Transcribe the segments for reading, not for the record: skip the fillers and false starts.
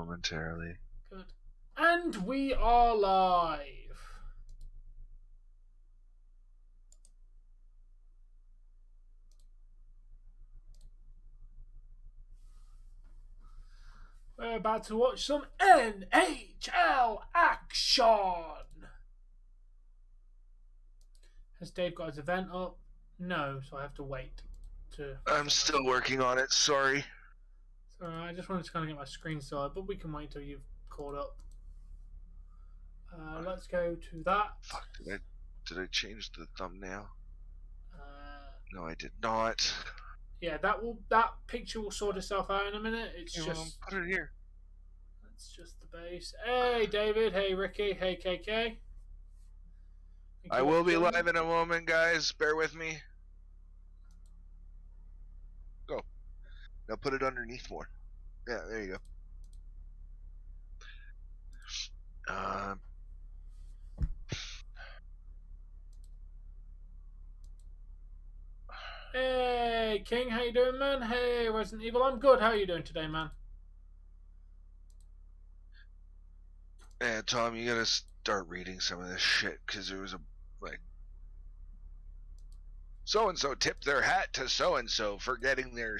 momentarily. Good. And we are live. We're about to watch some NHL action. Has Dave got his event up? No, so I have to wait. I'm still working on it, sorry. It's alright, I just wanted to kind of get my screen started, but we can wait till you've caught up. Let's go to that. Fuck, did I change the thumbnail? No, I did not. Yeah, that picture will sort itself out in a minute. It's just put it here. That's just the base. Hey David, hey Ricky, hey KK. I will be live in a moment, guys. Bear with me. Go. Now put it underneath more. Yeah, there you go. Hey King, how you doing, man? Hey Resident Evil, I'm good. How are you doing today, man? Yeah, Tom, you gotta start reading some of this shit, because there was a, like, so-and-so tipped their hat to so-and-so for getting their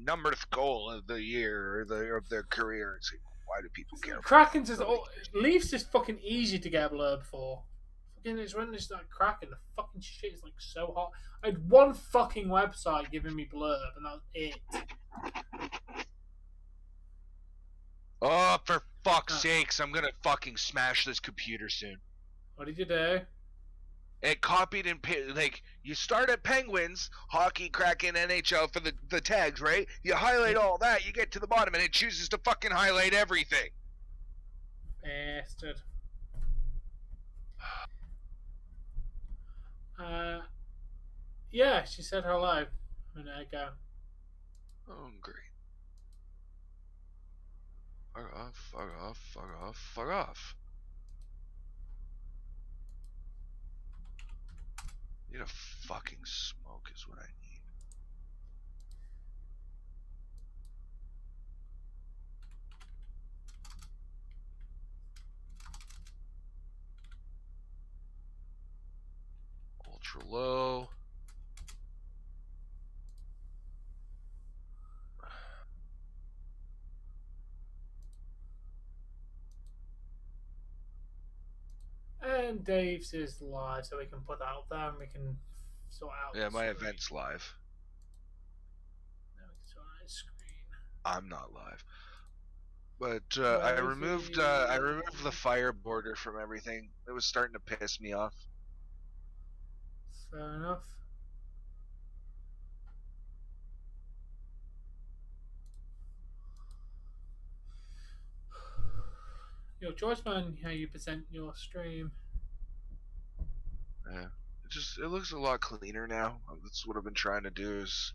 numbered goal of the year, or of their career. It's like, why do people care? Kraken's is Leafs is fucking easy to get a blurb for. Fucking, it's when it's like Kraken, the fucking shit is like so hot. I had one fucking website giving me blurb, and that was it. Oh, for fuck's sakes, I'm gonna fucking smash this computer soon. What did you do? It copied and like, you start at Penguins, Hockey, Kraken, NHL for the tags, right? You highlight all that, you get to the bottom, and it chooses to fucking highlight everything. Bastard. Yeah, she said hello a minute ago. Oh, great. Fuck off, fuck off, fuck off, fuck off. Need a fucking smoke is what I need. Ultra low. And Dave's is live, so we can put that up there and we can sort out. Yeah, my event's live. Now we can sort out his screen. I'm not live. But I removed the fire border from everything. It was starting to piss me off. Fair enough. Your choice, man. How you present your stream. Yeah, it looks a lot cleaner now. That's what I've been trying to do, is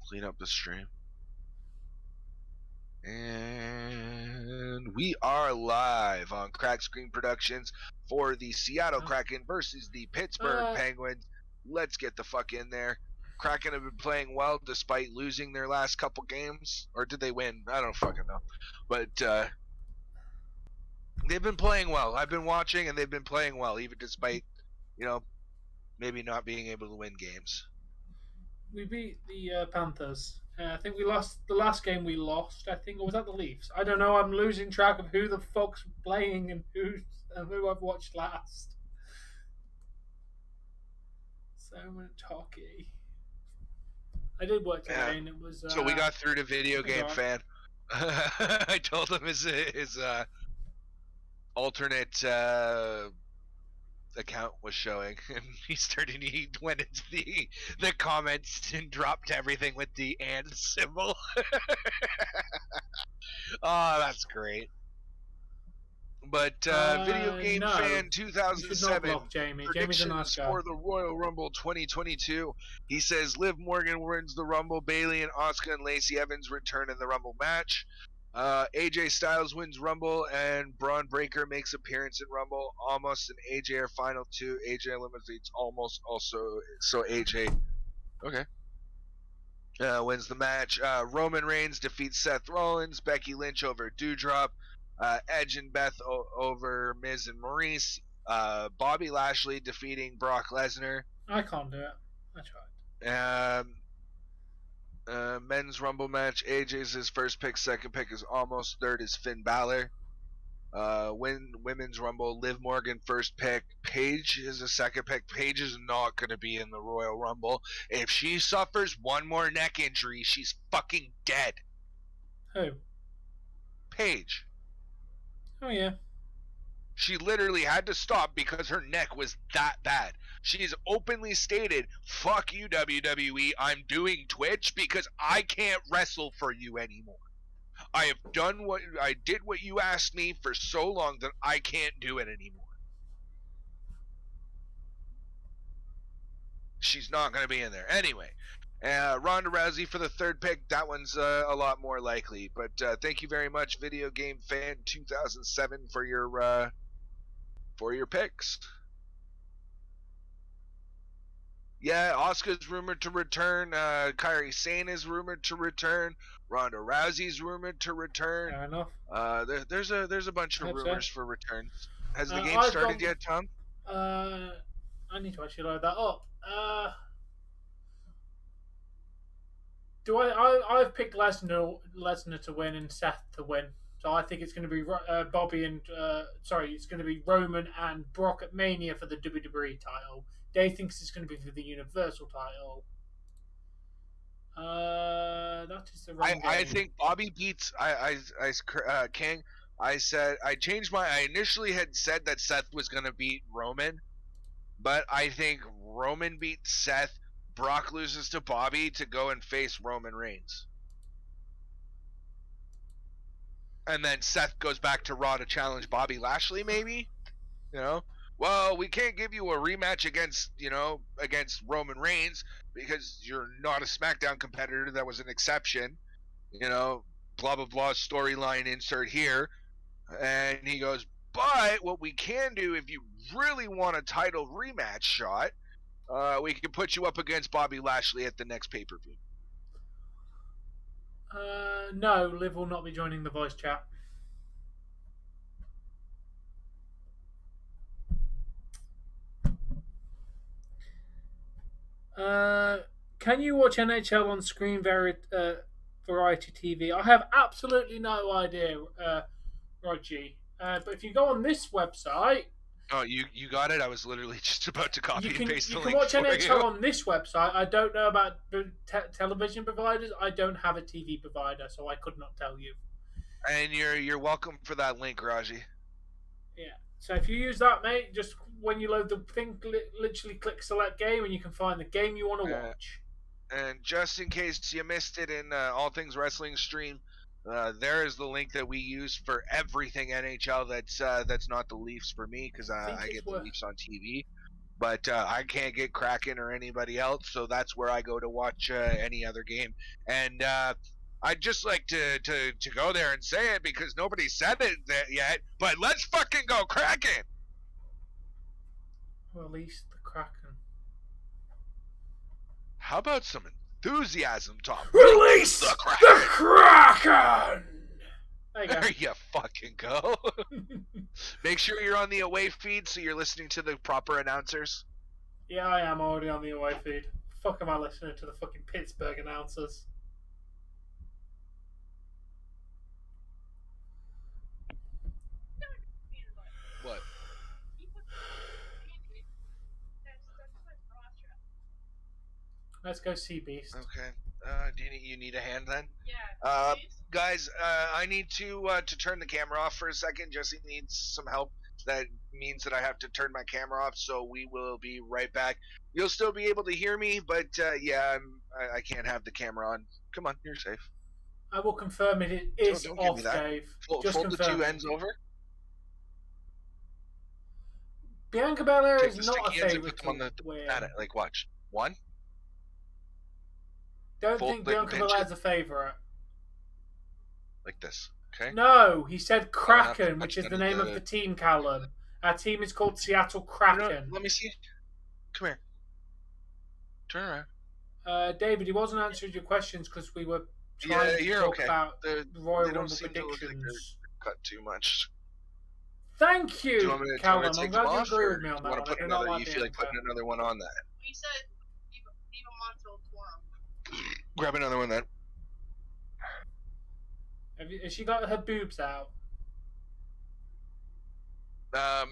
clean up the stream. And we are live on Crack Screen Productions for the Seattle Kraken versus the Pittsburgh Penguins. Let's get the fuck in there. Kraken have been playing well despite losing their last couple games. Or did they win? I don't fucking know. But they've been playing well. I've been watching, and they've been playing well, even despite, maybe not being able to win games. We beat the Panthers. I think we lost the last game we lost. I think, or was that the Leafs? I don't know. I'm losing track of who the fuck's playing and who I've watched last. So much hockey. I did work today, and it was. So we got through to Video Game Fan. I told him his alternate account was showing, and he went into the comments and dropped everything with the and symbol. Oh, that's great. But Video Game Fan 2007 predictions for the Royal Rumble 2022. He says Liv Morgan wins the Rumble, Bayley and Asuka and Lacey Evans return in the Rumble match. AJ Styles wins Rumble, and Braun Breaker makes appearance in Rumble. Almost and AJ are final two. AJ eliminates Almost also, so AJ. Okay. wins the match. Roman Reigns defeats Seth Rollins. Becky Lynch over Doudrop. Edge and Beth over Miz and Maurice. Bobby Lashley defeating Brock Lesnar. I can't do it. I tried. Men's Rumble match. AJ's his first pick. Second pick is almost. Third is Finn Balor. Women's Rumble. Liv Morgan first pick. Paige is a second pick. Paige is not going to be in the Royal Rumble. If she suffers one more neck injury, she's fucking dead. Who? Paige. Oh yeah. She literally had to stop because her neck was that bad. She's openly stated, fuck you, WWE, I'm doing Twitch because I can't wrestle for you anymore. I have done what I did what you asked me for so long that I can't do it anymore. She's not going to be in there. Anyway, Ronda Rousey for the third pick. That one's a lot more likely. But thank you very much, Video Game Fan 2007, for your picks. Yeah, Asuka's rumored to return. Kairi Sane is rumored to return. Ronda Rousey's rumored to return. Fair enough. There's a bunch of rumors for returns. Has the game I've started yet, Tom? I need to actually load that up. I've picked Lesnar to win and Seth to win. So I think it's going to be Bobby and it's going to be Roman and Brock at Mania for the WWE title. Dave thinks it's going to be for the Universal title. That is the wrong game. I think Bobby beats King. I initially had said that Seth was going to beat Roman, but I think Roman beats Seth. Brock loses to Bobby to go and face Roman Reigns. And then Seth goes back to Raw to challenge Bobby Lashley, maybe? Well, we can't give you a rematch against Roman Reigns because you're not a SmackDown competitor. That was an exception. Blah, blah, blah, storyline insert here. And he goes, but what we can do, if you really want a title rematch shot, we can put you up against Bobby Lashley at the next pay-per-view. No, Liv will not be joining the voice chat. Can you watch NHL on screen variety TV? I have absolutely no idea, Rogie. But if you go on this website... Oh, you got it? I was literally just about to copy and paste the link. You can watch NHL on this website. I don't know about television providers. I don't have a TV provider, so I could not tell you. And you're welcome for that link, Raji. Yeah. So if you use that, mate, just when you load the thing, literally click select game, and you can find the game you want to watch. And just in case you missed it in All Things Wrestling stream, there is the link that we use for everything NHL. That's not the Leafs for me because I get the Leafs on TV, but I can't get Kraken or anybody else, so that's where I go to watch any other game. And I'd just like to go there and say it because nobody said it yet. But let's fucking go Kraken! Release the Kraken. How about some enthusiasm, Tom? Release the Kraken! There you fucking go. Make sure you're on the away feed so you're listening to the proper announcers. Yeah, I am already on the away feed. Fuck am I listening to the fucking Pittsburgh announcers? What? Let's go see Beast. Okay. Do you need a hand then? Yeah. Guys, I need to turn the camera off for a second. Jesse needs some help. That means that I have to turn my camera off, so we will be right back. You'll still be able to hear me, but yeah, I can't have the camera on. Come on, you're safe. I will confirm it is off, Dave. Fold the two ends over. Bianca Belair is not a favorite. Like, watch. One. Don't think Bianca Belair's a favorite. Like this, okay? No, he said Kraken, which is the name of the team, Callum. Our team is called Seattle Kraken. Let me see. Come here. Turn around. David, he wasn't answering your questions because we were trying to talk about the Royal Rumble predictions. Cut too much. Thank you, do you want me to Callum. I'm glad you off, agree with me on that one. Put another, you feel like putting another one on that? We said leave them on till tomorrow. Grab another one then. Has she got her boobs out?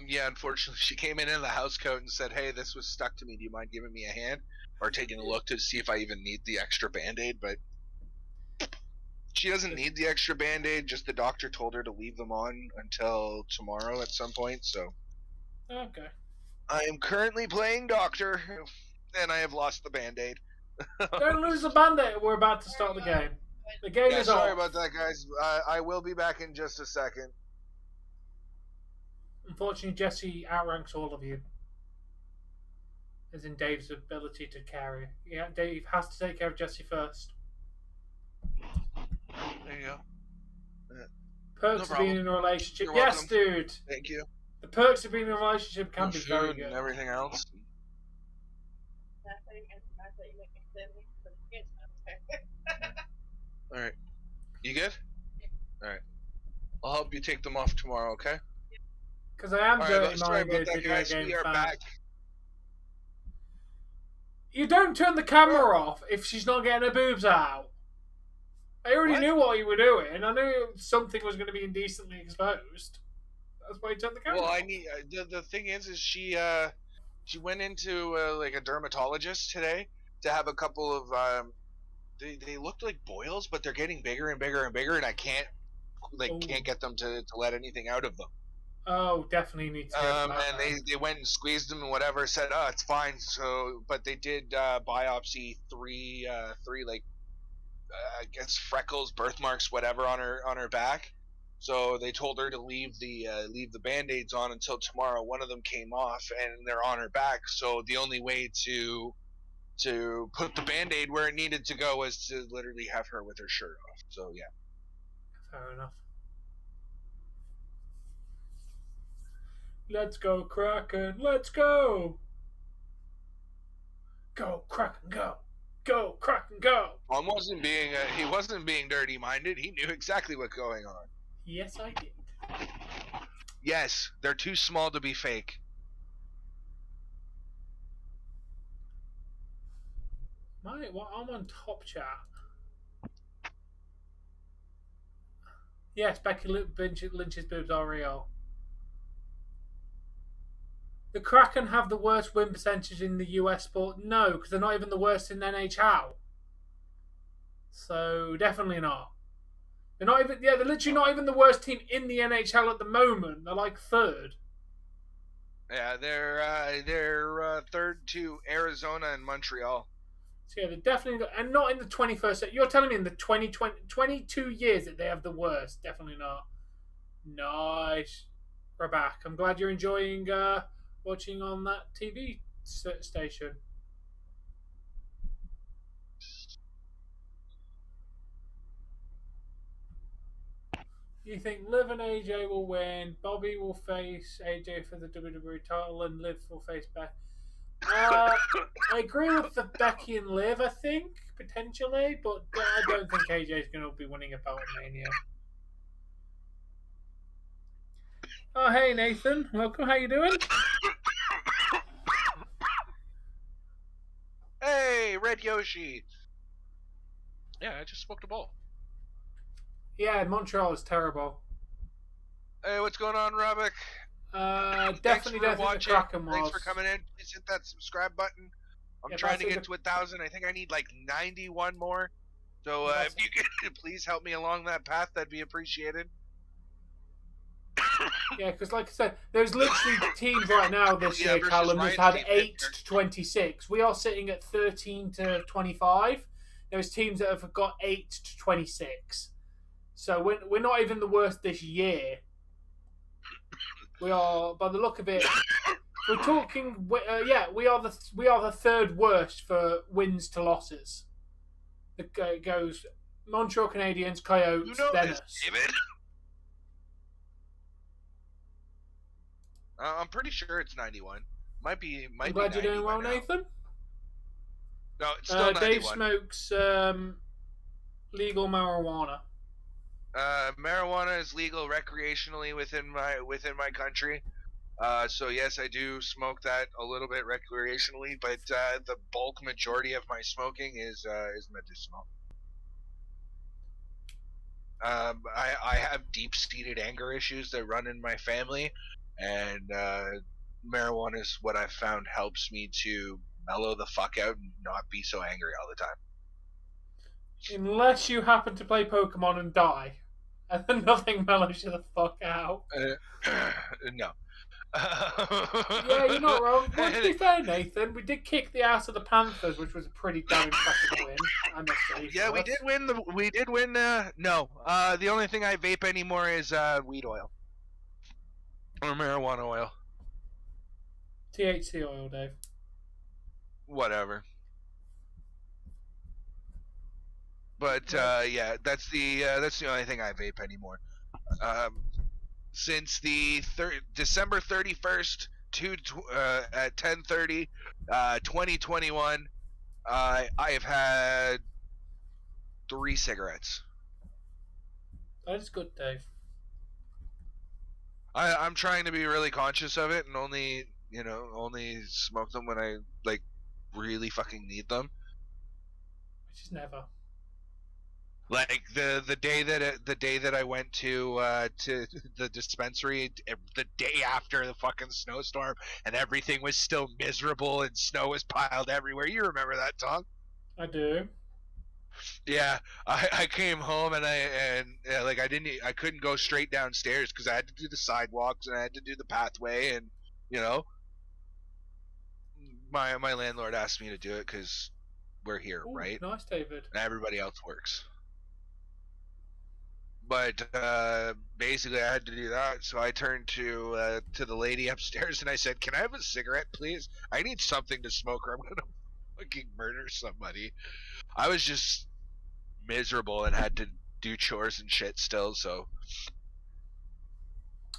Yeah, unfortunately, she came in the house coat and said, "Hey, this was stuck to me. Do you mind giving me a hand or taking a look to see if I even need the extra Band-Aid?" But she doesn't need the extra Band-Aid. Just the doctor told her to leave them on until tomorrow at some point. So, okay. I am currently playing doctor, and I have lost the Band-Aid. Don't lose the Band-Aid. We're about to start the game. The game is sorry off. about that, guys. I will be back in just a second. Unfortunately, Jesse outranks all of you. As in Dave's ability to carry. Yeah, Dave has to take care of Jesse first. There you go. Perks of being in a relationship. You're yes, welcome. dude. Thank you. The perks of being in a relationship can be very good. And everything else. Alright. You good? Alright. I'll help you take them off tomorrow, okay? Because I am dirty-minded video game fan. Back. You don't turn the camera off if she's not getting her boobs out. I already knew what you were doing. I knew something was going to be indecently exposed. That's why you turned the camera off. Well, I need the thing is she went into like a dermatologist today to have a couple of they looked like boils, but they're getting bigger and bigger and bigger, and I can't get them to let anything out of them. Oh, definitely need to. And they went and squeezed them and whatever. Said, "Oh, it's fine." So, but they did biopsy three like I guess freckles, birthmarks, whatever on her back. So they told her to leave the Band-Aids on until tomorrow. One of them came off, and they're on her back. So the only way to put the Band-Aid where it needed to go was to literally have her with her shirt off. So yeah. Fair enough. Let's go, Kraken. Let's go. Go, Kraken, go. Go, Kraken, go. He wasn't being dirty-minded. He knew exactly what's going on. Yes, I did. Yes, they're too small to be fake. I'm on Top Chat. Yes, Becky Lynch's boobs are real. The Kraken have the worst win percentage in the US sport? No, because they're not even the worst in NHL. So definitely not. They're not even. Yeah, they're literally not even the worst team in the NHL at the moment. They're like third. Yeah, they're third to Arizona and Montreal. So yeah, they're definitely and not in the 21st. You're telling me in the 22 years that they have the worst? Definitely not. Nice. We're back. I'm glad you're enjoying watching on that TV station. You think Liv and AJ will win? Bobby will face AJ for the WWE title, and Liv will face Becky. I agree with the Becky and Liv. I think potentially, but I don't think AJ is going to be winning a belt at Mania. Oh, hey Nathan, welcome. How you doing? Hey, Red Yoshi. Yeah, I just smoked a bowl. Yeah, Montreal is terrible. Hey, what's going on, Robic? Definitely don't think the Kraken was. Thanks for coming in. Please hit that subscribe button. I'm trying to get to 1,000. I think I need like 91 more. So if you could please help me along that path, that'd be appreciated. Yeah, because like I said, there's literally teams right now this year, Callum, who've had 8 to 26. We are sitting at 13 to 25. There's teams that have got 8 to 26. So we're not even the worst this year. We are, by the look of it, we're talking. We are the third worst for wins to losses. It goes Montreal Canadiens, Coyotes, then us. David? I'm pretty sure it's 91. Might be. I'm glad you're doing well, now. Nathan. No, it's still 91. Dave smokes legal marijuana. Marijuana is legal recreationally within my country. So yes, I do smoke that a little bit recreationally, but the bulk majority of my smoking is medicinal. I have deep-seated anger issues that run in my family, and marijuana is what I've found helps me to mellow the fuck out and not be so angry all the time. Unless you happen to play Pokemon and die, and then nothing mellows you the fuck out. No. Yeah, you're not wrong. But to be fair, Nathan, we did kick the ass of the Panthers, which was a pretty damn impressive win. I must say. Yeah, we did win. No. The only thing I vape anymore is weed oil or marijuana oil. THC oil, Dave. Whatever. But yeah, that's the only thing I vape anymore. Since the December 31st at 10:30, 2021, I have had 3 cigarettes. That is good, Dave. I'm trying to be really conscious of it and only smoke them when I like really fucking need them. Which is never. Like the day that I went to the dispensary, the day after the fucking snowstorm, and everything was still miserable and snow was piled everywhere. You remember that, Tom? I do. Yeah, I came home and I couldn't go straight downstairs because I had to do the sidewalks and I had to do the pathway, and my landlord asked me to do it because we're here. Ooh, right? Nice, David. And everybody else works. But basically, I had to do that, so I turned to the lady upstairs and I said, "Can I have a cigarette, please? I need something to smoke, or I'm gonna fucking murder somebody." I was just miserable and had to do chores and shit still. So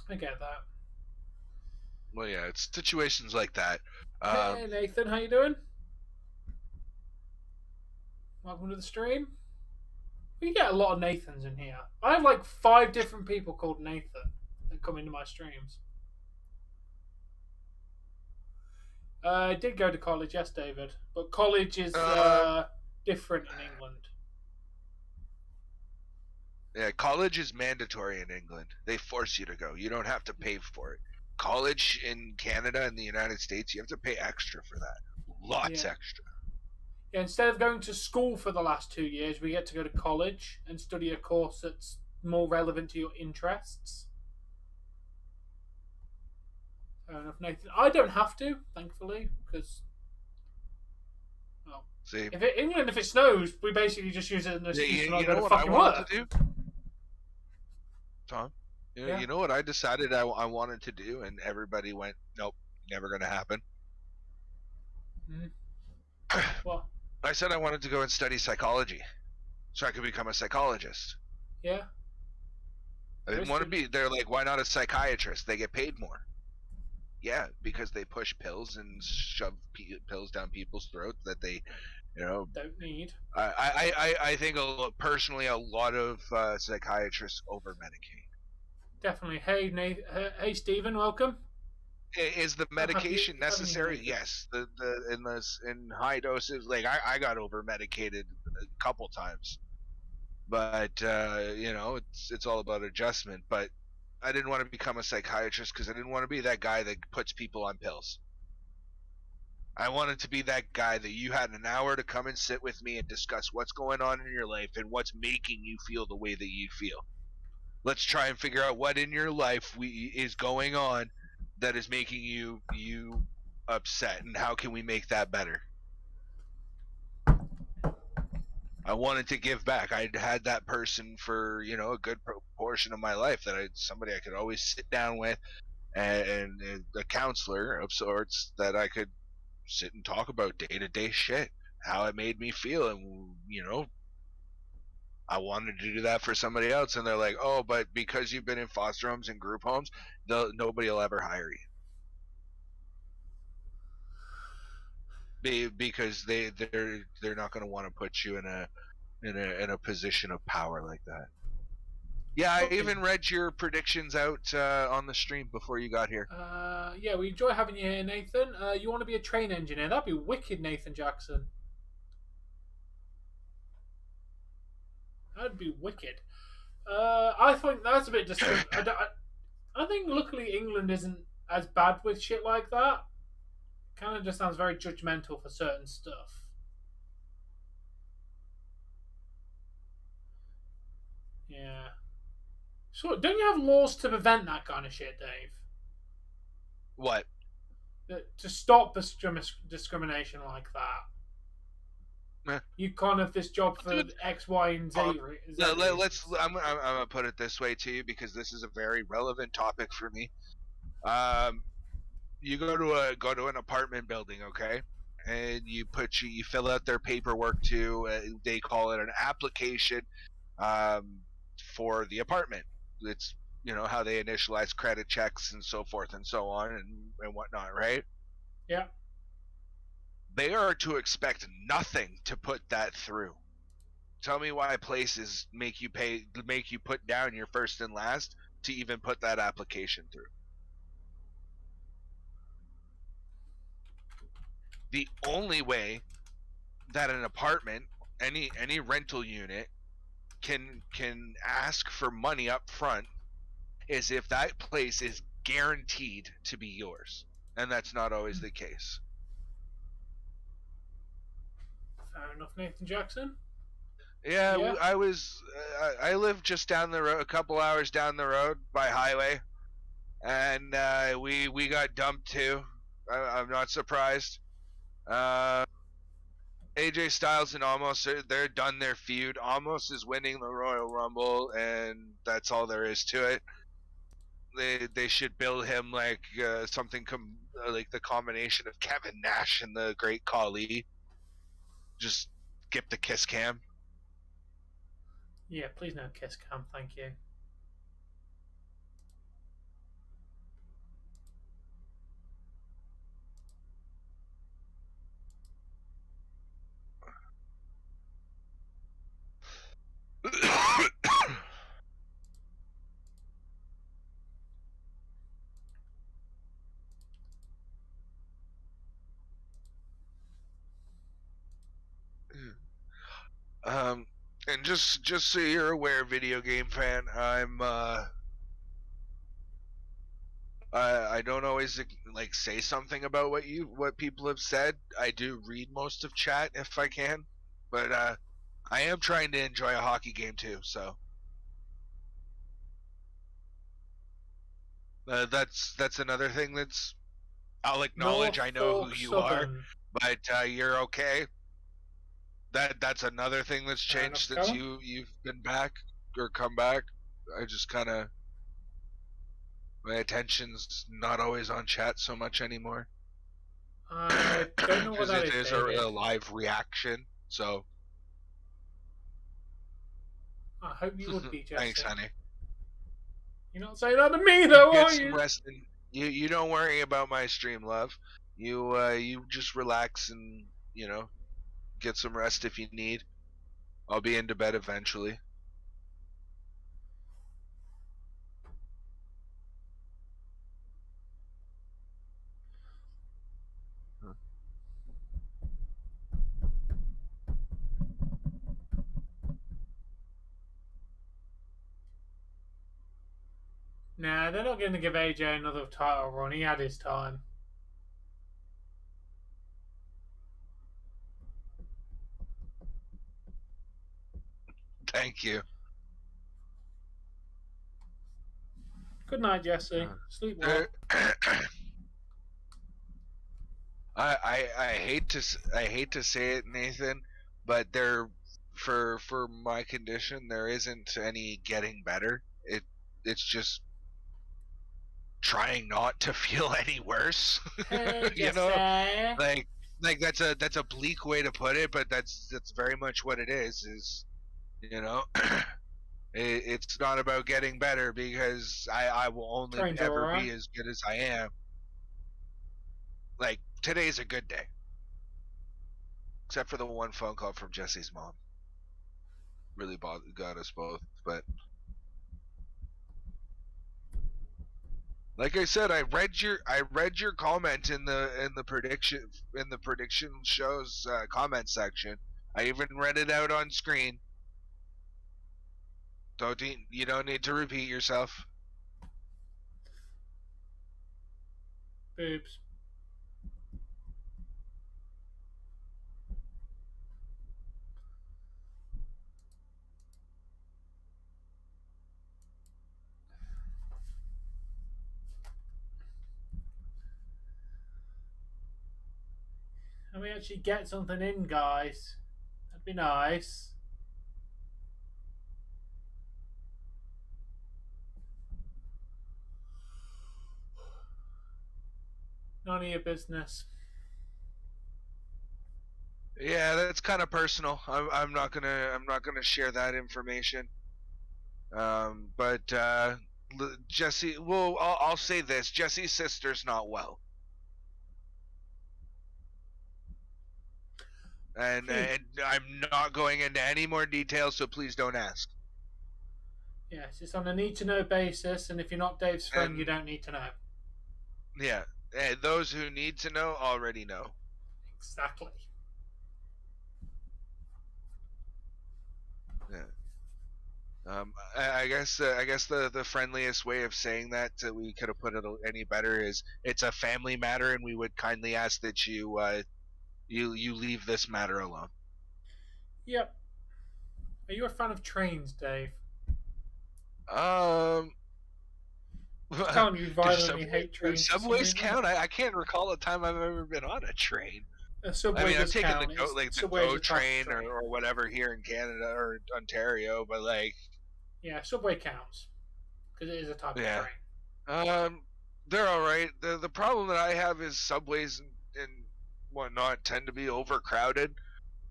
I get that. Well, yeah, it's situations like that. Hey, Nathan, how you doing? Welcome to the stream. We get a lot of Nathans in here. I have like 5 different people called Nathan that come into my streams. I did go to college, yes, David, but college is different in England. Yeah, college is mandatory in England. They force you to go. You don't have to pay for it. College in Canada and the United States, you have to pay extra for that. Lots extra. Yeah, instead of going to school for the last 2 years, we get to go to college and study a course that's more relevant to your interests. Fair enough, Nathan. I don't have to, thankfully, because see, if it snows, we basically just use it in the you know what I wanted to do, Tom? You know what I decided I wanted to do, and everybody went, "Nope, never gonna happen." What? I said I wanted to go and study psychology, so I could become a psychologist. Yeah. I didn't want to be. They're like, "Why not a psychiatrist? They get paid more." Yeah, because they push pills and shove pills down people's throats that they, don't need. I think personally a lot of psychiatrists over medicate. Definitely. Hey, Stephen, welcome. Is the medication necessary? Yes. In high doses, like I got over medicated a couple times, but it's all about adjustment. But I didn't want to become a psychiatrist because I didn't want to be that guy that puts people on pills. I wanted to be that guy that you had an hour to come and sit with me and discuss what's going on in your life and what's making you feel the way that you feel. Let's try and figure out what in your life is going on that is making you upset, and how can we make that better? I wanted to give back. I'd had that person for a good portion of my life, that somebody I could always sit down with, and a counselor of sorts that I could sit and talk about day-to-day shit, how it made me feel, and I wanted to do that for somebody else, and they're like, "Oh, but because you've been in foster homes and group homes, nobody will ever hire you." because they're not going to want to put you in a position of power like that. Yeah, okay. I even read your predictions out on the stream before you got here. Yeah, we enjoy having you here, Nathan. You want to be a train engineer? That'd be wicked, Nathan Jackson. That'd be wicked. I think that's a bit discriminating. I think luckily England isn't as bad with shit like that. Kind of just sounds very judgmental for certain stuff. Yeah. So, don't you have laws to prevent that kind of shit, Dave? What? To stop discrimination like that. You can't have this job for X, Y, and Z. Let's. I'm gonna put it this way to you because this is a very relevant topic for me. You go to an apartment building, okay, and you fill out their paperwork too. They call it an application for the apartment. It's how they initialize credit checks and so forth and so on and whatnot, right? Yeah. They are to expect nothing to put that through. Tell me why places make you put down your first and last to even put that application through. The only way that an apartment, any rental unit can ask for money up front is if that place is guaranteed to be yours, and that's not always the case. Fair enough, Nathan Jackson. Yeah. I live just down the road, a couple hours down the road by highway, and we got dumped too. I'm not surprised. AJ Styles and Almost, they're done their feud. Almost is winning the Royal Rumble, and that's all there is to it. They should build him like something like the combination of Kevin Nash and the Great Khali. Just skip the kiss cam. Yeah, please no kiss cam, thank you. And just so you're aware, video game fan, I don't always like say something about what people have said. I do read most of chat if I can, but I am trying to enjoy a hockey game too. So that's another thing that's I'll acknowledge. I know who you are, but you're okay. That's another thing that's changed since you've been back or come back. I just kind of my attention's not always on chat so much anymore. I don't know what that is. It is a live reaction, so. I hope you would be, Jesse. Thanks, honey. You're not saying that to me, though, are you? You don't worry about my stream, love. You just relax and get some rest if you need. I'll be into bed eventually. Nah, they're not going to give AJ another title run. He had his time. Thank you. Good night, Jesse. Sleep well. I hate to say it, Nathan, but for my condition there isn't any getting better. It's just trying not to feel any worse. Hey, like that's a bleak way to put it, but that's very much what it is it's not about getting better because I will only ever be as good as I am. Like today's a good day. except for the one phone call from Jesse's mom. Really got us both, but like I said, I read your comment in the prediction show's comment section. I even read it out on screen. You don't need to repeat yourself. Boobs. Can we actually get something in, guys? That'd be nice. None of your business. Yeah, that's kind of personal. I'm not gonna share that information. But Jesse, well, I'll say this: Jesse's sister's not well, and I'm not going into any more details, so please don't ask. Yes, it's on a need-to-know basis, and if you're not Dave's friend, you don't need to know. Yeah, those who need to know already know. Exactly. Yeah. I guess the friendliest way of saying that we could have put it any better is it's a family matter, and we would kindly ask that you leave this matter alone. Yep. Are you a fan of trains, Dave? Telling you violently hate trains. Do subways count? I can't recall a time I've ever been on a train. A subway I've taken count. the GO train or whatever here in Canada or Ontario, but like, yeah, subway counts because it is a type of train. They're all right. The problem that I have is subways and whatnot tend to be overcrowded,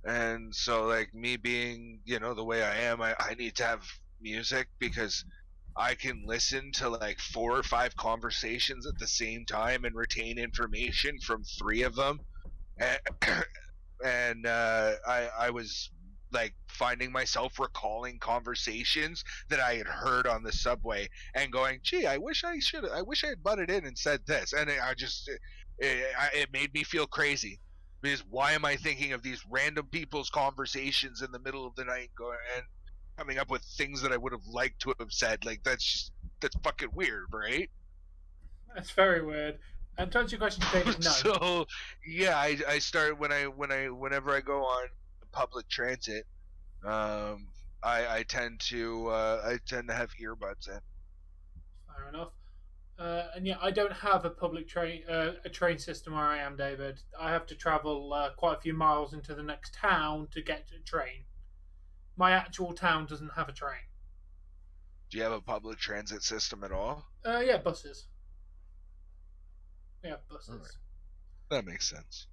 and so like me being the way I am, I need to have music because I can listen to like 4 or 5 conversations at the same time and retain information from 3 of them. And I was like finding myself recalling conversations that I had heard on the subway and going, gee, I wish I had butted in and said this. And it made me feel crazy because why am I thinking of these random people's conversations in the middle of the night and coming up with things that I would have liked to have said? Like that's fucking weird, right? That's very weird. And to answer your question, David, no. So yeah, I start whenever I go on public transit, I tend to have earbuds in. Fair enough. And yeah, I don't have a public train system where I am, David. I have to travel quite a few miles into the next town to get to a train. My actual town doesn't have a train. Do you have a public transit system at all? Yeah, buses. Yeah, buses. Right. That makes sense.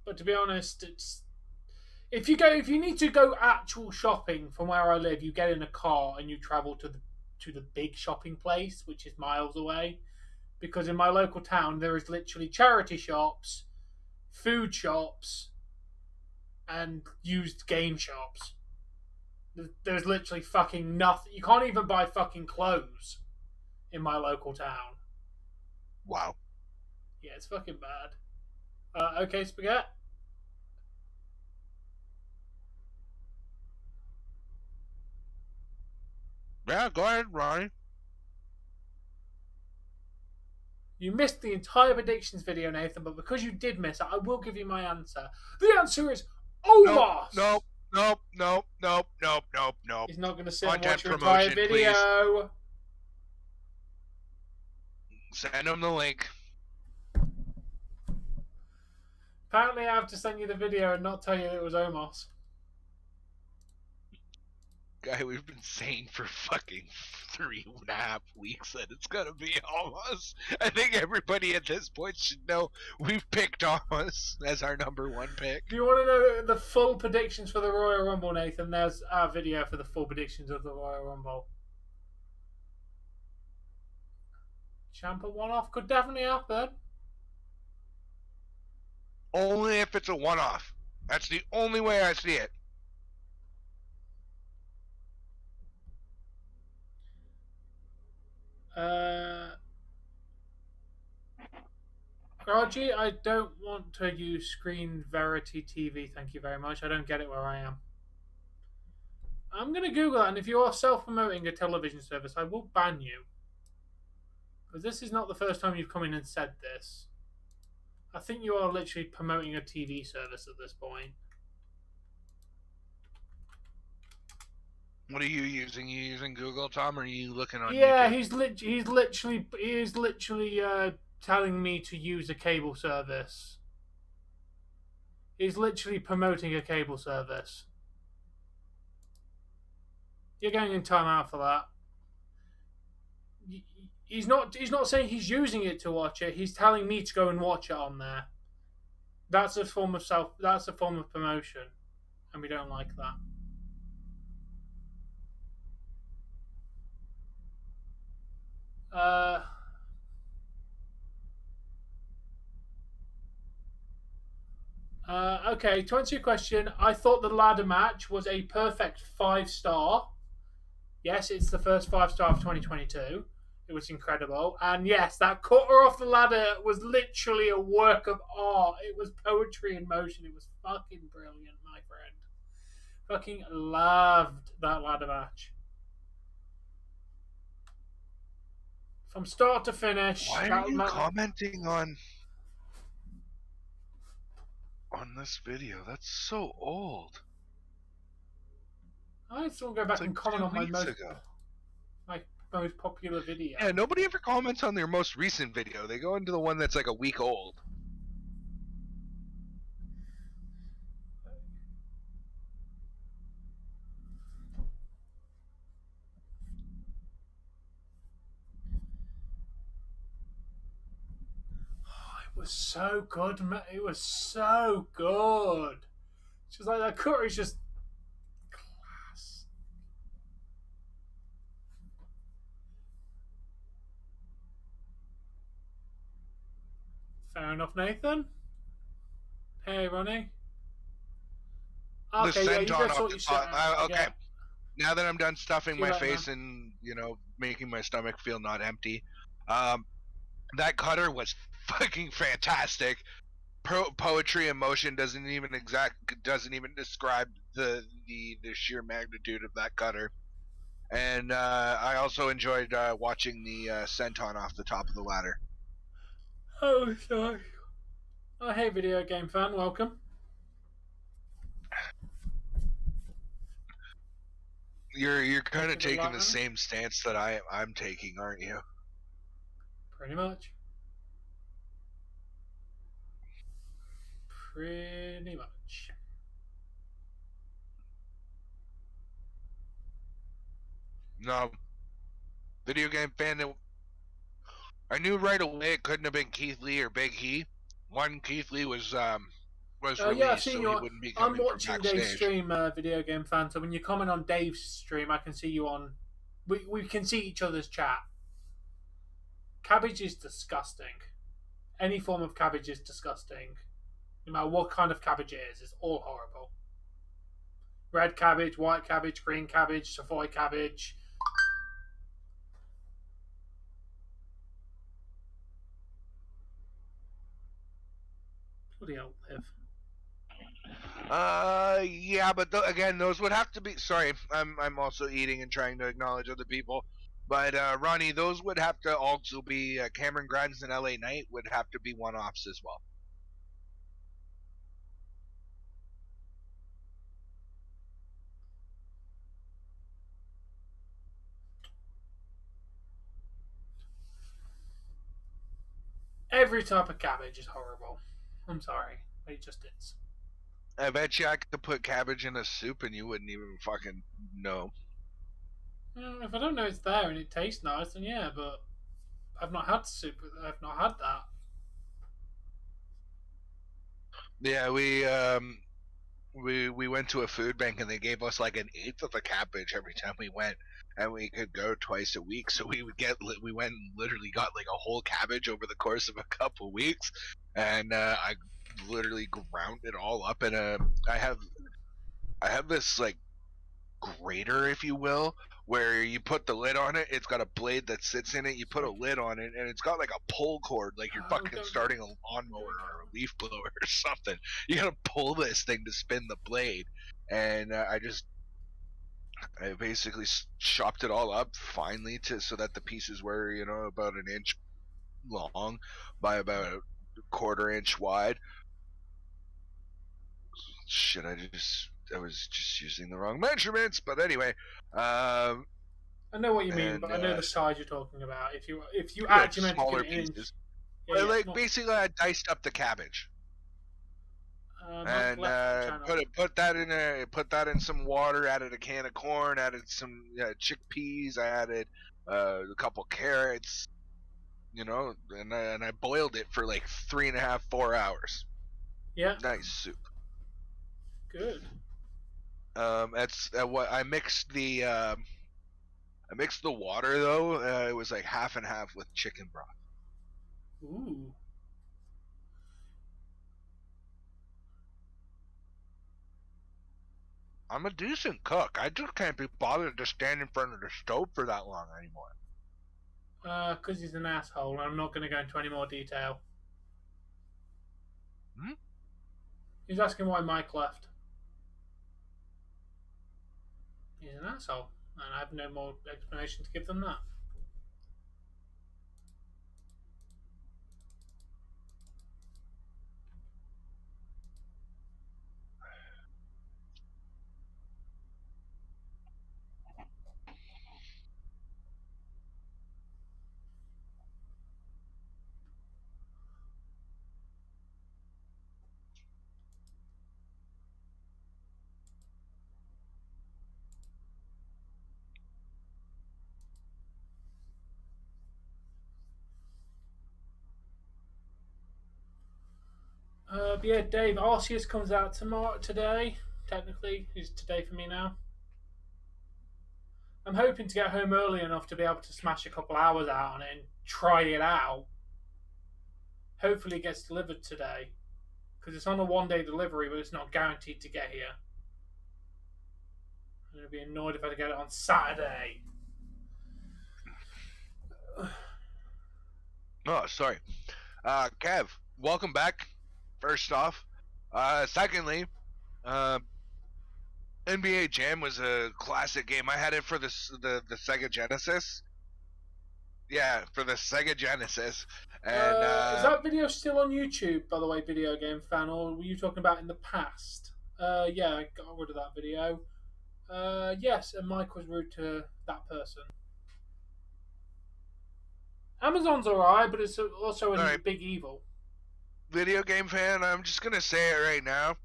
But to be honest, it's if you need to go actual shopping from where I live, you get in a car and you travel to the big shopping place, which is miles away. Because in my local town, there is literally charity shops, food shops, and used game shops. There's literally fucking nothing. You can't even buy fucking clothes in my local town. Wow. Yeah, it's fucking bad. Okay, Spaghetti? Yeah, go ahead, Ronnie. You missed the entire predictions video, Nathan, but because you did miss it, I will give you my answer. The answer is Omos! Nope. He's not going to sit and watch your entire video. Please. Send him the link. Apparently I have to send you the video and not tell you that it was Omos. Guy, we've been saying for fucking 3.5 weeks that it's gonna be Omos. I think everybody at this point should know we've picked Omos as our number 1 pick. Do you want to know the full predictions for the Royal Rumble, Nathan? There's our video for the full predictions of the Royal Rumble. Ciampa one-off could definitely happen. Only if it's a one-off. That's the only way I see it. Raji, I don't want to use Screen Verity TV. Thank you very much. I don't get it where I am. I'm going to Google that, and if you are self-promoting a television service, I will ban you. Because this is not the first time you've come in and said this. I think you are literally promoting a TV service at this point. What are you using? You using Google, Tom, or are you looking on YouTube? Yeah, he's literally telling me to use a cable service. He's literally promoting a cable service. You're going in timeout for that. He's not saying he's using it to watch it. He's telling me to go and watch it on there. That's a form of promotion, and we don't like that. Okay, to answer your question, I thought the ladder match was a perfect 5-star. Yes, it's the first 5-star of 2022. It was incredible. And yes, that cutter off the ladder was literally a work of art. It was poetry in motion. It was fucking brilliant, my friend. Fucking loved that ladder match. From start to finish. Why are you commenting on this video? That's so old. I still go back and comment on my most popular video. Yeah, nobody ever comments on their most recent video. They go into the one that's like a week old. It was so good, man. It was so good. It's just like that cutter is just class. Fair enough, Nathan. Hey, Ronnie. Okay, yeah, you just thought you said. Okay. Yeah. Now that I'm done stuffing my face and, making my stomach feel not empty, that cutter was fucking fantastic. Poetry in motion doesn't even describe the sheer magnitude of that cutter. And I also enjoyed watching the senton off the top of the ladder. Oh, sorry. Oh, hey, video game fan, welcome. You're kind of taking the same stance that I'm taking, aren't you? Pretty much. Pretty much. No. Video game fan. I knew right away it couldn't have been Keith Lee or Big He. One, Keith Lee was released, yeah, I've seen so you he wouldn't be coming I'm watching from backstage. Dave's stream, video game fan. So when you comment on Dave's stream, I can see you on. We can see each other's chat. Cabbage is disgusting. Any form of cabbage is disgusting. No matter what kind of cabbage it is, it's all horrible. Red cabbage, white cabbage, green cabbage, Savoy cabbage. Bloody hell, Liv. Yeah, but again, those would have to be. Sorry, I'm also eating and trying to acknowledge other people. But Ronnie, those would have to also be Cameron Grimes and LA Knight would have to be one-offs as well. Every type of cabbage is horrible. I'm sorry, it just is. I bet you I could put cabbage in a soup and you wouldn't even fucking know. If I don't know it's there and it tastes nice, then yeah, but I've not had soup. I've not had that. Yeah, we went to a food bank and they gave us like an eighth of a cabbage every time we went, and we could go twice a week. So we went and literally got like a whole cabbage over the course of a couple weeks, and I literally ground it all up in I have this like grater, if you will, where you put the lid on it. It's got a blade that sits in it. You put a lid on it, and it's got like a pull cord, like you're fucking starting a lawnmower or a leaf blower or something. You gotta pull this thing to spin the blade, and I basically chopped it all up finely so that the pieces were about an inch long by about a quarter inch wide. Shit, I was just using the wrong measurements, but anyway. I know what you mean, but I know the size you're talking about. If you yeah, actually meant smaller to give it pieces, basically I diced up the cabbage. And put that in some water. Added a can of corn. Added some chickpeas. I added a couple carrots. And I boiled it for like 3.5, 4 hours. Yeah. Nice soup. Good. That's what I mixed the. I mixed the water though. It was like half and half with chicken broth. Ooh. I'm a decent cook. I just can't be bothered to stand in front of the stove for that long anymore. Because he's an asshole. I'm not going to go into any more detail. He's asking why Mike left. He's an asshole, and I have no more explanation to give than that. But yeah, Dave, Arceus comes out today. Technically, it's today for me now. I'm hoping to get home early enough to be able to smash a couple hours out on it and try it out. Hopefully, it gets delivered today because it's on a one-day delivery, but it's not guaranteed to get here. I'm gonna be annoyed if I get it on Saturday. Oh, sorry. Kev, welcome back. First off, secondly, NBA Jam was a classic game. I had it for the Sega Genesis. Yeah, for the Sega Genesis. And is that video still on YouTube, by the way, video game fan, or were you talking about in the past? Yeah, I got rid of that video. Yes, and Mike was rude to that person. Amazon's alright, but it's also a big evil. Video game fan, I'm just gonna say it right now.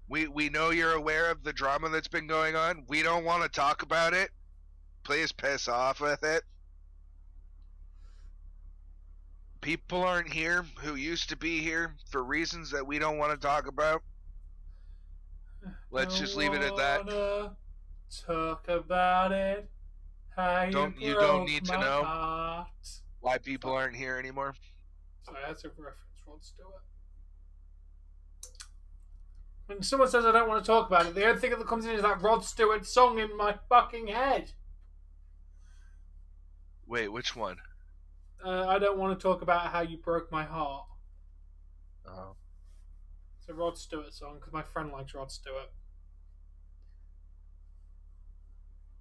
We know you're aware of the drama that's been going on. We don't want to talk about it. Please piss off with it. People aren't here who used to be here for reasons that we don't want to talk about. Let's just leave it at that. Talk about it. How you don't need to know heart. why people aren't here anymore. Sorry, that's a reference. Rod Stewart. When someone says I don't want to talk about it, the only thing that comes in is that Rod Stewart song in my fucking head. Wait, which one? I don't want to talk about how you broke my heart. Oh. It's a Rod Stewart song because my friend likes Rod Stewart.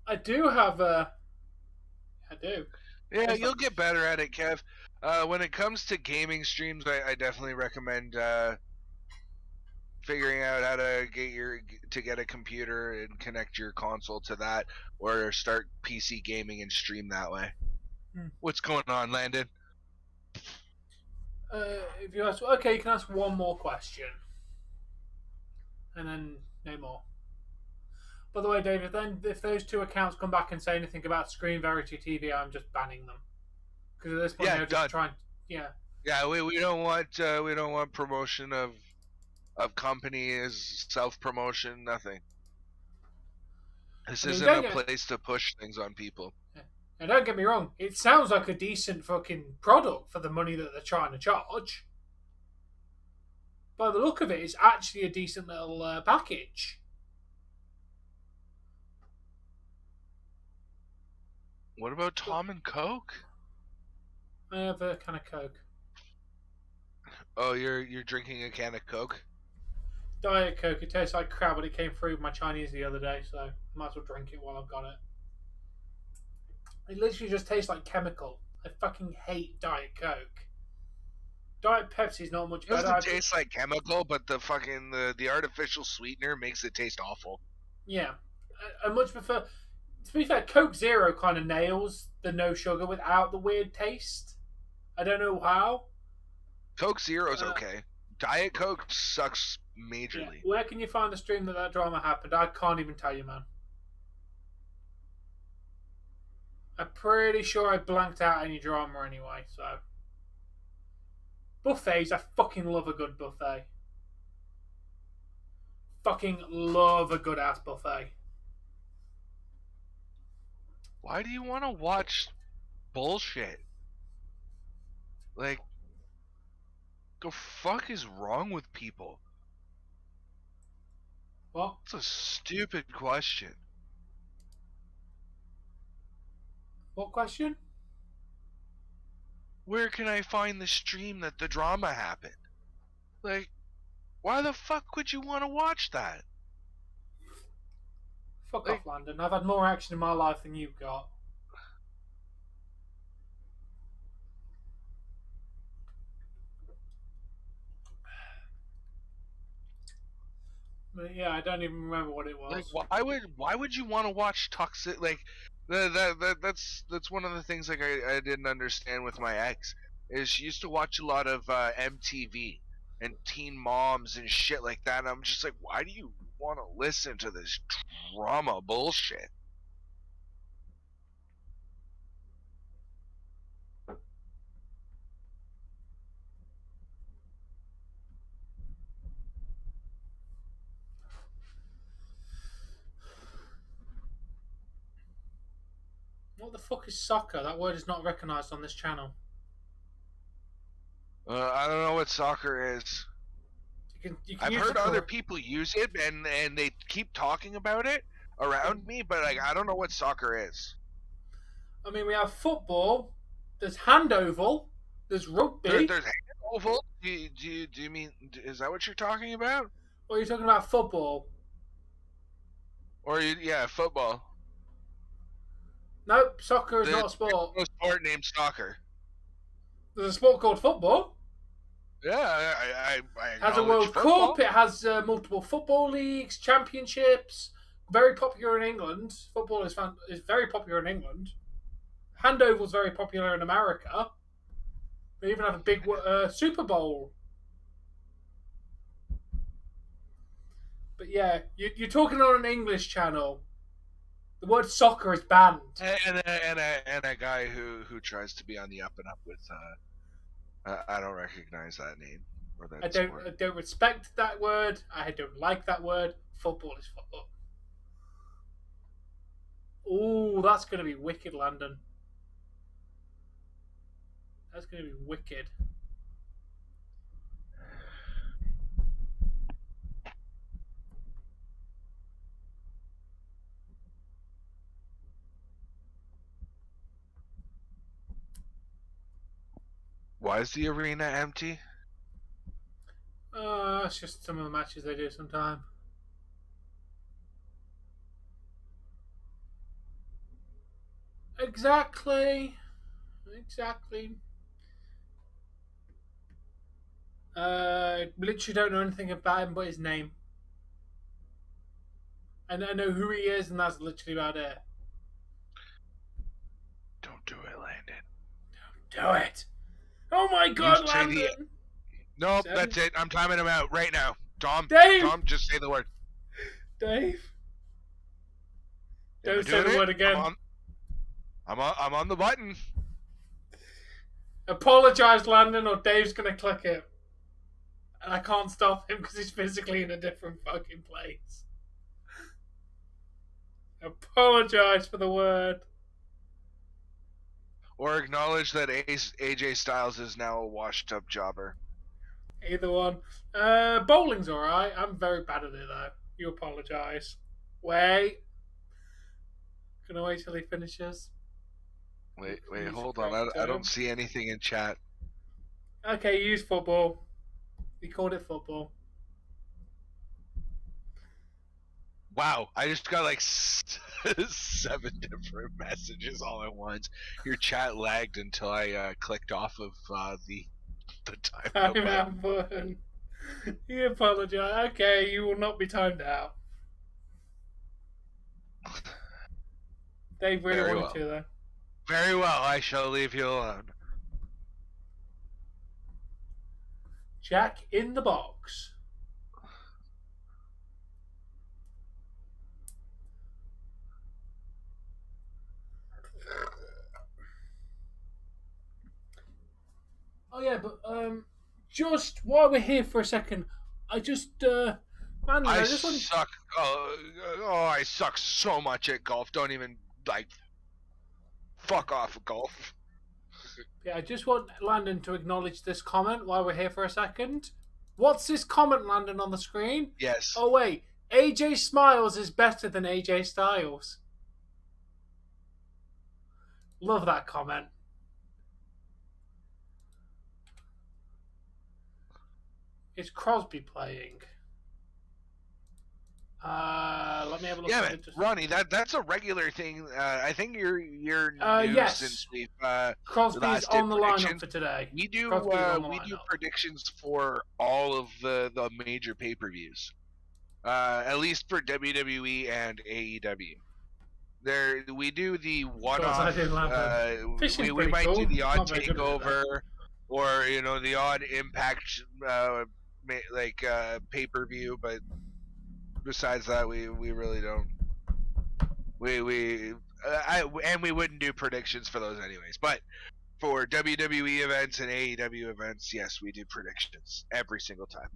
I do have a. I do. Yeah, you'll get better at it, Kev. When it comes to gaming streams, I definitely recommend figuring out how to get a computer and connect your console to that, or start PC gaming and stream that way. What's going on, Landon? If you ask, okay, you can ask one more question, and then no more. By the way, David, then if those two accounts come back and say anything about Screen Verity TV, I'm just banning them because at this point they're just trying. Yeah. Yeah, we don't want promotion of companies, self promotion, nothing. This isn't a place to push things on people. Yeah. Now, don't get me wrong, it sounds like a decent fucking product for the money that they're trying to charge. by the look of it, it's actually a decent little package. What about Tom and Coke? I have a can of Coke. Oh, you're drinking a can of Coke? Diet Coke. It tastes like crap, but it came through my Chinese the other day, so I might as well drink it while I've got it. It literally just tastes like chemical. I fucking hate Diet Coke. Diet Pepsi's not much better. It doesn't taste like chemical, but the fucking the artificial sweetener makes it taste awful. Yeah, I much prefer. To be fair, Coke Zero kind of nails the no sugar without the weird taste. I don't know how. Coke Zero's okay. Diet Coke sucks majorly. Yeah. Where can you find the stream that drama happened? I can't even tell you, man. I'm pretty sure I blanked out any drama anyway, so. Buffets, I fucking love a good buffet. Fucking love a good ass buffet. Why do you want to watch bullshit? Like, the fuck is wrong with people? What? It's a stupid question. What question? Where can I find the stream that the drama happened? Like, why the fuck would you want to watch that? Fuck off, Landon. I've had more action in my life than you've got. But yeah, I don't even remember what it was. Like, why would you want to watch toxic? Like, that's one of the things like I didn't understand with my ex is she used to watch a lot of MTV and Teen Moms and shit like that. And I'm just like, why do you want to listen to this drama bullshit? What the fuck is soccer? That word is not recognised on this channel. I don't know what soccer is. You can I've heard other people use it, and they keep talking about it around me, but like I don't know what soccer is. I mean, we have football. There's hand oval. There's rugby. There's hand oval. Do you mean? Is that what you're talking about? Or are you talking about football? Yeah, football. Nope, soccer is not a sport. There's no sport named soccer. There's a sport called football. Yeah, I it has a World football. Cup. It has multiple football leagues, championships. Very popular in England. Football is very popular in England. Hand oval is very popular in America. They even have a big Super Bowl. But yeah, you're talking on an English channel. The word soccer is banned. And a guy who tries to be on the up and up with I don't recognize that name or that I don't respect that word. I don't like that word. Football is football. Ooh, that's gonna be wicked, Landon. That's gonna be wicked. Why is the arena empty? It's just some of the matches they do sometime. Exactly. Literally don't know anything about him but his name. And I know who he is, and that's literally about it. Don't do it, Landon. Don't do it. Oh my God, Landon! Nope, that's it. I'm timing him out right now. Tom, just say the word. Dave. Don't say the word again. I'm on the button. Apologize, Landon, or Dave's gonna click it. And I can't stop him because he's physically in a different fucking place. Apologize for the word. Or acknowledge that AJ Styles is now a washed-up jobber. Either one. Bowling's alright. I'm very bad at it though. You apologise. Wait. Gonna wait till he finishes. Wait, hold on. I don't see anything in chat. Okay, use football. We called it football. Wow, I just got like 7 different messages all at once. Your chat lagged until I clicked off of the timeout button. You apologise. Okay, you will not be timed out. They really wanted to, though. Very well, I shall leave you alone. Jack in the box. Oh yeah, but just while we're here for a second, I just I suck. I suck so much at golf. Don't even fuck off of golf. Yeah, I just want Landon to acknowledge this comment while we're here for a second. What's this comment, Landon, on the screen? Yes. Oh wait, AJ Styles is better than AJ Styles. Love that comment. Is Crosby playing? Let me have a look. Yeah, man. Ronnie, that's a regular thing. I think you're new yes. Since we've Crosby's on the lineup for today. We do predictions for all of the major pay-per-views. At least for WWE and AEW. We do the one-off. We might do the odd takeover, or the odd Impact pay-per-view, but besides that, we really don't. And we wouldn't do predictions for those anyways. But for WWE events and AEW events, yes, we do predictions every single time,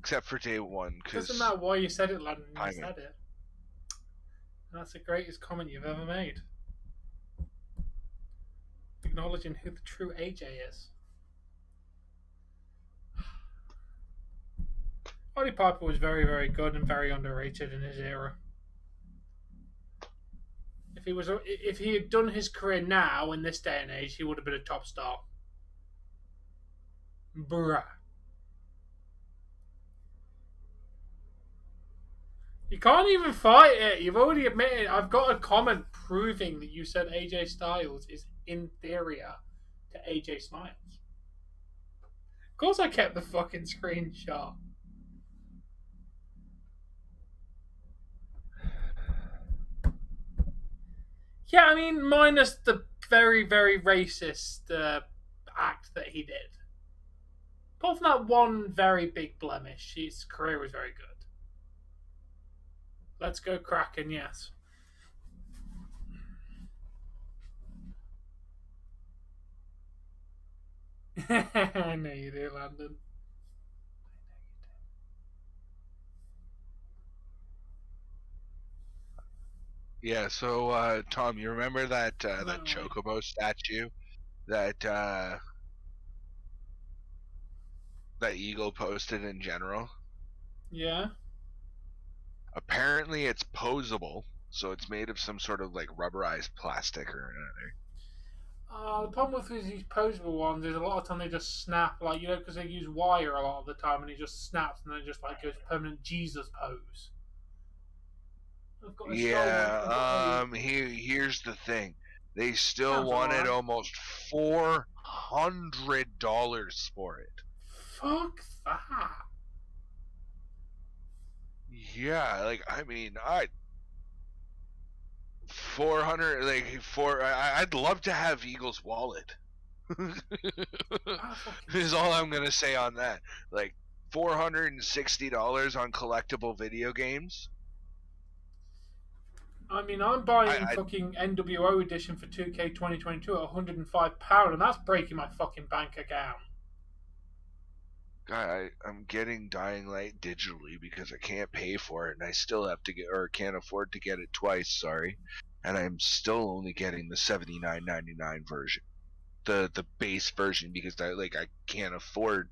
except for day one. Doesn't matter why you said it, Landon. You said it. That's the greatest comment you've ever made. Acknowledging who the true AJ is. Roddy Piper was very, very good and very underrated in his era. If he had done his career now in this day and age, he would have been a top star. Bruh. You can't even fight it. You've already admitted. I've got a comment proving that you said AJ Styles is inferior to AJ Styles. Of course I kept the fucking screenshot. Yeah, I mean, minus the very, very racist act that he did. Apart from that one very big blemish, his career was very good. Let's go Kraken, yes. I know you do, Landon. Yeah, so Tom, you remember that that Chocobo statue that that Eagle posted in general? Yeah. Apparently it's posable, so it's made of some sort of rubberized plastic or another. The problem with these posable ones is a lot of time they just snap, because they use wire a lot of the time, and it just snaps and then just goes permanent Jesus pose. Yeah, here's the thing. They still wanted almost $400 for it. Fuck that. Yeah, I mean, 400, I'd love to have Eagle's wallet. Is all I'm gonna say on that. $460 on collectible video games. I mean, I'm buying fucking NWO edition for 2K 2022 at £105, and that's breaking my fucking bank account. God, I'm getting Dying Light digitally because I can't pay for it, and I still have to can't afford to get it twice. Sorry, and I'm still only getting the $79.99 version. the base version because I can't afford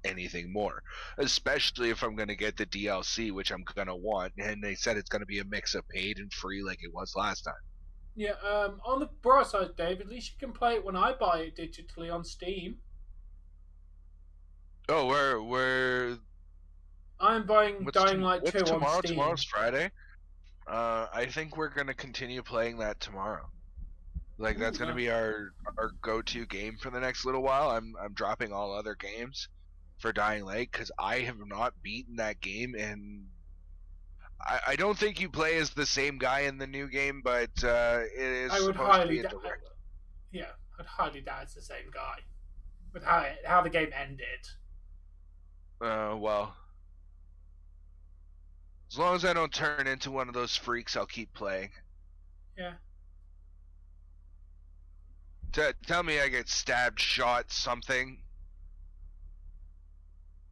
anything more, especially if I'm gonna get the DLC, which I'm gonna want. And they said it's gonna be a mix of paid and free like it was last time. Yeah. On the bright side, Dave, at least you can play it when I buy it digitally on Steam. Oh, we're I'm buying Dying Light 2 on tomorrow? Steam. Tomorrow's Friday. I think we're gonna continue playing that tomorrow. Like that's gonna be our go-to game for the next little while. I'm dropping all other games for Dying Light because I have not beaten that game, and I don't think you play as the same guy in the new game, but it is supposed to be a direct. Yeah, I'd highly doubt it's the same guy. With how the game ended. Well, as long as I don't turn into one of those freaks, I'll keep playing. Yeah. Tell me I get stabbed, shot, something.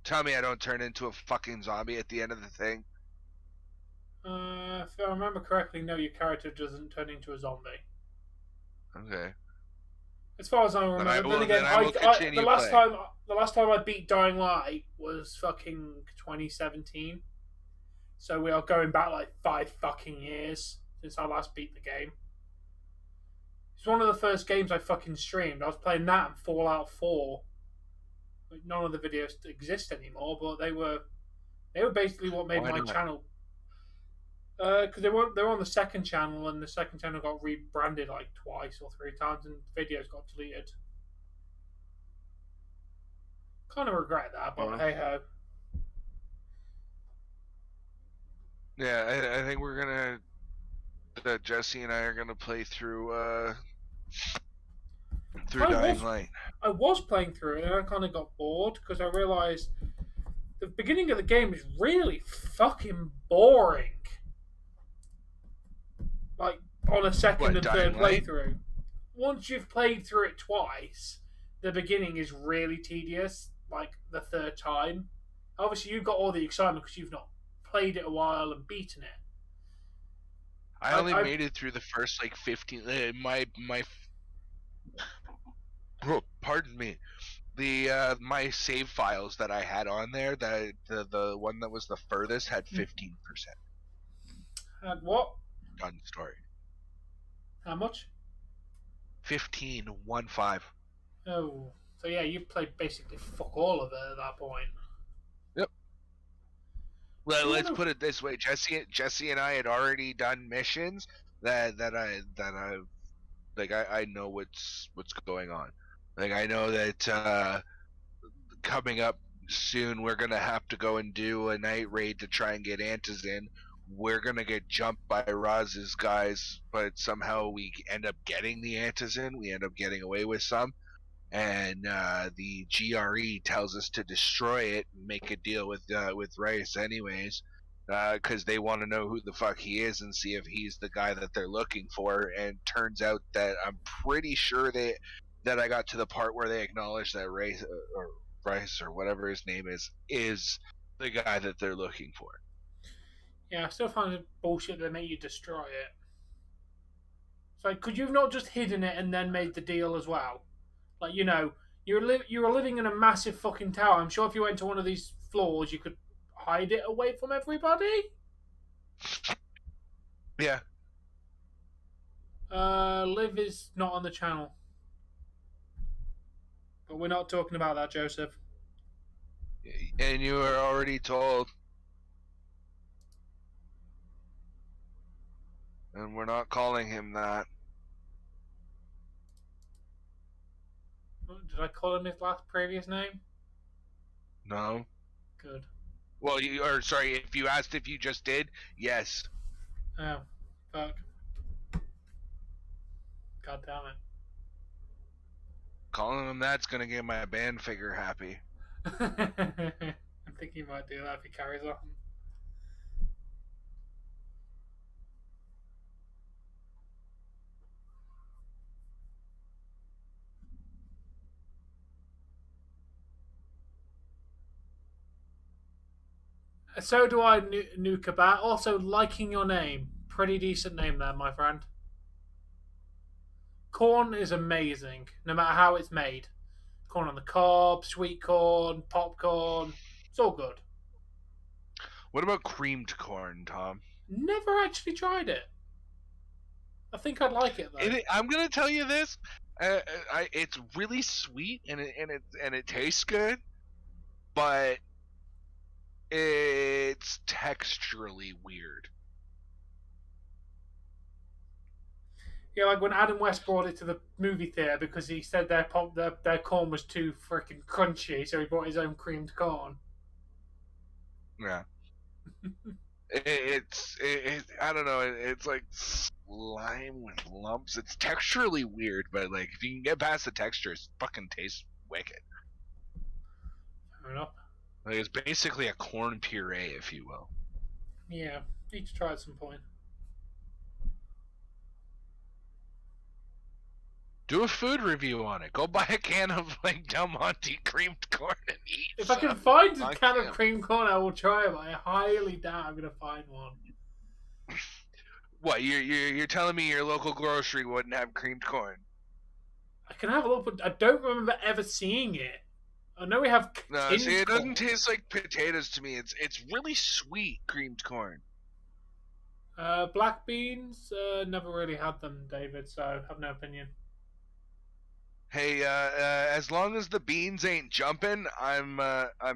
Tell me I don't turn into a fucking zombie at the end of the thing. If I remember correctly, no, your character doesn't turn into a zombie. Okay. As far as I remember. Then again, the last time I beat Dying Light was fucking 2017. So we are going back like 5 fucking years since I last beat the game. It's one of the first games I fucking streamed. I was playing that and Fallout 4. None of the videos exist anymore, but they were basically what made my channel. Because they were on the second channel, and the second channel got rebranded like 2 or 3 times, and videos got deleted. Kind of regret that, but hey ho. Yeah, I think we're gonna. Jesse and I are gonna play through Dying Light. I was playing through it, and I kind of got bored because I realized the beginning of the game is really fucking boring. Like on a second and third playthrough. Once you've played through it twice, the beginning is really tedious. Like the third time, obviously you've got all the excitement because you've not played it a while and beaten it. I only made it through the first like 15. My oh, pardon me. The my save files that I had on there, that the one that was the furthest had 15%. Had what? Done story. How much? 15. Oh, so yeah, you played basically fuck all of it at that point. Yep. Well, let's put it this way: Jesse and I had already done missions that I know what's going on. Like I know that coming up soon we're gonna have to go and do a night raid to try and get Antas in. We're gonna get jumped by Roz's guys, but somehow we end up getting the Antas in. We end up getting away with some, and the GRE tells us to destroy it and make a deal with Rice anyways, because they want to know who the fuck he is and see if he's the guy that they're looking for. And turns out that I'm pretty sure that I got to the part where they acknowledge that Rice or whatever his name is the guy that they're looking for. Yeah, I still find it bullshit they make you destroy it. It's like, could you have not just hidden it and then made the deal as well? Like, you know, you were living in a massive fucking tower. I'm sure if you went to one of these floors, you could hide it away from everybody. Yeah. Liv is not on the channel. But we're not talking about that, Joseph. And you were already told. And we're not calling him that. Did I call him his previous name? No. Good. Well, if you asked if you just did, yes. Oh, fuck. God damn it. Calling him that's gonna get my band figure happy. I think he might do that if he carries on. So do I, Nukabat. Also, liking your name. Pretty decent name there, my friend. Corn is amazing, no matter how it's made. Corn on the cob, sweet corn, popcorn. It's all good. What about creamed corn, Tom? Never actually tried it. I think I'd like it though. I'm gonna tell you this. It's really sweet and it tastes good, but it's texturally weird. Yeah, like when Adam West brought it to the movie theater because he said their corn was too freaking crunchy, so he brought his own creamed corn. Yeah. I don't know. It's like slime with lumps. It's texturally weird, but like if you can get past the texture, it fucking tastes wicked. Fair enough. Like it's basically a corn puree, if you will. Yeah, need to try at some point. Do a food review on it. Go buy a can of like Del Monte creamed corn and eat. If I can find a can of creamed corn, I will try it. But I highly doubt I'm gonna find one. What you're telling me your local grocery wouldn't have creamed corn? I can have a look, but I don't remember ever seeing it. I know we have. No, see, it doesn't taste like potatoes to me. It's really sweet creamed corn. Black beans, never really had them, David. So I have no opinion. Hey, as long as the beans ain't jumping, I'm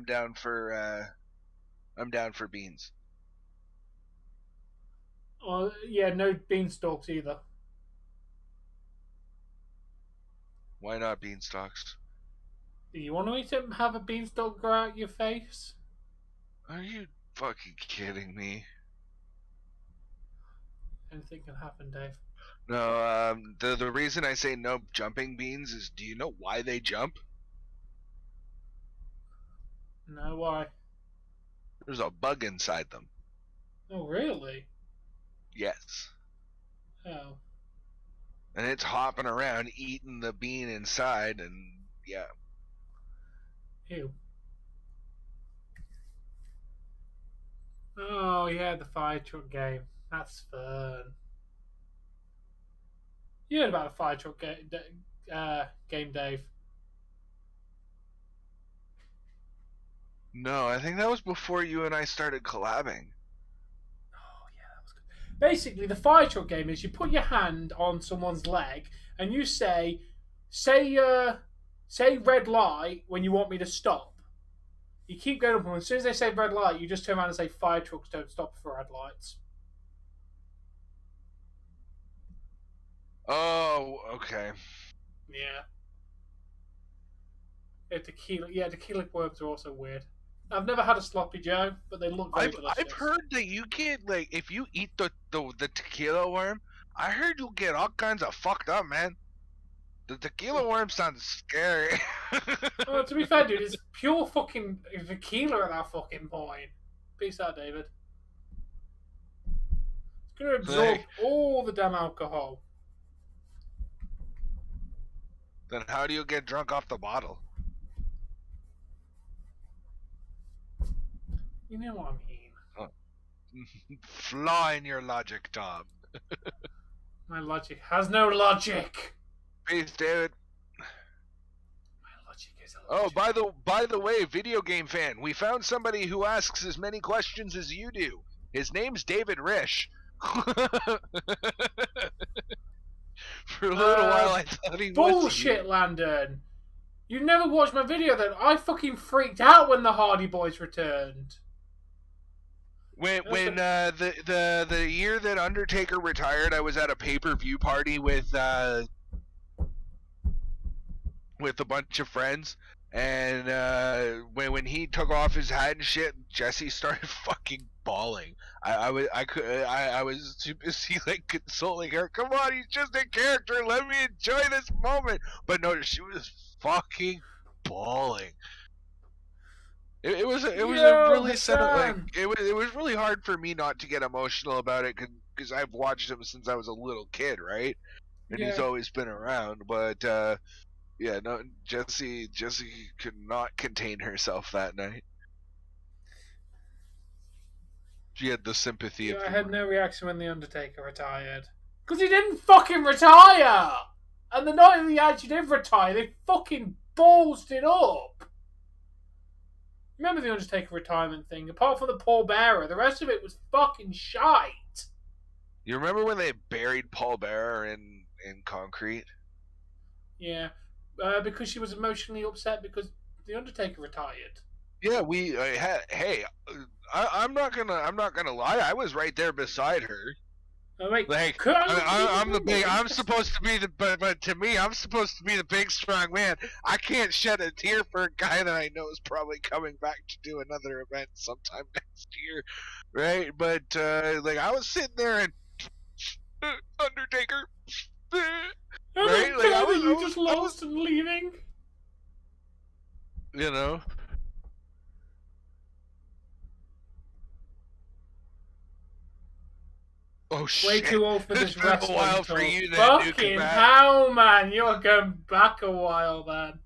down for beans. Oh yeah, no beanstalks either. Why not beanstalks? Do you want me to have a beanstalk grow out your face? Are you fucking kidding me? Anything can happen, Dave. No, the reason I say no jumping beans is, do you know why they jump? No, why? There's a bug inside them. Oh, really? Yes. Oh. And it's hopping around eating the bean inside, and yeah. Ew. Oh yeah, the fire truck game. That's fun. You heard about the fire truck game, Dave? No, I think that was before you and I started collabing. Oh yeah, that was good. Basically, the fire truck game is you put your hand on someone's leg and you say red light when you want me to stop. You keep going up, and as soon as they say red light, you just turn around and say fire trucks don't stop for red lights. Oh, okay. Yeah. Tequila worms are also weird. I've never had a sloppy Joe, but they look very delicious. I've heard that you can't, like, if you eat the tequila worm, I heard you'll get all kinds of fucked up, man. The tequila worm sounds scary. Well, to be fair, dude, it's pure fucking tequila at that fucking point. Peace out, David. It's gonna absorb all the damn alcohol. Then how do you get drunk off the bottle? You know what I mean. Oh. Flaw in your logic, Tom. My logic has no logic. Peace, David. My logic is illogic. Oh, by the way, video game fan, we found somebody who asks as many questions as you do. His name's David Rish. For a little while, I thought he was bullshit, Landon. You never watched my video then. I fucking freaked out when the Hardy Boys returned. When the year that Undertaker retired, I was at a pay-per-view party with a bunch of friends, and when he took off his hat and shit, Jesse started fucking bawling. I was too busy like consoling her. Come on, he's just a character. Let me enjoy this moment. But no, she was fucking bawling. It was a really sad, like it was really hard for me not to get emotional about it because I've watched him since I was a little kid, right? And he's always been around, but yeah, no, Jessie could not contain herself that night. She had the sympathy of I had no reaction when the Undertaker retired because he didn't fucking retire. And the night they actually did retire, they fucking ballsed it up. Remember the Undertaker retirement thing? Apart from the Paul Bearer, the rest of it was fucking shite. You remember when they buried Paul Bearer in concrete? Yeah, because she was emotionally upset because the Undertaker retired. Yeah, hey, I'm not gonna lie. I was right there beside her. Like I'm supposed to be but to me, I'm supposed to be the big strong man. I can't shed a tear for a guy that I know is probably coming back to do another event sometime next year, right? But like I was sitting there and Undertaker, right? Like you just lost and leaving. You know. Oh shit! Way too old for this wrestling. It's been a while for you, then. Fucking hell, man! You're going back a while, man.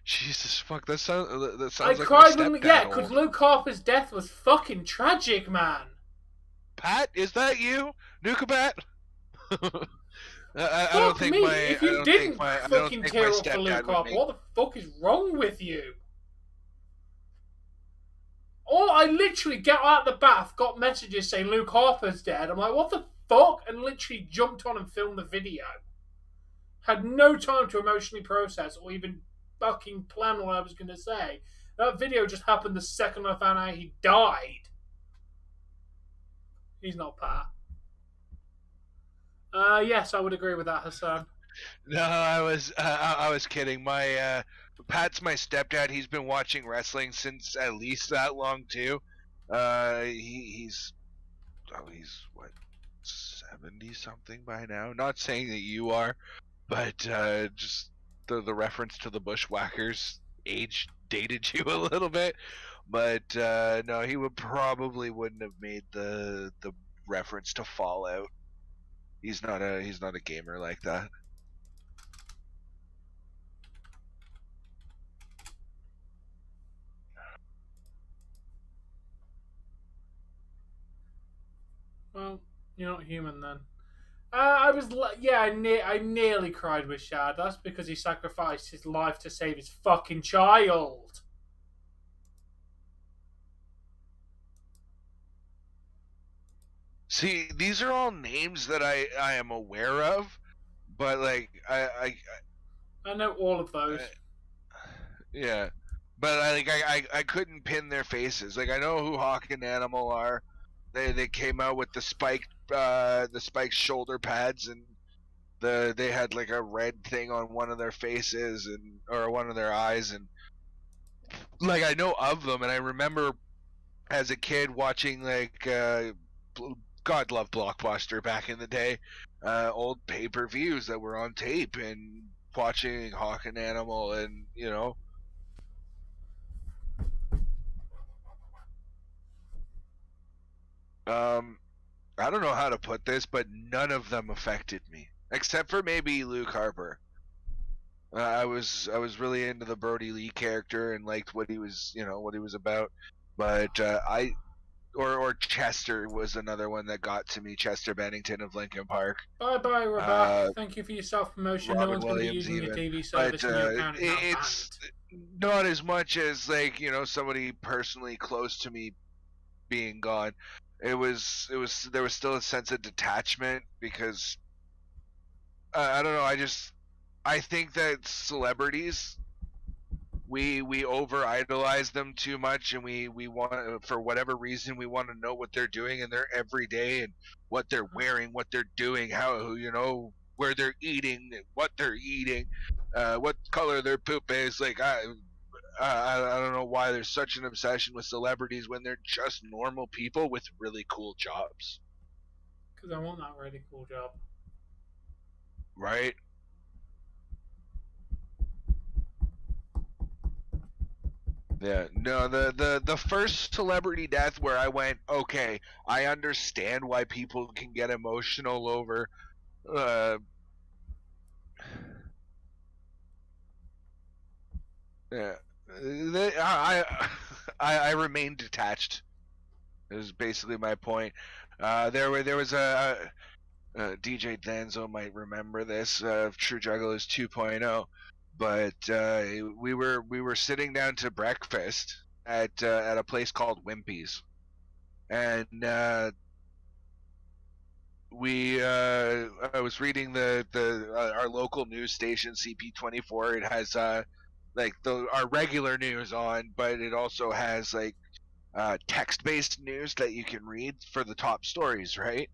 Jesus fuck! That sounds I like cried when because Luke Harper's death was fucking tragic, man. Pat, is that you, Nukabat? I don't think me. If you didn't fucking tear up for Luke Harper, what the fuck is wrong with you? Or I literally got out of the bath, got messages saying Luke Harper's dead. I'm like, what the fuck? And literally jumped on and filmed the video. Had no time to emotionally process or even fucking plan what I was going to say. That video just happened the second I found out he died. He's not Pat. Yes, I would agree with that, Hassan. No, I was kidding. My Pat's my stepdad. He's been watching wrestling since at least that long too. He's what 70 something by now. Not saying that you are, but just the reference to the Bushwhackers age dated you a little bit. But no, he probably wouldn't have made the reference to Fallout. He's not a gamer like that. Well, you're not human then. I nearly cried with Shad. That's because he sacrificed his life to save his fucking child. See, these are all names that I am aware of, but like I know all of those. Yeah, but I couldn't pin their faces. Like I know who Hawk and Animal are. They came out with the spiked shoulder pads, and they had like a red thing on one of their faces or one of their eyes, and like I know of them, and I remember as a kid watching like God love Blockbuster back in the day, old pay-per-views that were on tape, and watching Hawk and Animal, and you know. I don't know how to put this, but none of them affected me, except for maybe Luke Harper. I was really into the Brody Lee character and liked what he was about, but or Chester was another one that got to me. Chester Bennington of Linkin Park. Bye, Rebecca. Thank you for your self-promotion. No one's going to be using your TV service and your account is it's not as much as like somebody personally close to me being gone. There was still a sense of detachment because I don't know. I think that celebrities, we over idolize them too much, and we want, for whatever reason, we want to know what they're doing in their everyday and what they're wearing, what they're doing, how where they're eating, what they're eating, what color their poop is. Like I don't know why there's such an obsession with celebrities when they're just normal people with really cool jobs. Because I want that really cool job. Right? Yeah, no, the first celebrity death where I went, okay, I understand why people can get emotional over yeah. I remain detached. Is basically my point. There was DJ Danzo might remember this. True Juggalos 2.0, but we were sitting down to breakfast at a place called Wimpy's, and I was reading the our local news station CP24. It has like our regular news on, but it also has like text-based news that you can read for the top stories, right?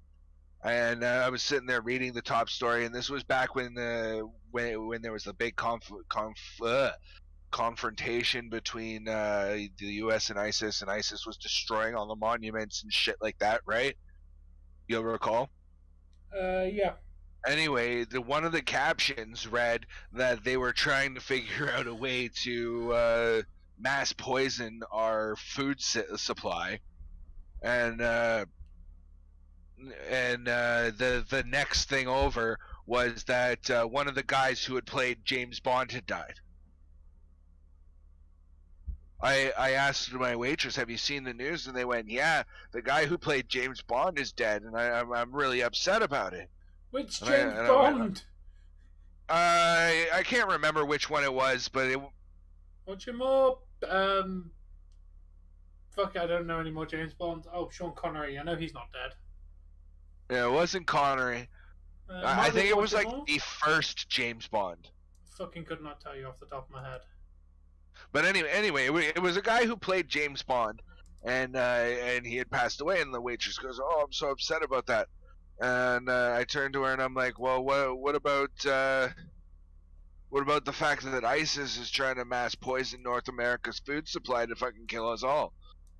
And I was sitting there reading the top story, and this was back when when there was the big confrontation between the U.S. and ISIS was destroying all the monuments and shit like that, right? You'll recall? Yeah. Anyway, one of the captions read that they were trying to figure out a way to mass poison our food supply, and the next thing over was that one of the guys who had played James Bond had died. I asked my waitress, "Have you seen the news?" And they went, "Yeah, the guy who played James Bond is dead, and I'm really upset about it." Which James Bond? I can't remember which one it was, but it. What's your more? Fuck, I don't know any more James Bonds. Oh, Sean Connery. I know he's not dead. Yeah, it wasn't Connery. I think it was like the first James Bond. Fucking could not tell you off the top of my head. But anyway, it was a guy who played James Bond, and he had passed away. And the waitress goes, "Oh, I'm so upset about that." And I turned to her and I'm like, "Well, what about the fact that ISIS is trying to mass poison North America's food supply to fucking kill us all?"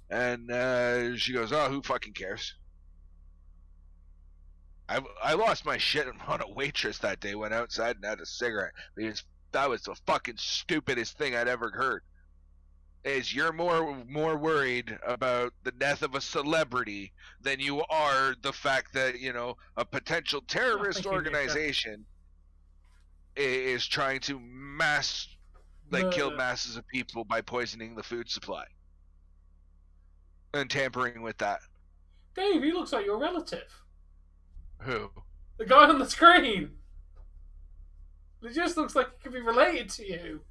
And she goes, "Oh, who fucking cares?" I lost my shit on a waitress that day. Went outside and had a cigarette because that was the fucking stupidest thing I'd ever heard. Is you're more worried about the death of a celebrity than you are the fact that, you know, a potential terrorist organization is trying to kill masses of people by poisoning the food supply and tampering with that. Dave, he looks like your relative. Who? The guy on the screen. It just looks like he could be related to you.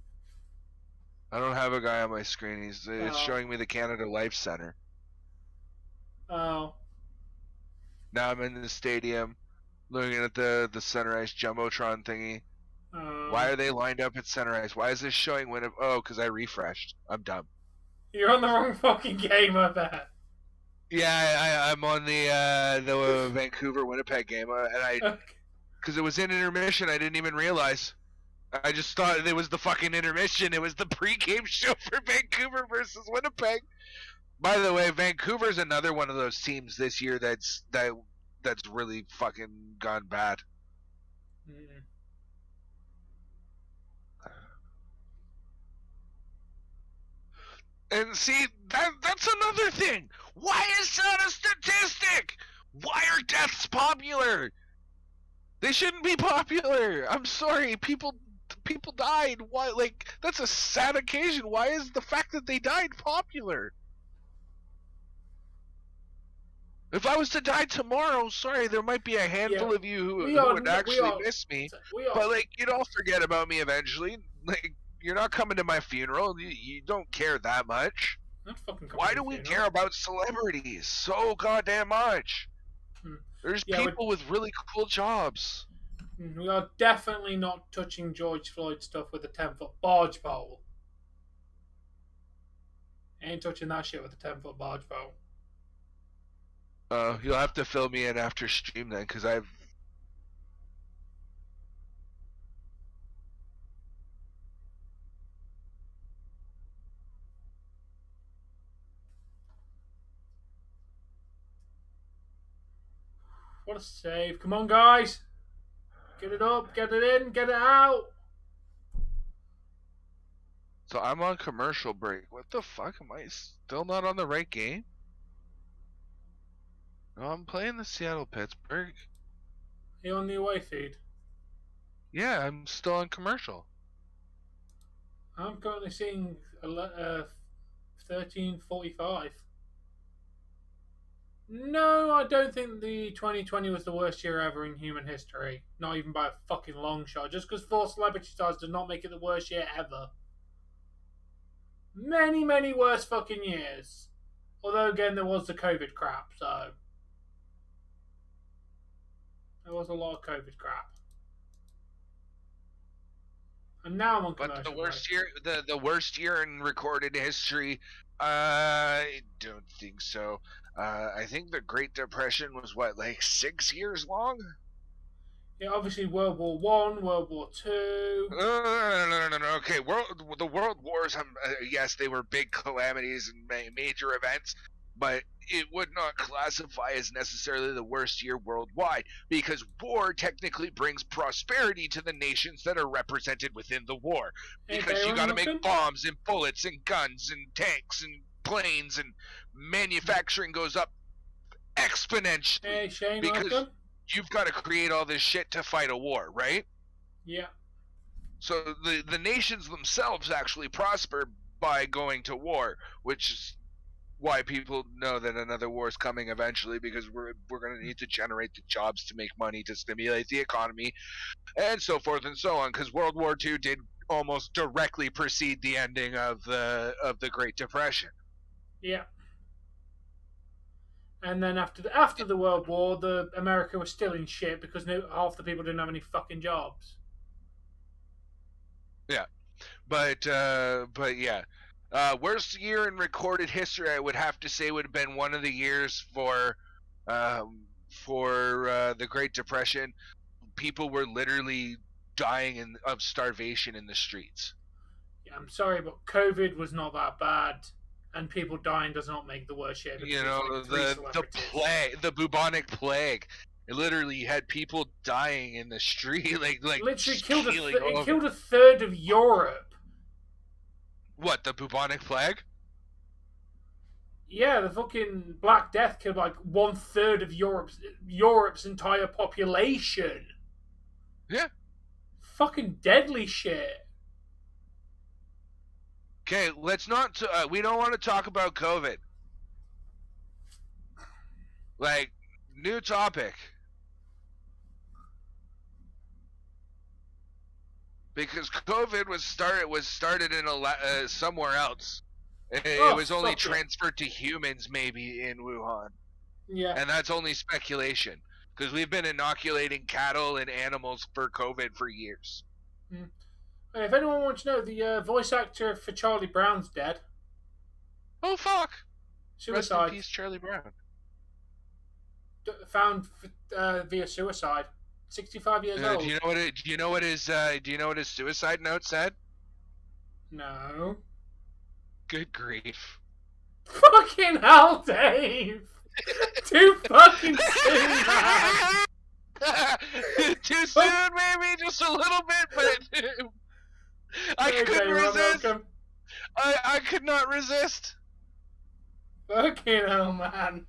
I don't have a guy on my screen. It's showing me the Canada Life Center. Oh. Now I'm in the stadium, looking at the center ice jumbotron thingy. Why are they lined up at center ice? Why is this showing when? Oh, because I refreshed. I'm dumb. You're on the wrong fucking game, I bet. Yeah, I'm on the Vancouver Winnipeg game, and because it was in intermission, I didn't even realize. I just thought it was the fucking intermission. It was the pregame show for Vancouver versus Winnipeg. By the way, Vancouver's another one of those teams this year that's really fucking gone bad. Mm. And see, that's another thing. Why is that a statistic? Why are deaths popular? They shouldn't be popular. I'm sorry, people died. Why? Like, that's a sad occasion. Why is the fact that they died popular? If I was to die tomorrow, sorry, there might be a handful of you who would actually miss me. But like, you'd all forget about me eventually. Like, you're not coming to my funeral. You don't care that much. Why do we care about celebrities so goddamn much? There's people with really cool jobs. We are definitely not touching George Floyd stuff with a 10-foot barge pole. Ain't touching that shit with a 10-foot barge pole. You'll have to fill me in after stream then, because I've... What a save. Come on, guys. Get it up, get it in, get it out. So I'm on commercial break. What the fuck? Am I still not on the right game? No, I'm playing the Seattle Pittsburgh. You on the away feed? Yeah, I'm still on commercial. I'm currently seeing 13:45. No, I don't think the 2020 was the worst year ever in human history. Not even by a fucking long shot. Just because 4 celebrity stars does not make it the worst year ever. Many, many worse fucking years. Although, again, there was the COVID crap, so... There was a lot of COVID crap. And now I'm on commercial. But the worst year, the worst year in recorded history, I don't think so. I think the Great Depression was what, like 6 years long? Yeah, obviously World War One, World War Two. No. Okay, the world wars. Yes, they were big calamities and major events, but it would not classify as necessarily the worst year worldwide, because war technically brings prosperity to the nations that are represented within the war. Because you got to make bombs and bullets and guns and tanks and planes, and manufacturing goes up exponentially. Hey, Shane, because you've got to create all this shit to fight a war, right? Yeah. So the nations themselves actually prosper by going to war, which is why people know that another war is coming eventually, because we're going to need to generate the jobs to make money to stimulate the economy, and so forth and so on. Because World War II did almost directly precede the ending of the Great Depression. Yeah. And then after the World War, America was still in shit because half the people didn't have any fucking jobs. Yeah, but yeah, worst year in recorded history, I would have to say, would have been one of the years for the Great Depression. People were literally dying of starvation in the streets. Yeah, I'm sorry, but COVID was not that bad. And people dying does not make the worst year. You know, like the plague, the bubonic plague. It literally had people dying in the street, like literally killed a third of Europe. What, the bubonic plague? Yeah, the fucking Black Death killed like 1/3 of Europe's entire population. Yeah. Fucking deadly shit. Okay, let's not. We don't want to talk about COVID. Like, new topic. Because COVID was started in somewhere else. It was only transferred to humans, maybe in Wuhan. Yeah, and that's only speculation, because we've been inoculating cattle and animals for COVID for years. If anyone wants to know, the voice actor for Charlie Brown's dead. Oh fuck! Suicide. Rest in peace, Charlie Brown. Found via suicide. 65 years old. Do you know what his suicide note said? No. Good grief! Fucking hell, Dave! Too fucking soon, man. Too soon, maybe just a little bit, but I couldn't resist. I could not resist. Fucking hell, man.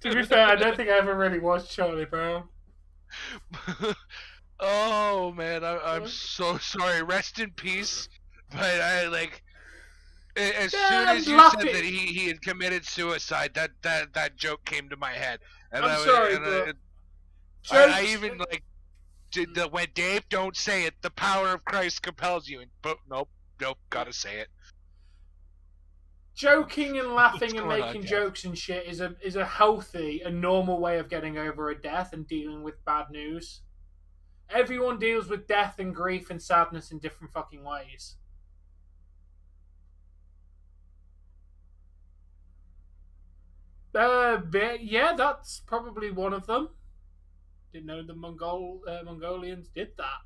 To be fair, I don't think I ever really watched Charlie Brown. Oh man, I'm so sorry. Rest in peace. But I like, as soon as you said that he had committed suicide, that joke came to my head. And I'm sorry, but I even like did the when Dave, don't say it. The power of Christ compels you. But nope, gotta say it. Joking and laughing and making jokes and shit is a healthy and normal way of getting over a death and dealing with bad news. Everyone deals with death and grief and sadness in different fucking ways. Yeah, that's probably one of them. Didn't know the Mongolians did that.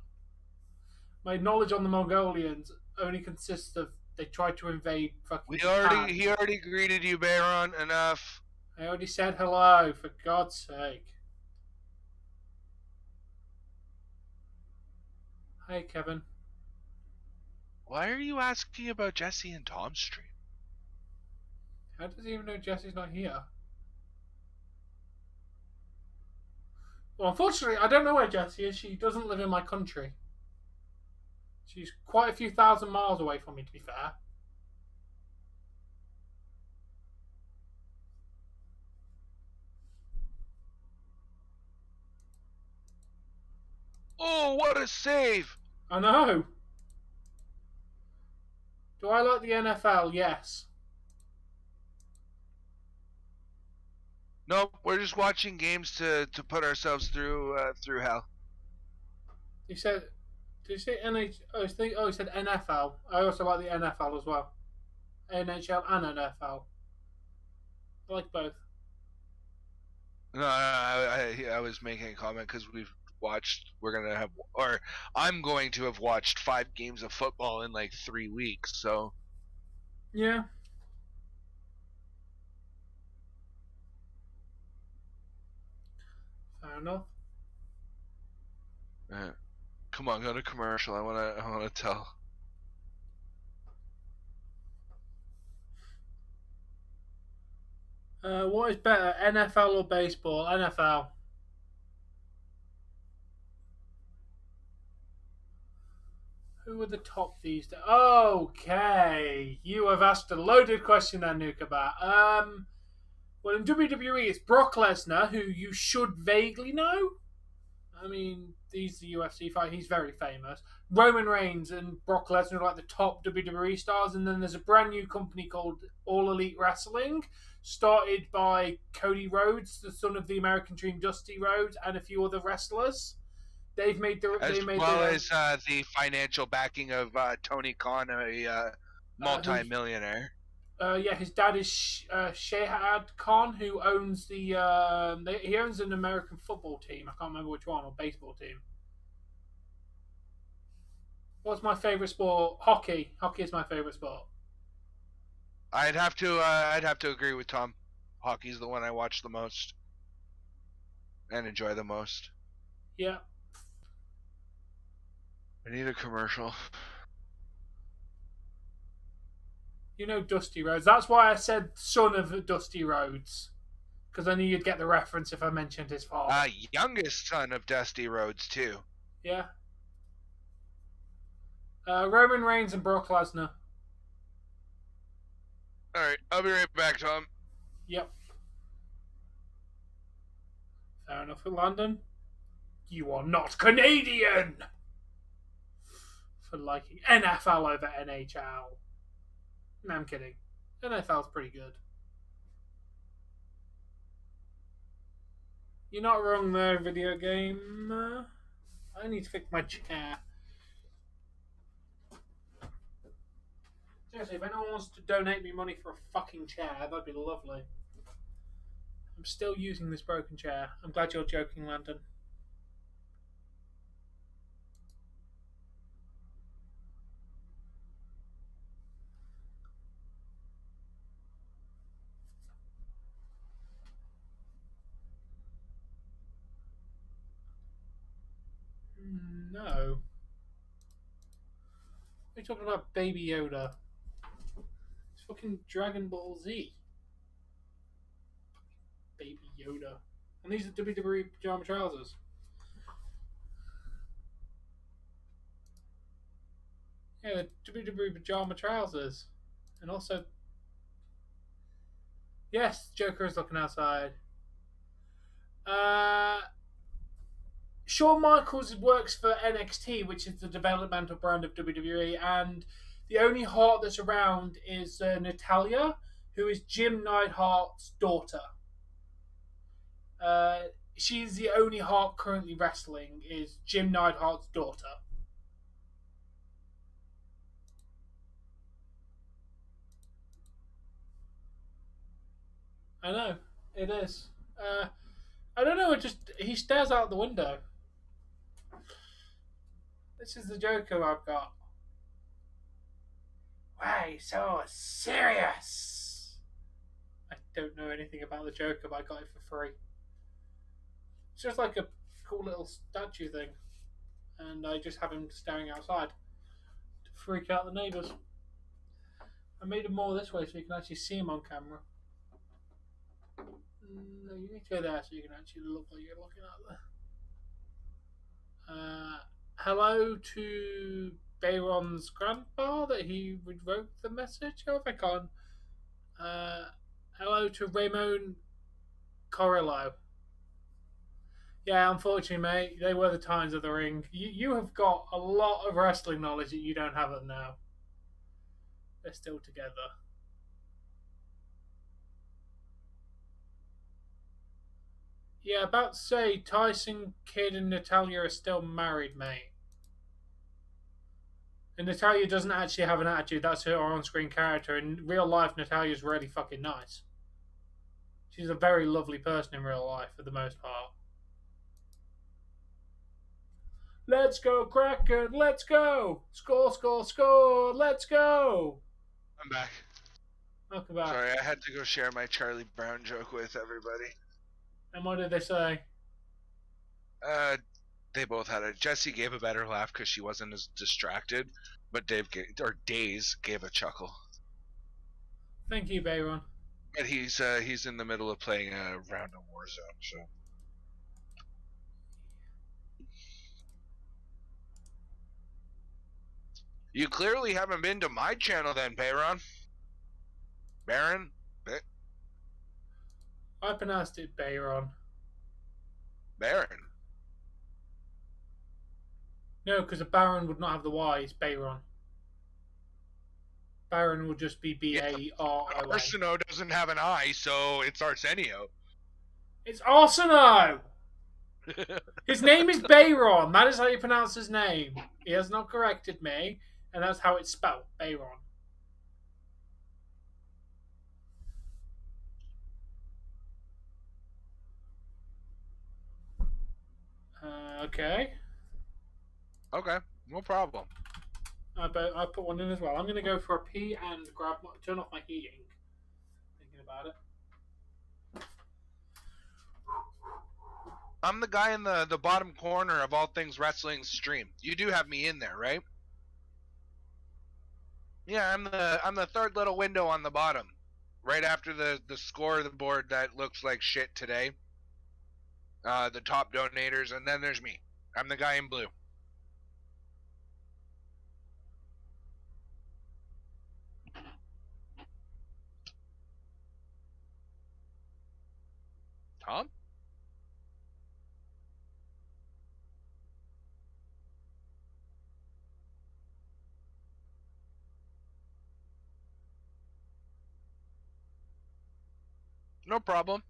My knowledge on the Mongolians only consists of they tried to invade fucking Japan. He already greeted you, Baron. Enough. I already said hello, for God's sake. Hey, Kevin. Why are you asking about Jesse and Tom's stream? How does he even know Jesse's not here? Well, unfortunately, I don't know where Jessie is. She doesn't live in my country. She's quite a few thousand miles away from me, to be fair. Oh, what a save! I know. Do I like the NFL? Yes. Nope, we're just watching games to put ourselves through hell. He said, did you say NH? Oh, he said NFL. I also like the NFL as well. NHL and NFL. I like both. No, I was making a comment because I'm going to have watched 5 games of football in like 3 weeks, so. Yeah. Fair enough. Come on, go to commercial. I wanna tell. What is better, NFL or baseball? NFL. Who are the top these days? Okay, you have asked a loaded question there, Nukabat. Well, in WWE, it's Brock Lesnar, who you should vaguely know. I mean, he's the UFC fight. He's very famous. Roman Reigns and Brock Lesnar are like the top WWE stars, and then there's a brand new company called All Elite Wrestling, started by Cody Rhodes, the son of the American Dream, Dusty Rhodes, and a few other wrestlers. They've made their as the financial backing of Tony Khan, a multi-millionaire. Yeah, his dad is Shahad Khan, who owns he owns an American football team. I can't remember which one, or baseball team. What's my favorite sport? Hockey. Hockey is my favorite sport. I'd have to agree with Tom. Hockey's the one I watch the most and enjoy the most. Yeah. I need a commercial. You know Dusty Rhodes. That's why I said son of Dusty Rhodes, because I knew you'd get the reference if I mentioned his father. Youngest son of Dusty Rhodes too. Yeah. Roman Reigns and Brock Lesnar. All right, I'll be right back, Tom. Yep. Fair enough for London. You are not Canadian for liking NFL over NHL. No, I'm kidding. NFL's pretty good. You're not wrong there, video game. I need to fix my chair. Seriously, if anyone wants to donate me money for a fucking chair, that'd be lovely. I'm still using this broken chair. I'm glad you're joking, Landon. No. We're talking about Baby Yoda. It's fucking Dragon Ball Z. Baby Yoda. And these are WWE pajama trousers. Yeah, the WWE pajama trousers. And also... Yes, Joker is looking outside. Shawn Michaels works for NXT, which is the developmental brand of WWE, and the only Hart that's around is Natalya, who is Jim Neidhart's daughter. She's the only Hart currently wrestling, is Jim Neidhart's daughter. I know, it is. I don't know, he stares out the window. This is the Joker I've got. Why so serious? I don't know anything about the Joker, but I got it for free. It's just like a cool little statue thing. And I just have him staring outside to freak out the neighbours. I made him more this way so you can actually see him on camera. No, you need to go there so you can actually look like you're looking at there. Hello to Bayron's grandpa that he revoked the message of. I can't. Hello to Ramon Corrillo. Yeah, unfortunately, mate, they were the times of the ring. You have got a lot of wrestling knowledge that you don't have it now. They're still together. Yeah, about to say Tyson Kidd and Natalia are still married, mate. And Natalia doesn't actually have an attitude. That's her on-screen character. In real life, Natalia's really fucking nice. She's a very lovely person in real life, for the most part. Let's go, Kraken! Let's go! Score, score, score! Let's go! I'm back. Welcome back. Sorry, I had to go share my Charlie Brown joke with everybody. And what did they say? They both had it. Jesse gave a better laugh because she wasn't as distracted, but Days gave a chuckle. Thank you, Bayron. But he's in the middle of playing a round of Warzone, so. You clearly haven't been to my channel then, Bayron. Baron? I pronounced it Bayron. Baron. No, because a Baron would not have the Y. It's Bayron. Baron would just be B-A-R-O-N. Arsenio doesn't have an I, so it's Arsenio. It's Arsenio! His name is Bayron. That is how you pronounce his name. He has not corrected me, and that's how it's spelled. Bayron. Okay. Okay, no problem. I put one in as well. I'm going to go for a pee and turn off my heating. Thinking about it. I'm the guy in the bottom corner of All Things Wrestling stream. You do have me in there, right? Yeah, I'm the third little window on the bottom, right after the score of the board that looks like shit today. The top donators, and then there's me. I'm the guy in blue. Tom? No problem.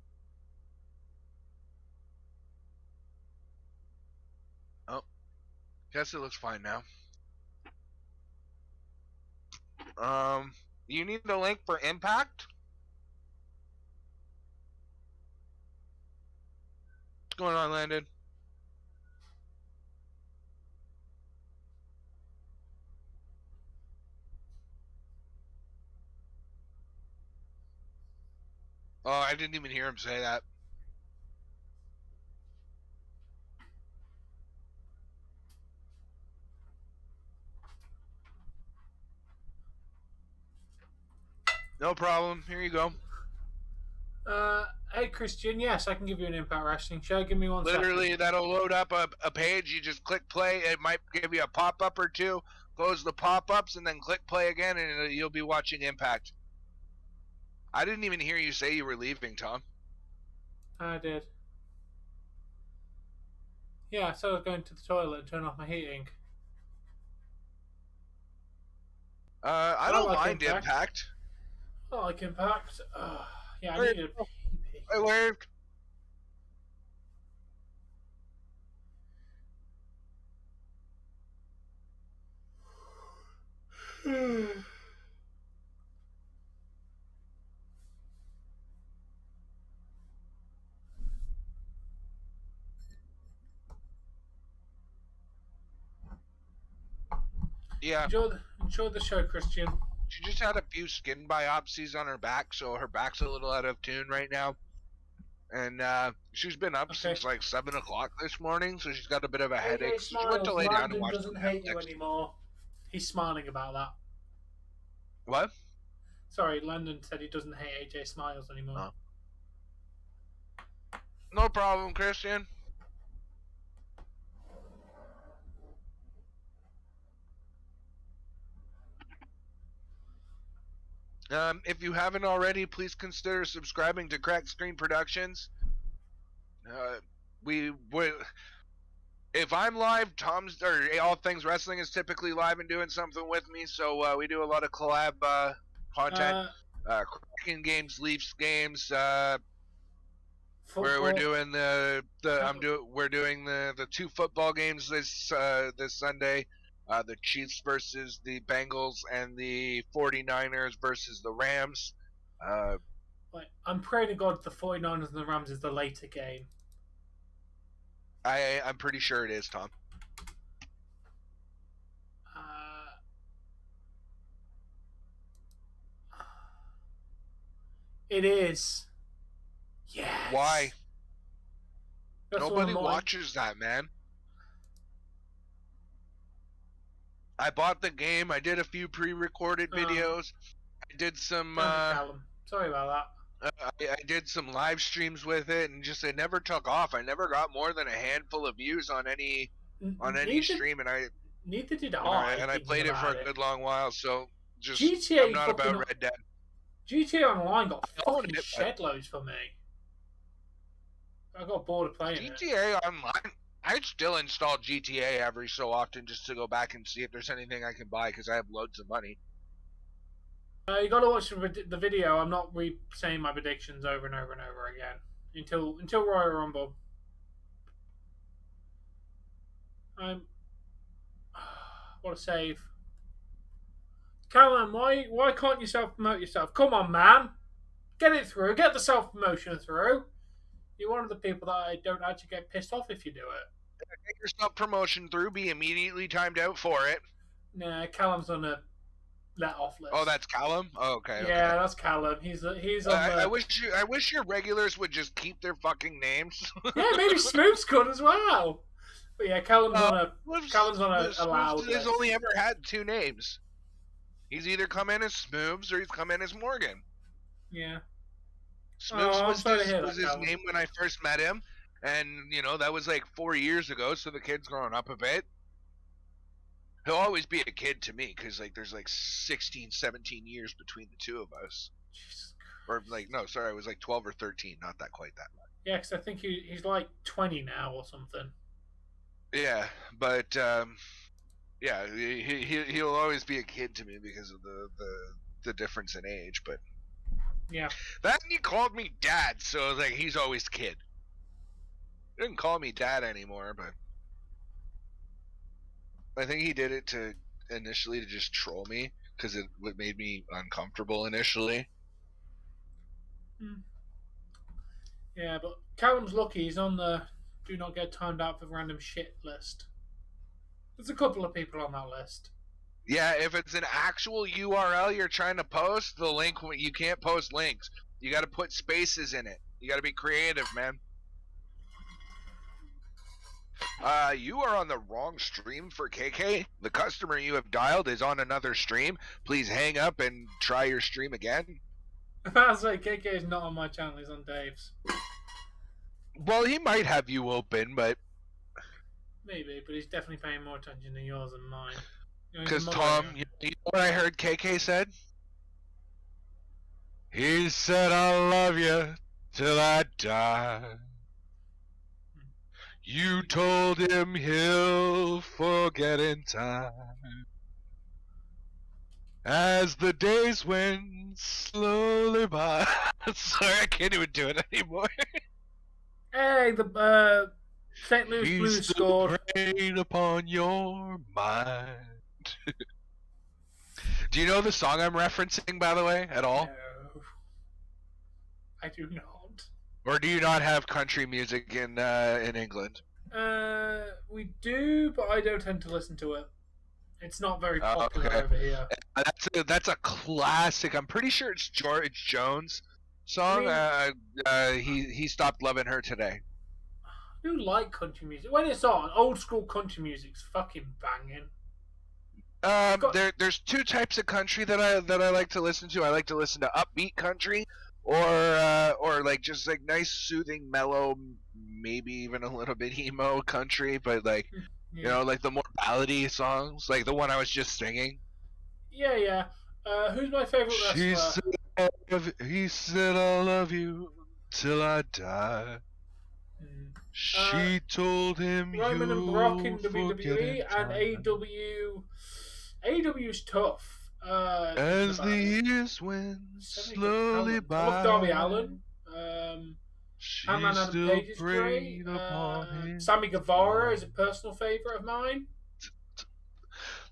Oh, guess it looks fine now. You need the link for Impact? What's going on, Landon? Oh, I didn't even hear him say that. No problem. Here you go. Hey, Christian. Yes, I can give you an Impact Wrestling show. Give me one Literally, second. that'll load up a page. You just click play. It might give you a pop-up or two. Close the pop-ups and then click play again, and you'll be watching Impact. I didn't even hear you say you were leaving, Tom. I did. Yeah, so I was going to the toilet and turn off my heating. I don't like mind Impact. I like Impact. Yeah, I needed a pee. I waved. Yeah. Enjoy the show, Christian. She just had a few skin biopsies on her back, so her back's a little out of tune right now. And she's been up since like 7 o'clock this morning, so she's got a bit of a headache. So she went to lay down and watch. Doesn't hate you anymore. He's smiling about that. What? Sorry, Landon said he doesn't hate AJ Smiles anymore. No problem, Christian. If you haven't already, please consider subscribing to Crack Screen Productions. if I'm live, Tom's or All Things Wrestling is typically live and doing something with me. So we do a lot of collab content. Kraken games, Leafs games. We're doing we're doing the 2 football games this Sunday. The Chiefs versus the Bengals and the 49ers versus the Rams. I'm praying to God the 49ers and the Rams is the later game. I'm pretty sure it is, Tom. It is. Yes. Why? Nobody watches that, man. I bought the game. I did a few pre-recorded videos. I did some. Sorry about that. I did some live streams with it, and it never took off. I never got more than a handful of views on any stream, and neither did I. And I played it for a good long while. So GTA I'm not about Red Dead. GTA Online got fucking shed loads for me. I got bored of playing GTA Online. I still install GTA every so often just to go back and see if there's anything I can buy because I have loads of money. You got to watch the video. I'm not saying my predictions over and over and over again until Royal Rumble. What a save! Callum, why can't you self-promote yourself? Come on, man, get it through. Get the self-promotion through. You're one of the people that I don't actually get pissed off if you do it. Get your self-promotion through. Be immediately timed out for it. Nah, Callum's on a let-off list. Oh, that's Callum? Oh, okay. Yeah, that's Callum. He's on the... I wish your regulars would just keep their fucking names. Yeah, maybe Smooth's could as well. But yeah, Callum's on a allowed list. He's only ever had 2 names. He's either come in as Smooths or he's come in as Morgan. Yeah. Smooths was his name when I first met him, and that was like 4 years ago. So the kid's grown up a bit. He'll always be a kid to me because there's 16, 17 years between the 2 of us. Or no, sorry, I was 12 or 13, not that quite that much. Yeah, because I think he's 20 now or something. Yeah, but yeah, he'll always be a kid to me because of the difference in age. But yeah, that he called me dad, so he's always kid. He didn't call me dad anymore, but I think he did it initially to just troll me because it made me uncomfortable initially. Yeah, but Callum's lucky. He's on the do not get timed out for random shit list. There's a couple of people on that list. Yeah, if it's an actual URL you're trying to post, the link, you can't post links. You got to put spaces in it. You got to be creative, man. You are on the wrong stream for KK. The customer you have dialed is on another stream. Please hang up and try your stream again. I was like, KK is not on my channel. He's on Dave's. Well, he might have you open, but... Maybe, but he's definitely paying more attention to yours than mine. Because Tom, you know what I heard KK said? He said, "I love you till I die." You told him he'll forget in time. As the days went slowly by. Sorry, I can't even do it anymore. Hey, the St. Louis Blues scored. Preyed upon your mind. Do you know the song I'm referencing, by the way, at all? No, I do not. Or do you not have country music in England? We do, but I don't tend to listen to it. It's not very popular over here. That's a classic. I'm pretty sure it's George Jones' song. He stopped loving her today. I do like country music. When it's on, old school country music's fucking banging. There's 2 types of country that I like to listen to. I like to listen to upbeat country, or just nice, soothing, mellow, maybe even a little bit emo country, but yeah. The more ballady songs, like the one I was just singing. Yeah. Who's my favorite wrestler? He said, "I'll love you till I die." She told him Roman and Brock in WWE and AEW. AEW's tough. As the years went slowly by, I love Darby Allin. Hangman Adam Page is great. Sammy Guevara is a personal favorite of mine.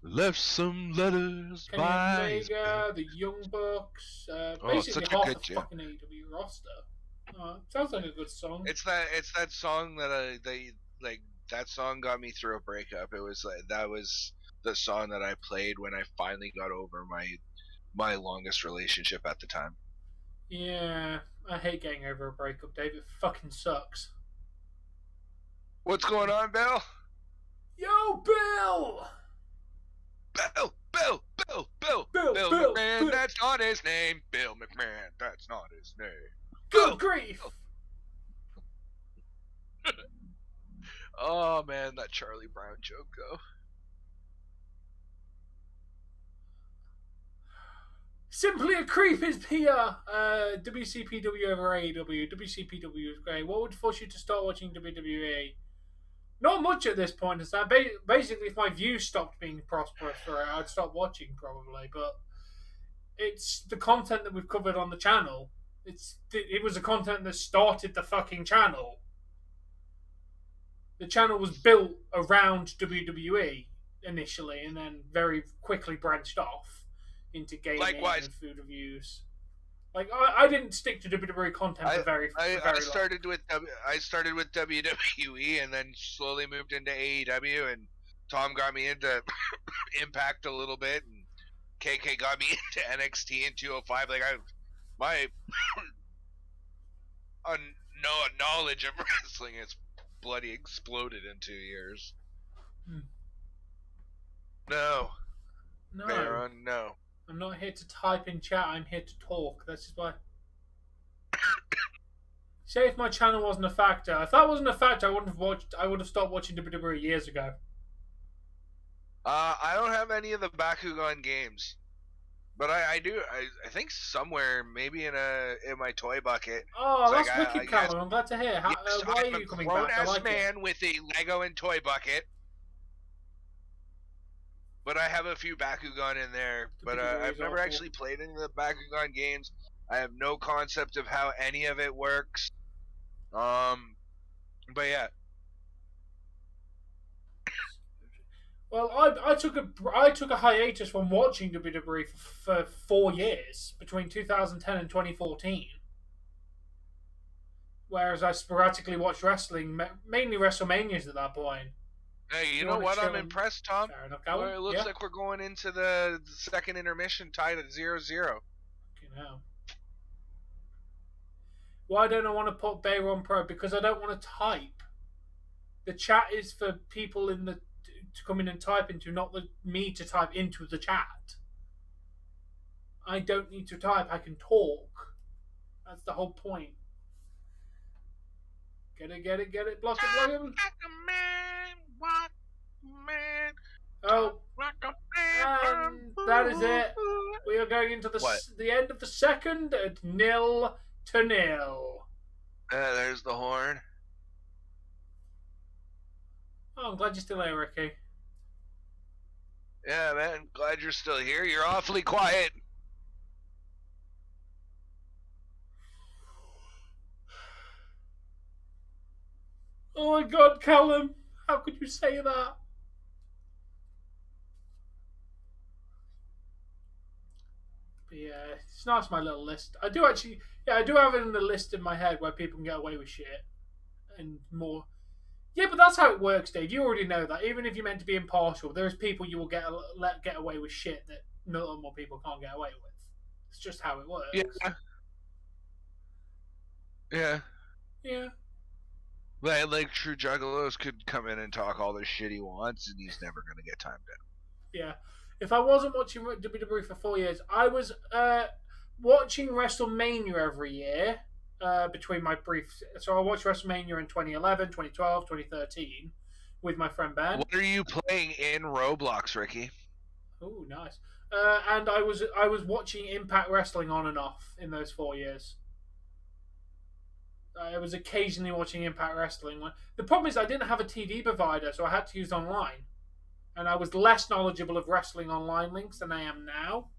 Left some letters Kenny Omega, the Young Bucks, basically half the fucking AEW roster. Sounds like a good song. It's that song that that song got me through a breakup. It was that was the song that I played when I finally got over my longest relationship at the time. Yeah, I hate getting over a breakup, Dave. It fucking sucks. What's going on, Bill? Yo, Bill! Bill McMahon, that's not his name. Bill McMahon, that's not his name. Good grief! Oh man, that Charlie Brown joke though. Simply a creep is here. WCPW over AEW. WCPW is great. What would force you to start watching WWE? Not much at this point. Is that basically if my views stopped being prosperous for it, I'd stop watching probably. But it's the content that we've covered on the channel. It was the content that started the fucking channel. The channel was built around WWE initially, and then very quickly branched off into gaming and food reviews. Like I didn't stick to WWE content for very long. I started with WWE and then slowly moved into AEW, and Tom got me into Impact a little bit, and KK got me into NXT and 205. Like my knowledge of wrestling has bloody exploded in 2 years. No. Baron, no. I'm not here to type in chat. I'm here to talk. This is why. Say if my channel wasn't a factor. If that wasn't a factor, I would have stopped watching WWE years ago. I don't have any of the Bakugan games, but I do. I think somewhere, maybe in my toy bucket. Oh, that's wicked, Callum. I'm glad to hear. Why are you coming back? I'm a grown-ass man with a Lego and toy bucket. But I have a few Bakugan in there. But I've never actually played any of the Bakugan games. I have no concept of how any of it works. But yeah. Well, I took a hiatus from watching WWE for 4 years between 2010 and 2014. Whereas I sporadically watched wrestling, mainly WrestleManias at that point. Hey, you know what? I'm impressed, Tom. Well, it looks like we're going into the second intermission tied at 0-0. You know. Why don't I want to put Bayron Pro? Because I don't want to type. The chat is for people to come in and type into, not me to type into the chat. I don't need to type. I can talk. That's the whole point. Get it. Block it. Oh, and that is it. We are going into the end of the second at 0-0. There's the horn. Oh, I'm glad you're still here, Ricky. Yeah, man. Glad you're still here. You're awfully quiet. Oh my God, Callum. How could you say that? But yeah, it's nice, my little list. I do have it in the list in my head where people can get away with shit and more. Yeah, but that's how it works, Dave. You already know that. Even if you're meant to be impartial, there's people you will let get away with shit that normal people can't get away with. It's just how it works. Yeah. Like true juggalos could come in and talk all the shit he wants, and he's never going to get timed out. Yeah. If I wasn't watching WWE for 4 years, I was watching WrestleMania every year between my brief. So I watched WrestleMania in 2011, 2012, 2013 with my friend Ben. What are you playing in Roblox, Ricky? Oh, nice. And I was watching Impact Wrestling on and off in those 4 years. I was occasionally watching Impact Wrestling. The problem is I didn't have a TV provider, so I had to use online. And I was less knowledgeable of wrestling online links than I am now.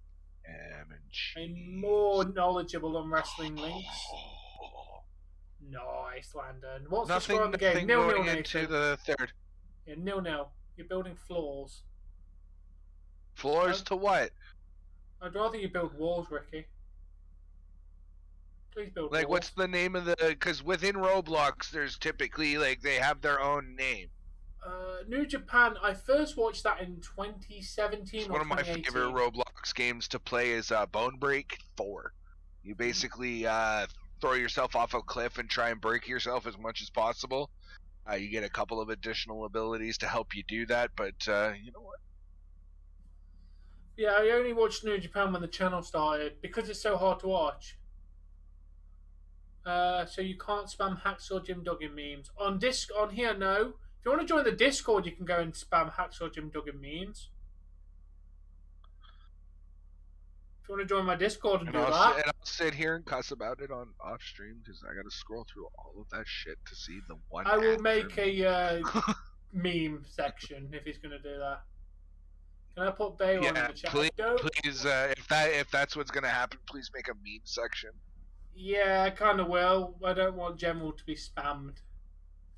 I'm more knowledgeable on wrestling links. Nice, Landon. What's the score of the game? 0-0, Nathan. Into the third. Yeah, 0-0. You're building floors. Floors to what? I'd rather you build walls, Ricky. Please build walls. What's the name of the... Because within Roblox, there's typically, they have their own name. New Japan, I first watched that in 2017 it's or one of my 2018. favorite Roblox games to play is Bone Break 4. You basically throw yourself off a cliff and try and break yourself as much as possible. You get a couple of additional abilities to help you do that, but you know what? Yeah, I only watched New Japan when the channel started because it's so hard to watch. So you can't spam Hacksaw Jim Duggan memes on here. No. If you want to join the Discord, you can go and spam Hacksaw Jim Duggan memes. If you want to join my Discord and do that. And I'll sit here and cuss about it on off stream because I got to scroll through all of that shit to see the one. I will make a meme section if he's going to do that. Can I put Bayron in the chat? Please, if that's what's going to happen, please make a meme section. Yeah, I kind of will. I don't want General to be spammed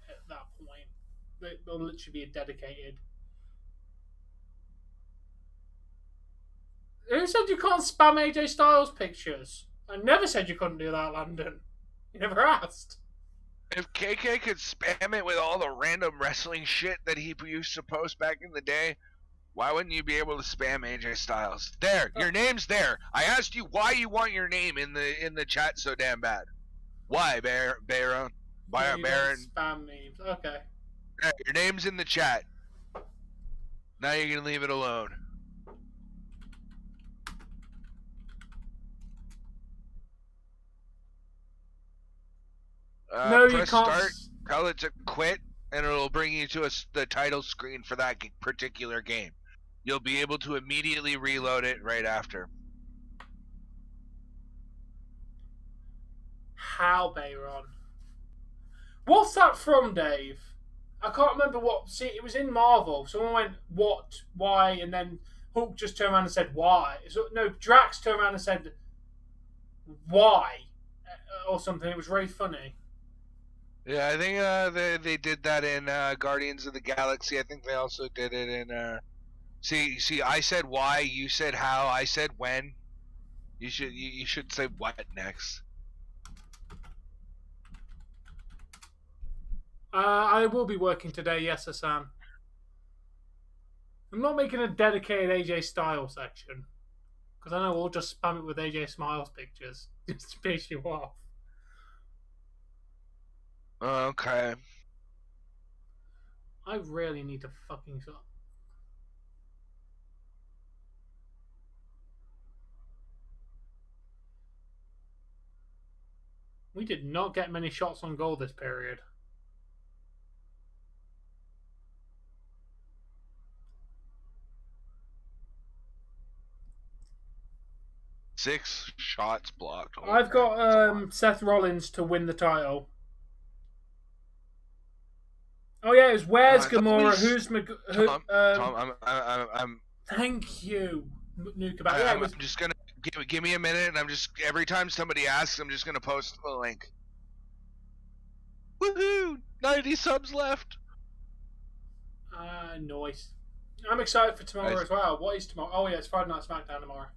at that point. They'll literally be dedicated. Who said you can't spam AJ Styles pictures? I never said you couldn't do that, Landon. You never asked. If KK could spam it with all the random wrestling shit that he used to post back in the day, why wouldn't you be able to spam AJ Styles? There, your name's there. I asked you why you want your name in the chat so damn bad. Why, Baron? Baron. Spam memes. Okay. Hey, your name's in the chat. Now you're gonna leave it alone. No, you can't. Start, tell it to quit, and it'll bring you to the title screen for that particular game. You'll be able to immediately reload it right after. How, Bayron? What's that from, Dave? I can't remember what. See, it was in Marvel. Someone went, what, why, and then Hulk just turned around and said, why. So, no, Drax turned around and said, why, or something. It was really funny. Yeah, I think they did that in Guardians of the Galaxy. I think they also did it in. See, I said why, you said how, I said when. You should say what next. I will be working today, yes, Hassan. I'm not making a dedicated AJ Styles section. Because I know we'll just spam it with AJ Smiles pictures. Just to piss you off. Okay. I really need to fucking stop. We did not get many shots on goal this period. Six shots blocked. I've got Seth Rollins to win the title. Oh yeah, it was where's Gamora? Who's Tom? I'm. Thank you, Nukabat. Yeah, I'm just gonna give me a minute, and I'm just every time somebody asks, I'm just gonna post the link. Woohoo! 90 subs left. Nice. I'm excited for tomorrow as well. What is tomorrow? Oh yeah, it's Friday Night SmackDown tomorrow.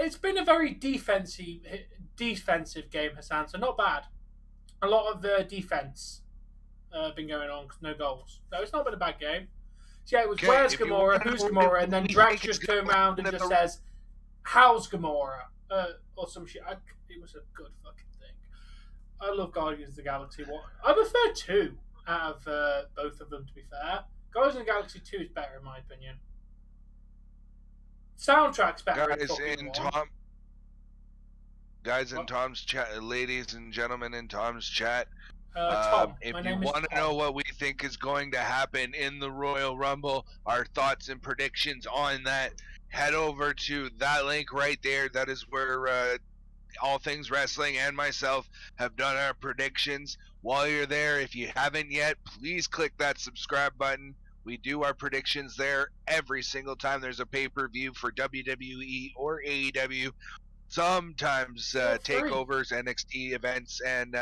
It's been a very defensive game, Hassan. So not bad. A lot of defense been going on because no goals. So it's not been a bad game. So yeah, it was where's Gamora, who's Gamora, and then Drax just turned around and just says, "How's Gamora?" Or some shit. It was a good fucking thing. I love Guardians of the Galaxy. I prefer 2 out of both of them. To be fair, Guardians of the Galaxy 2 is better in my opinion. Soundtrack's better. Guys in Tom's chat, ladies and gentlemen in Tom's chat. Tom, if you want to know what we think is going to happen in the Royal Rumble, our thoughts and predictions on that, head over to that link right there. That is where All Things Wrestling and myself have done our predictions. While you're there, if you haven't yet, please click that subscribe button. We do our predictions there every single time there's a pay-per-view for WWE or AEW. Sometimes takeovers, NXT events, and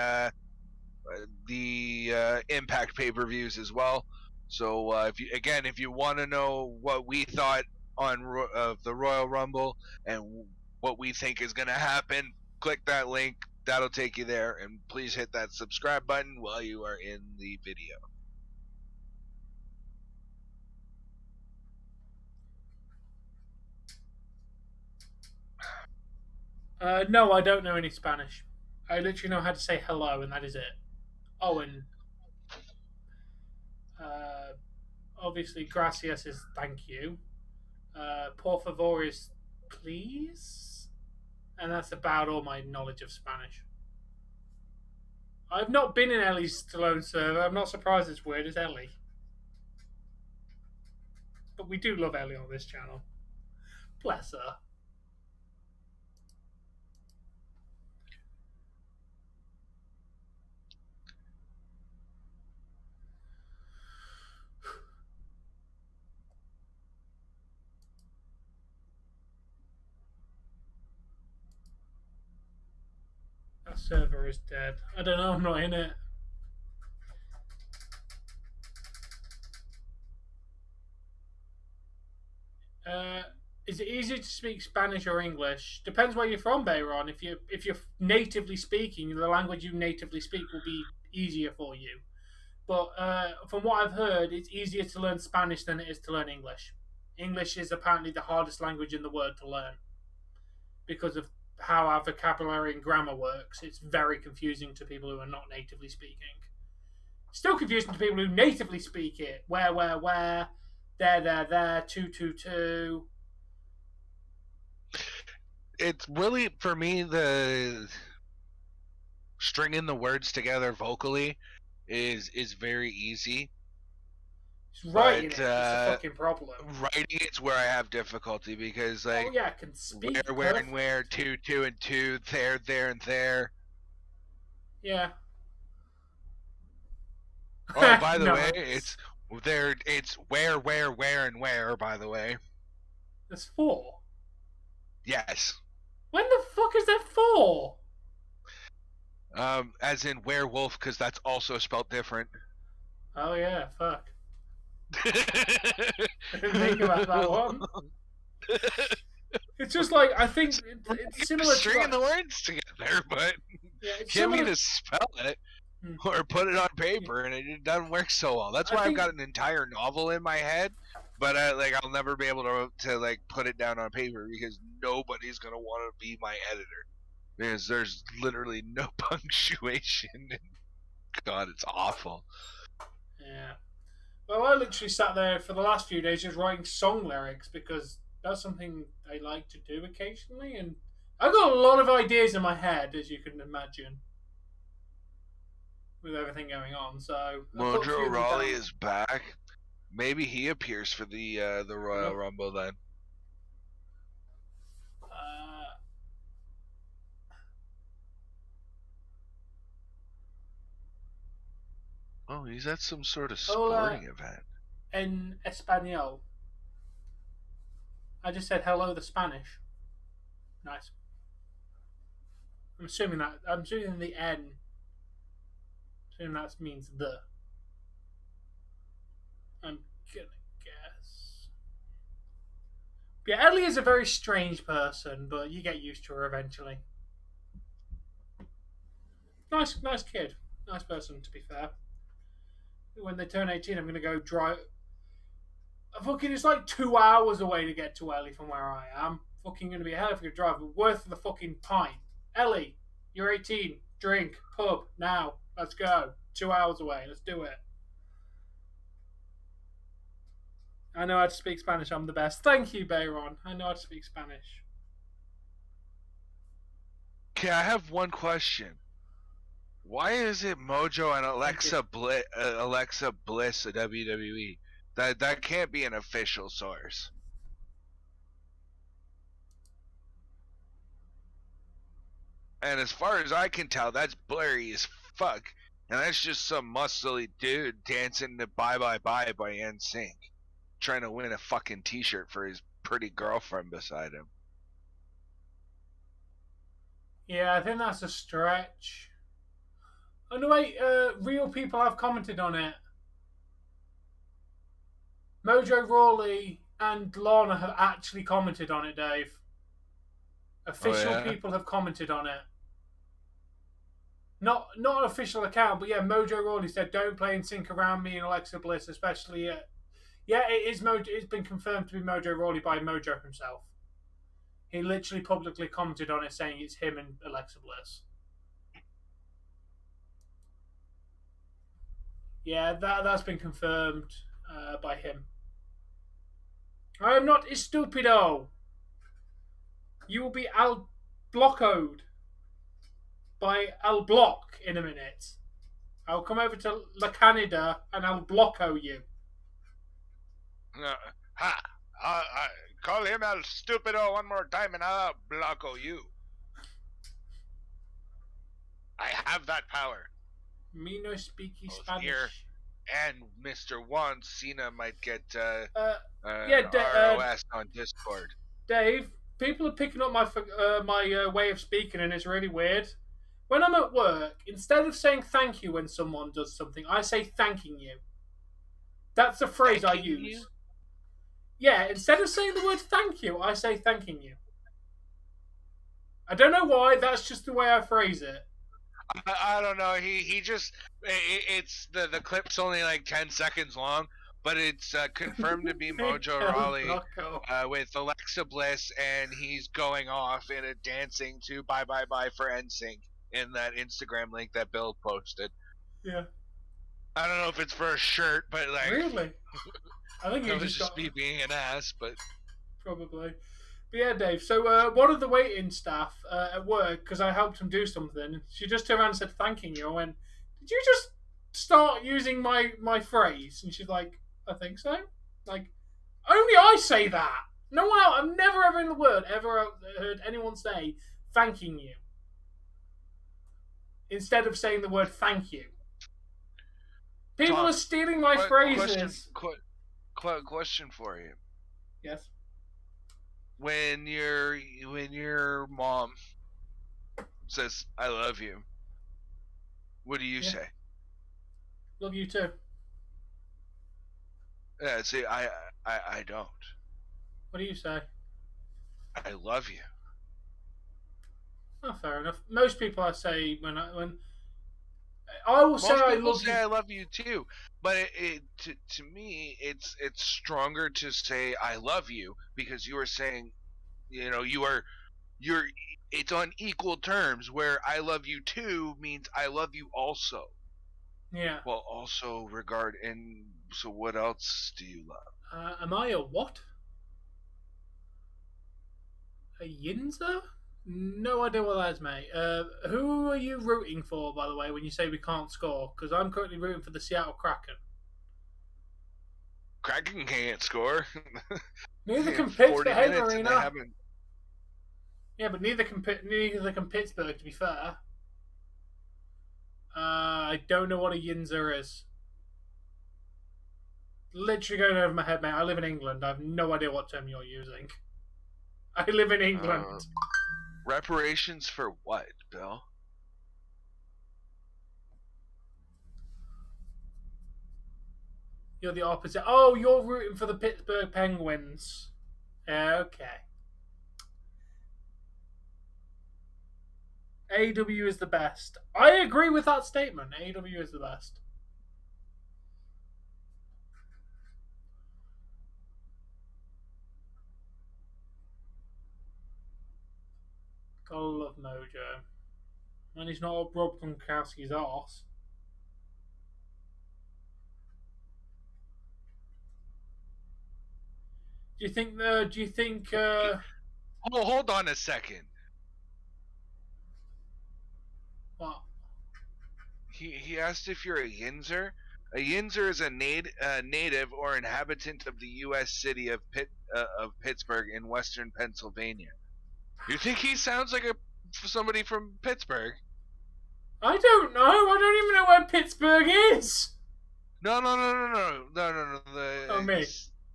the Impact pay-per-views as well. So if you want to know what we thought of the Royal Rumble and what we think is going to happen, click that link. That'll take you there. And please hit that subscribe button while you are in the video. No, I don't know any Spanish. I literally know how to say hello, and that is it. Oh, and obviously, gracias is thank you. Por favor is please. And that's about all my knowledge of Spanish. I've not been in Ellie's Stallone server. I'm not surprised it's weird as Ellie. But we do love Ellie on this channel. Bless her. That server is dead. I don't know, I'm not in it. Is it easier to speak Spanish or English? Depends where you're from, Bayron. If you're natively speaking, the language you natively speak will be easier for you. But from what I've heard, it's easier to learn Spanish than it is to learn English. English is apparently the hardest language in the world to learn because of how our vocabulary and grammar works. It's very confusing to people who are not natively speaking. Still confusing to people who natively speak it. Where, there, two. It's really, for me, the stringing the words together vocally is very easy. Writing it's a fucking problem. Writing it's where I have difficulty because I can speak where and where, two and two, there and there. Yeah. Oh, by the way, it's there. It's where, and where. By the way, there's 4. Yes. When the fuck is that 4? As in werewolf, because that's also spelled different. Oh yeah, fuck. I didn't think about that one. It's just like, I think it's similar to stringing the words together, but get me to spell it or put it on paper, and it doesn't work so well. That's why I've got an entire novel in my head, but I'll never be able to put it down on paper because nobody's gonna want to be my editor because there's literally no punctuation. God, it's awful. Yeah. Well, I literally sat there for the last few days just writing song lyrics because that's something I like to do occasionally, and I've got a lot of ideas in my head, as you can imagine, with everything going on. So Mojo Rawley is back. Maybe he appears for the Royal Rumble then. Oh, he's at some sort of sporting event. En español. I just said hello the Spanish. Nice. I'm assuming the N. Assuming that means the. I'm gonna guess. Yeah, Ellie is a very strange person, but you get used to her eventually. Nice kid. Nice person, to be fair. When they turn 18, I'm going to go drive. Fucking, it's like 2 hours away to get to Ellie from where I am. Fucking going to be a hell of a good drive, but worth the fucking pint. Ellie, you're 18. Drink. Pub. Now. Let's go. 2 hours away. Let's do it. I know how to speak Spanish. I'm the best. Thank you, Bayron. I know how to speak Spanish. Okay, I have one question. Why is it Mojo and Alexa Bliss of WWE? That can't be an official source. And as far as I can tell, that's blurry as fuck. And that's just some muscly dude dancing to Bye Bye Bye by NSYNC, trying to win a fucking t-shirt for his pretty girlfriend beside him. Yeah, I think that's a stretch. Oh no, wait, real people have commented on it. Mojo Rawley and Lana have actually commented on it, Dave. Official people have commented on it. Not an official account, but yeah, Mojo Rawley said, "Don't play and sync around me and Alexa Bliss, especially." Yeah, it is Mojo. It's been confirmed to be Mojo Rawley by Mojo himself. He literally publicly commented on it, saying it's him and Alexa Bliss. Yeah, that's been confirmed by him. I am not a stupido. You will be blockoed by I'll block in a minute. I'll come over to La Canada and I'll blocko you. Call him El Stupido one more time and I'll blocko you. I have that power. Me no speaky Spanish. Here. And Mr. Juan Cena might get ROS on Discord. Dave, people are picking up my way of speaking, and it's really weird. When I'm at work, instead of saying thank you when someone does something, I say thanking you. That's the phrase I use. You? Yeah, instead of saying the word thank you, I say thanking you. I don't know why, that's just the way I phrase it. I don't know. He just it's the clip's only like 10 seconds long, but it's confirmed to be Mojo Rawley with Alexa Bliss, and he's going off in a dancing to Bye Bye Bye for NSYNC in that Instagram link that Bill posted. Yeah. I don't know if it's for a shirt, but like really, I think it was just me being an ass, but probably. But yeah, Dave, so one of the waiting staff at work, because I helped him do something, she just turned around and said, thanking you. I went, did you just start using my phrase? And she's like, I think so. Like, only I say that. No one else, I've never ever in the world ever heard anyone say, thanking you, instead of saying the word thank you. People are stealing my phrases. Question for you. Yes. When your mom says I love you, what do you say? Love you too. Yeah, see, I don't. What do you say? I love you. Oh, fair enough. Most people I say when I will say I love you. I love you too, but to me it's stronger to say I love you, because you are saying, you're it's on equal terms, where I love you too means I love you also. Yeah. Well, also regard, and so what else do you love? Am I a what? A yinzer? No idea what that is, mate. Who are you rooting for, by the way, when you say we can't score? Because I'm currently rooting for the Seattle Kraken. Kraken can't score. Neither can Pittsburgh Arena. Yeah, but neither can Pittsburgh, to be fair. I don't know what a yinzer is. Literally going over my head, mate. I live in England. I have no idea what term you're using. I live in England. Reparations for what, Bill? You're the opposite. Oh, you're rooting for the Pittsburgh Penguins. Okay. AEW is the best. I agree with that statement. AEW is the best. Gotta love Mojo. And he's not up Rob Gronkowski's arse. Do you think hold on a second. What? He asked if you're a yinzer. A yinzer is a native or inhabitant of the U.S. city of Pittsburgh in western Pennsylvania. You think he sounds like a somebody from Pittsburgh. I don't know. I don't even know where Pittsburgh is. No. The me.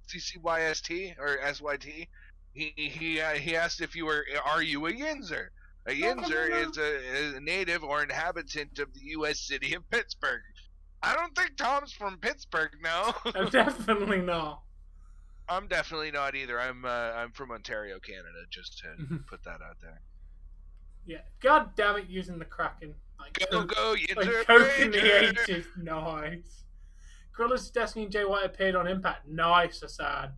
CCYST or SYT. He asked if are you a Yinzer? A Yinzer is a native or inhabitant of the U.S. city of Pittsburgh. I don't think Tom's from Pittsburgh, no. I'm definitely not. I'm definitely not either. I'm from Ontario, Canada, just to put that out there. Yeah. God damn it, using the Kraken. Go, Yinzer! Like Coke in the 80s. Nice. Gorillas Destiny and Jay White appeared on Impact. Nice, Assad.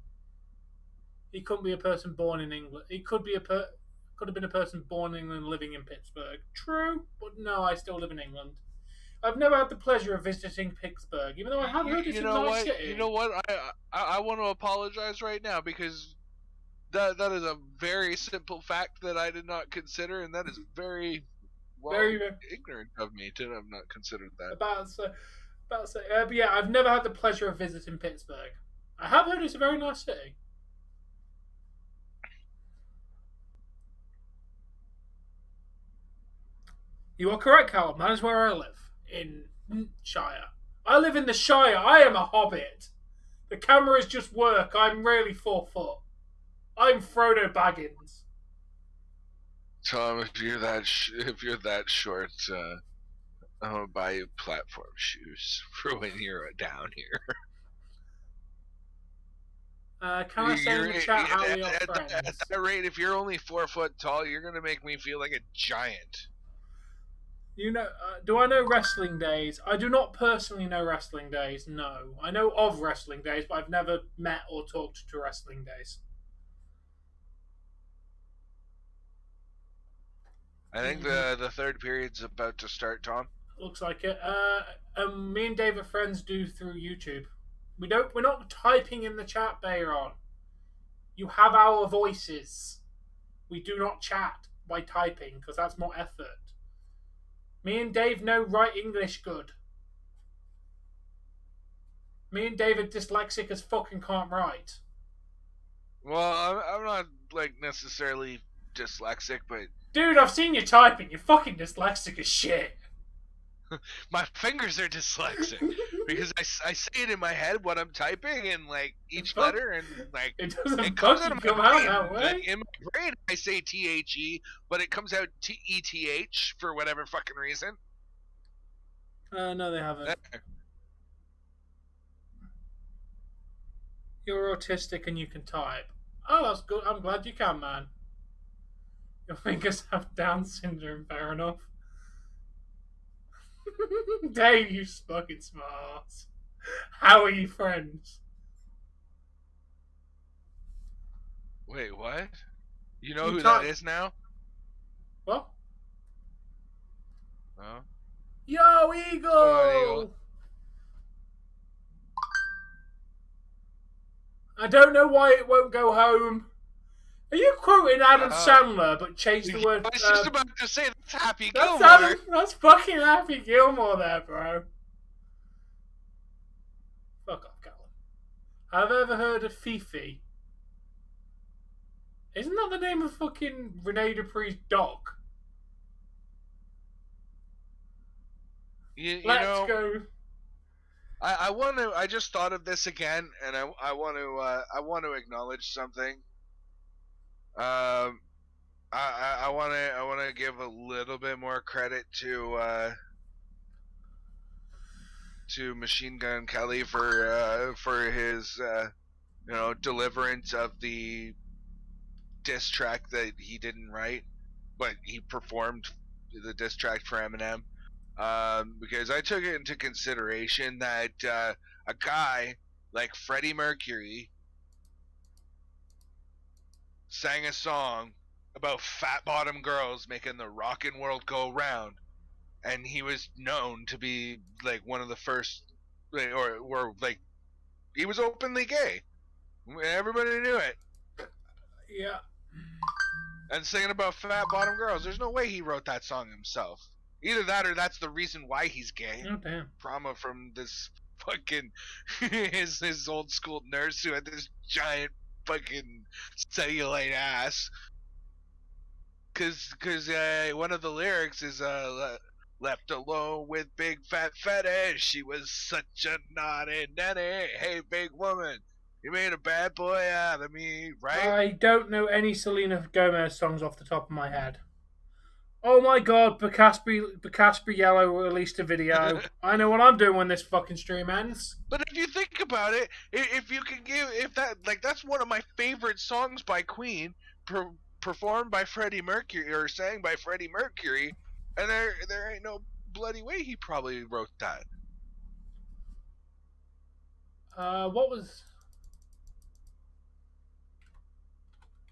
He couldn't be a person born in England. He could have been a person born in England living in Pittsburgh. True, but no, I still live in England. I've never had the pleasure of visiting Pittsburgh, even though I have heard it's a nice city. You know what? I want to apologize right now because that is a very simple fact that I did not consider, and that is very ignorant of me to have not considered that. But yeah, I've never had the pleasure of visiting Pittsburgh. I have heard it's a very nice city. You are correct, Callum. That is where I live. In Shire. I live in the Shire. I am a hobbit. The camera is just work. I'm really 4 foot. I'm Frodo Baggins. Tom, if you're that short, I'm gonna buy you platform shoes for when you're down here. Can I say in the chat how we are friends? At that rate, if you're only 4 foot tall, you're gonna make me feel like a giant. You know, do I know Wrestling Days? I do not personally know Wrestling Days, no. I know of Wrestling Days, but I've never met or talked to Wrestling Days. I think the third period's about to start, Tom. Looks like it. Me and Dave are friends through YouTube. We're not typing in the chat, Bayron. You have our voices. We do not chat by typing, because that's more effort. Me and Dave know write English good. Me and Dave are dyslexic as fucking can't write. Well, I'm not, necessarily dyslexic, but... Dude, I've seen you typing. You're fucking dyslexic as shit. My fingers are dyslexic because I say it in my head what I'm typing and each letter and it comes out of my brain. That way. In my brain I say THE, but it comes out TETH for whatever fucking reason. No, they haven't. You're autistic and you can type. Oh, that's good. I'm glad you can, man. Your fingers have Down syndrome. Fair enough. Dave, you fucking smart. How are you friends? Wait, what? You know who that is now? What? Oh. Yo, Eagle! Oh, I don't know why it won't go home. Are you quoting Adam Sandler, but change the word? I was just about to say that's Happy Gilmore. That's fucking Happy Gilmore there, bro. Fuck off, Callum. Have I ever heard of Fifi? Isn't that the name of fucking Rene Dupree's dog? Let's go. I want to. I just thought of this again, and I want to acknowledge something. I want to give a little bit more credit to Machine Gun Kelly for his deliverance of the diss track that he didn't write, but he performed the diss track for Eminem. Because I took it into consideration that a guy like Freddie Mercury sang a song about fat bottom girls making the rockin' world go round, and he was known to be one of the first, or he was openly gay. Everybody knew it. Yeah. And singing about fat bottom girls, there's no way he wrote that song himself. Either that or that's the reason why he's gay. Oh, damn. Trauma from this fucking his old school nurse who had this giant fucking cellulite ass. Because one of the lyrics is left alone with big fat fetish. She was such a naughty nanny. Hey, big woman, you made a bad boy out of me, right? I don't know any Selena Gomez songs off the top of my head. Oh my god, Bacaspi Yellow released a video. I know what I'm doing when this fucking stream ends. But if you think about it, if you can give, if that, like, that's one of my favorite songs by Queen, performed by Freddie Mercury, or sang by Freddie Mercury, and there ain't no bloody way he probably wrote that. What was...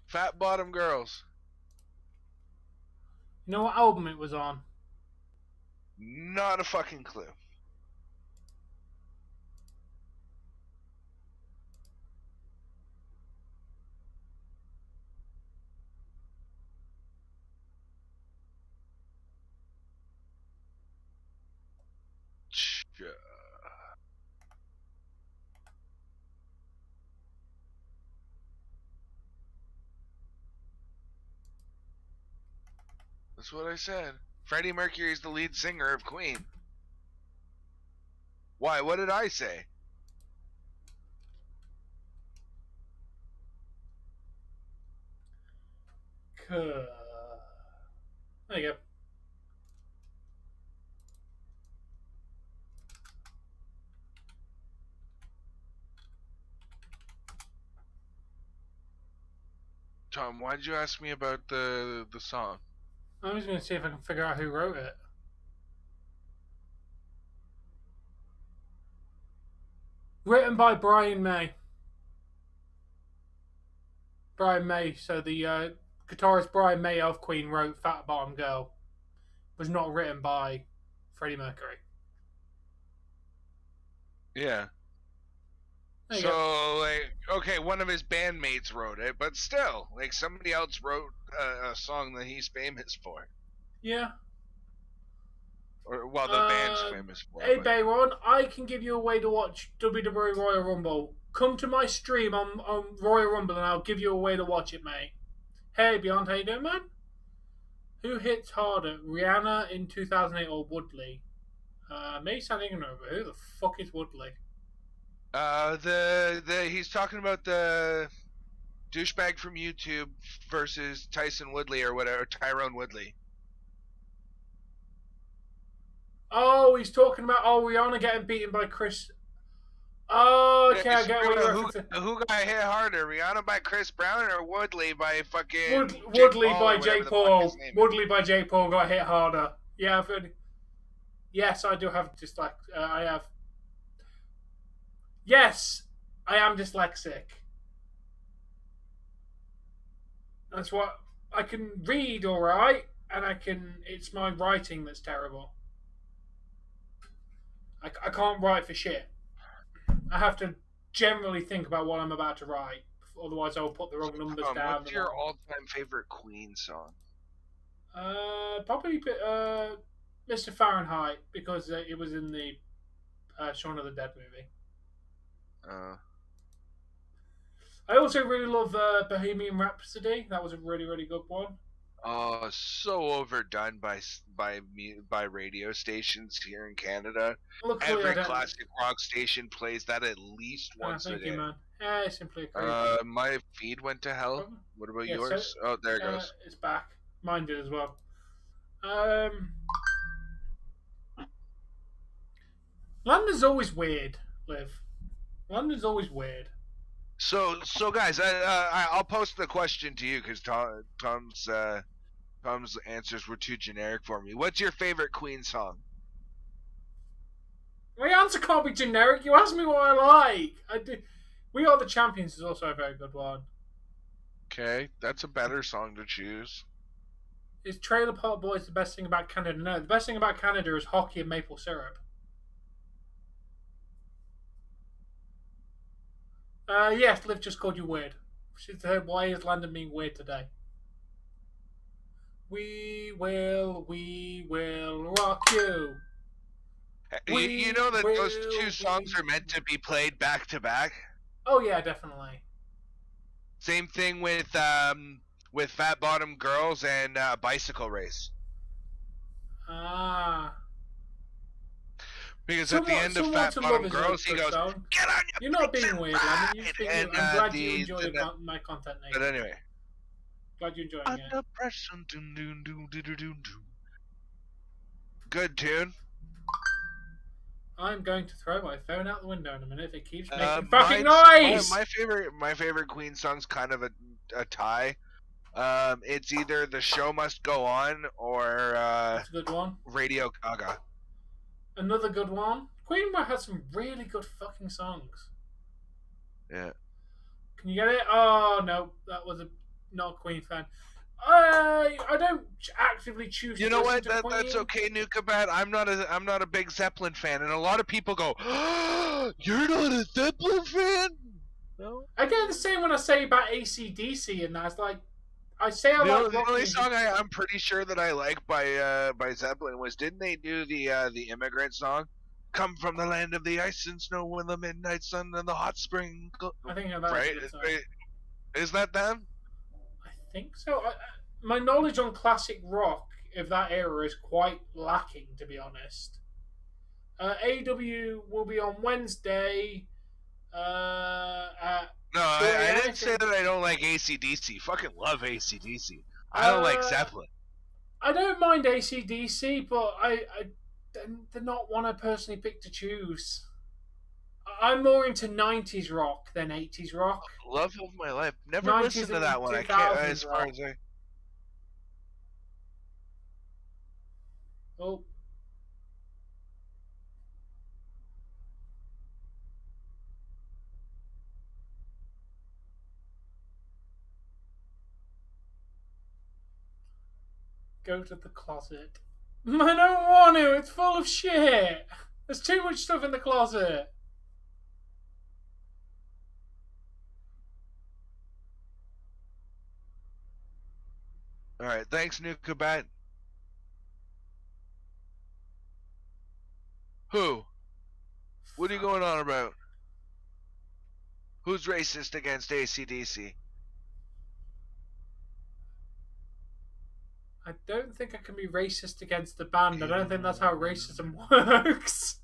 Fat Bottom Girls. You know what album it was on? Not a fucking clue. That's what I said. Freddie Mercury is the lead singer of Queen. Why? What did I say? There you go. Tom, why did you ask me about the song? I was going to see if I can figure out who wrote it. Written by Brian May. Brian May. So the guitarist Brian May of Queen wrote Fat Bottom Girl. Was not written by Freddie Mercury. Yeah. So, like, okay, one of his bandmates wrote it, but still, like, somebody else wrote a song that he's famous for. Yeah. Or, well, the band's famous for. Hey, Bayron, I can give you a way to watch WWE Royal Rumble. Come to my stream on Royal Rumble and I'll give you a way to watch it, mate. Hey, Beyond, how you doing, man? Who hits harder, Rihanna in 2008 or Woodley? Me sounding ignorant, but who the fuck is Woodley? He's talking about the douchebag from YouTube versus Tyson Woodley or whatever, Tyrone Woodley. Oh, he's talking about Rihanna getting beaten by Chris. Oh, okay, I get what you're referencing. Who got hit harder, Rihanna by Chris Brown or Woodley by fucking Woodley by Jake Paul? Woodley by Jake Paul got hit harder. Yeah, I've heard. Yes, I do have dyslexia. I have. Yes, I am dyslexic. That's what I can read all right, and I can. It's my writing that's terrible. I can't write for shit. I have to generally think about what I'm about to write. Otherwise, I'll put the wrong numbers down. What's your all-time favorite Queen song? Probably Mr. Fahrenheit, because it was in the Shaun of the Dead movie. I also really love Bohemian Rhapsody. That was a really, really good one. Oh, so overdone by radio stations here in Canada. Luckily, every classic rock station plays that at least once a day. Thank you, man. I simply agree. My feed went to hell. What about yours? So, oh, there it goes. It's back. Mine did as well. London's always weird, Liv. London's always weird. So guys, I'll post the question to you because Tom's answers were too generic for me. What's your favorite Queen song? My answer can't be generic. You asked me what I like. I do. We Are the Champions is also a very good one. Okay, that's a better song to choose. Is Trailer Park Boys the best thing about Canada? No, the best thing about Canada is hockey and maple syrup. Yes, Liv just called you weird. She said, why is Landon being weird today? We will rock you. You know that those two songs are meant to be played back to back? Oh yeah, definitely. Same thing with with fat bottom girls and bicycle race. Because at the end of Fat Bottom Girls, he goes, song. "Get on your You're not being weird, Lemon. and, I'm glad you enjoy my content, Nate. But anyway. Glad you're enjoying it. Under pressure. Good tune. I'm going to throw my phone out the window in a minute if it keeps making fucking noise! My favorite Queen song's kind of a tie. It's either The Show Must Go On or That's a good one. Radio Gaga. Another good one. Queen had some really good fucking songs. Yeah. Can you get it? Oh no, that was not a Queen fan. I don't actively choose. You know what? That's okay, Nukabat. I'm not a big Zeppelin fan, and a lot of people go, oh, "You're not a Zeppelin fan?" No. I get the same when I say about AC/DC, and that's like, I say I like. The only song I'm pretty sure that I like by Zeppelin was, didn't they do the Immigrant song? Come from the land of the ice and snow and the midnight sun and the hot spring. I think that's right. Is that them? I think so. My knowledge on classic rock of that era is quite lacking, to be honest. AW will be on Wednesday. No, I didn't say that I don't like AC/DC. Fucking love AC/DC. I don't like Zeppelin. I don't mind AC/DC, but they're not one I personally pick to choose. I'm more into 90s rock than 80s rock. Love of my life. Never listened to that one. I can't, as far as I... Oh. Go to the closet. I don't want to. It's full of shit. There's too much stuff in the closet. Alright, thanks, Nukabat. Who? What are you going on about? Who's racist against AC/DC? I don't think I can be racist against the band. I don't think that's how racism works.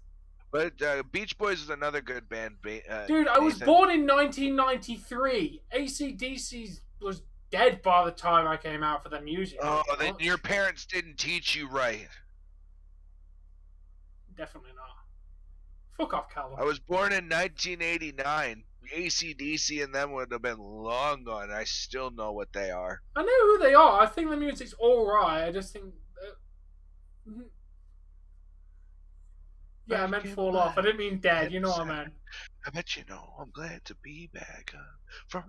But Beach Boys is another good band. Dude, I was born in 1993. AC/DC was dead by the time I came out for their music. Oh, then your parents didn't teach you right. Definitely not. Fuck off, Callum. I was born in 1989. AC/DC and them would have been long gone. I still know what they are. I know who they are. I think the music's alright. I just think... Yeah, I meant fall off. I didn't mean dead. You know what I meant. I bet you know. I'm glad to be back from...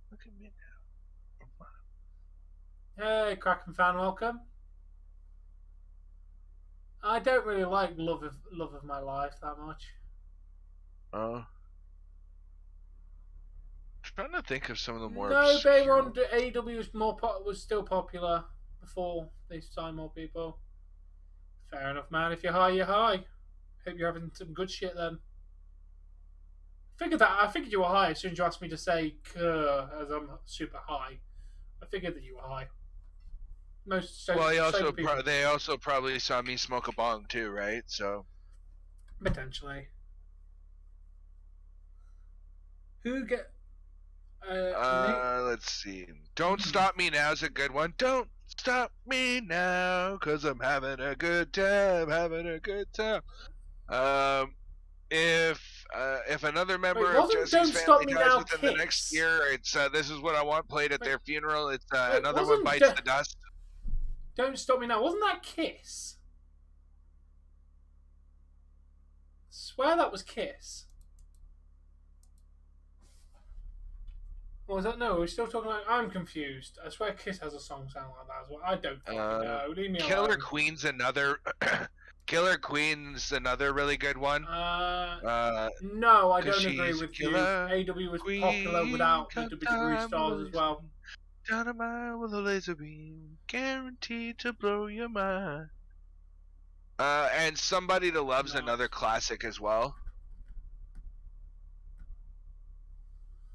Look at me now. Hey, Kraken fan, welcome. I don't really like Love of My Life that much. I'm trying to think of some of the more. No, they were on AEW was still popular before they signed more people. Fair enough, man. If you're high, you're high. Hope you're having some good shit then. I figured you were high as soon as you asked me to say as I'm super high. I figured that you were high. They also probably saw me smoke a bong too, right? So potentially. Let's see. Don't Stop Me Now is a good one. Don't stop me now, 'cause I'm having a good time, If another member of Jesse's family dies within the next year, it's This Is What I Want played at their funeral. It's Another One Bites the Dust. Don't Stop Me Now. Wasn't that Kiss? I swear that was Kiss. Or was that no? We're still talking like I'm confused. I swear Kiss has a song sound like that as well. I don't fucking know. Leave me alone. Killer Queen's another. Killer Queen's another really good one. No, I don't agree with you. AW was popular without the WWE stars as well. Dynamite with a laser beam, guaranteed to blow your mind. And Somebody to Love's another classic as well.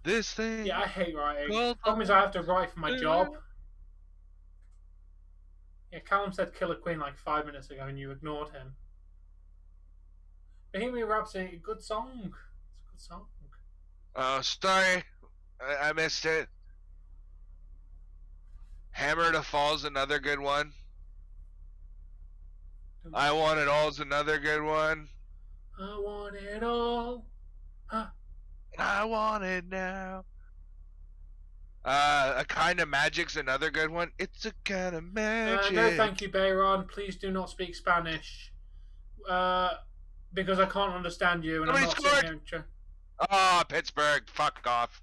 This thing. Yeah, I hate writing. Problem is I have to write for my job. Yeah, Callum said Killer Queen like 5 minutes ago and you ignored him. Bohemian Rhapsody, good song. It's a good song. Oh, sorry. I missed it. Hammer to Fall's another good one. I Want It All's another good one. I want it all. Huh. I want it now. A Kind of Magic's another good one. It's a kind of magic. No, thank you, Bayron. Please do not speak Spanish. Because I can't understand you, and I'm not sitting here. Oh, Pittsburgh, fuck off.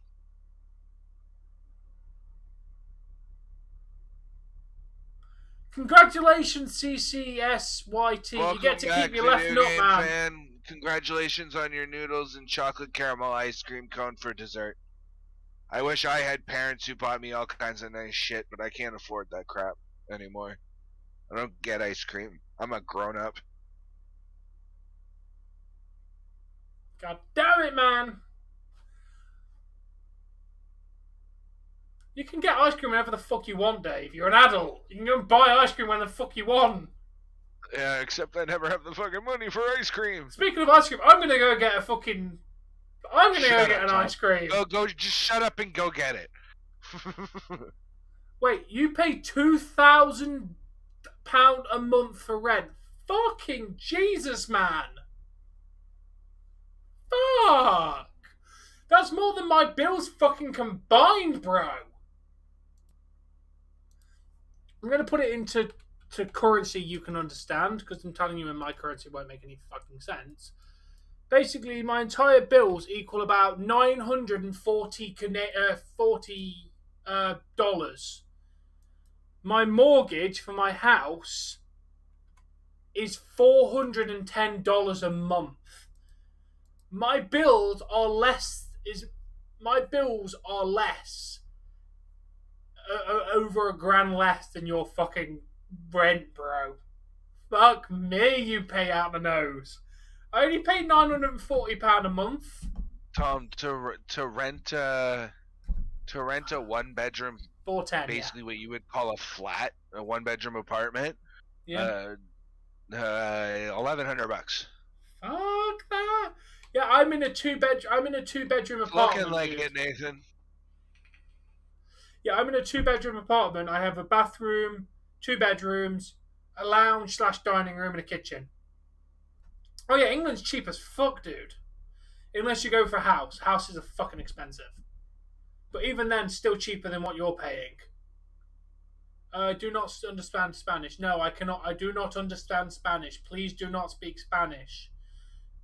Congratulations, CCSYT. Welcome you get to back, keep your left nut, man. Fan. Congratulations on your noodles and chocolate caramel ice cream cone for dessert. I wish I had parents who bought me all kinds of nice shit, but I can't afford that crap anymore. I don't get ice cream. I'm a grown-up. God damn it, man. You can get ice cream whenever the fuck you want, Dave. You're an adult. You can go and buy ice cream when the fuck you want. Yeah, except I never have the fucking money for ice cream. Speaking of ice cream, I'm gonna go get a fucking... I'm gonna go get an ice cream. Go, just shut up and go get it. Wait, you pay £2,000 a month for rent? Fucking Jesus, man. Fuck. That's more than my bills fucking combined, bro. I'm going to put it into currency you can understand, because I'm telling you in my currency won't make any fucking sense. Basically, my entire bills equal about $940 dollars. My mortgage for my house is $410 a month. My bills are less. Over $1,000 less than your fucking rent, bro. Fuck me, you pay out the nose. I only pay £940 a month. Tom, to rent a 1-bedroom, $410, basically what you would call a flat, a 1-bedroom apartment. Yeah. $1,100. Fuck that. Yeah, I'm in a two-bedroom apartment. Looking like it, Nathan. Yeah, I'm in a 2-bedroom apartment. I have a bathroom, 2 bedrooms, a lounge/dining room, and a kitchen. Oh yeah, England's cheap as fuck, dude. Unless you go for a house. Houses are fucking expensive. But even then, still cheaper than what you're paying. I do not understand Spanish. No, I cannot. I do not understand Spanish. Please do not speak Spanish.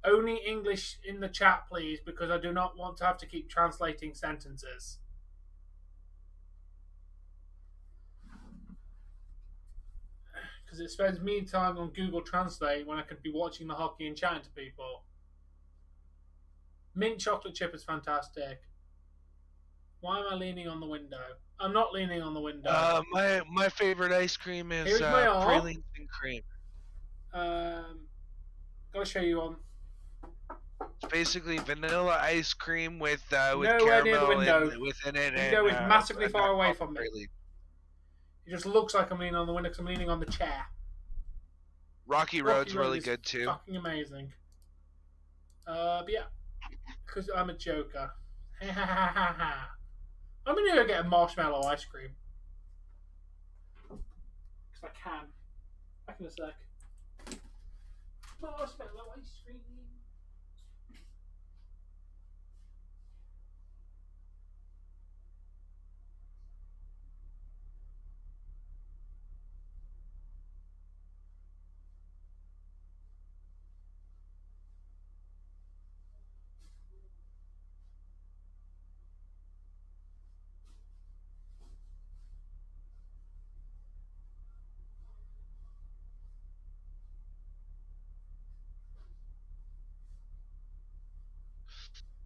Only English in the chat, please, because I do not want to have to keep translating sentences. Because it spends me time on Google Translate when I could be watching the hockey and chatting to people. Mint chocolate chip is fantastic. Why am I leaning on the window? I'm not leaning on the window. My favorite ice cream is pralines and cream. Gotta show you one. It's basically vanilla ice cream with nowhere caramel near the window. within it. The window is massively far away from me. Praline. It just looks like I'm leaning on the window because I'm leaning on the chair. Rocky Road's really good too. Fucking amazing. But yeah, because I'm a joker. I'm gonna go get a marshmallow ice cream because I can. Back in a sec. Marshmallow ice cream.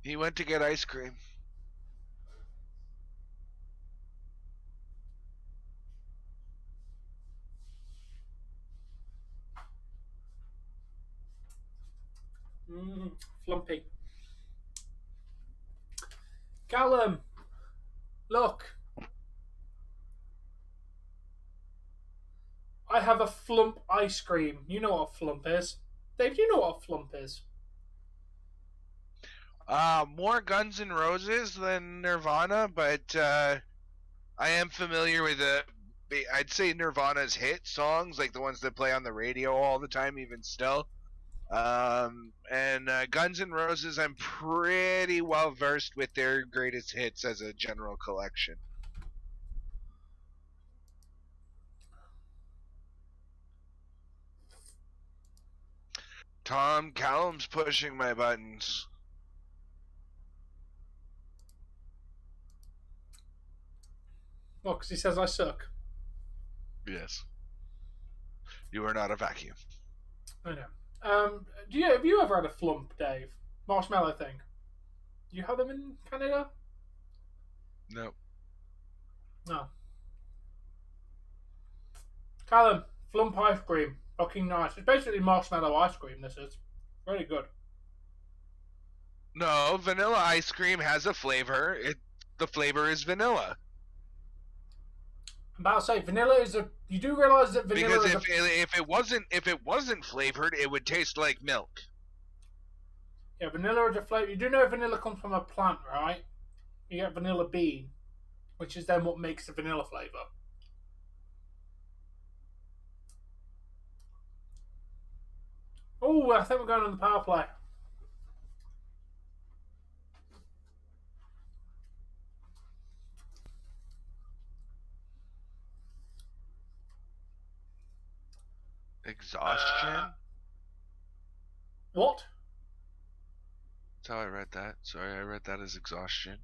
He went to get ice cream. Flumpy. Callum, look. I have a flump ice cream. You know what a flump is. Dave, do you know what a flump is? More Guns N' Roses than Nirvana, but I am familiar with I'd say Nirvana's hit songs, like the ones that play on the radio all the time, even still. And Guns N' Roses, I'm pretty well versed with their greatest hits as a general collection. Tom Callum's pushing my buttons. Well, because he says I suck. Yes. You are not a vacuum. I know. Have you ever had a flump, Dave? Marshmallow thing. Do you have them in Canada? No. No. Callum, flump ice cream. Fucking nice. It's basically marshmallow ice cream, this is. Very good. No, vanilla ice cream has a flavor. The flavor is vanilla. I'm about to say vanilla is a. You do realize that vanilla because is if it wasn't flavored, it would taste like milk. Yeah, vanilla is a flavor. You do know vanilla comes from a plant, right? You get vanilla bean, which is then what makes the vanilla flavor. Oh, I think we're going on the power play. Exhaustion? What? That's how I read that. Sorry, I read that as exhaustion.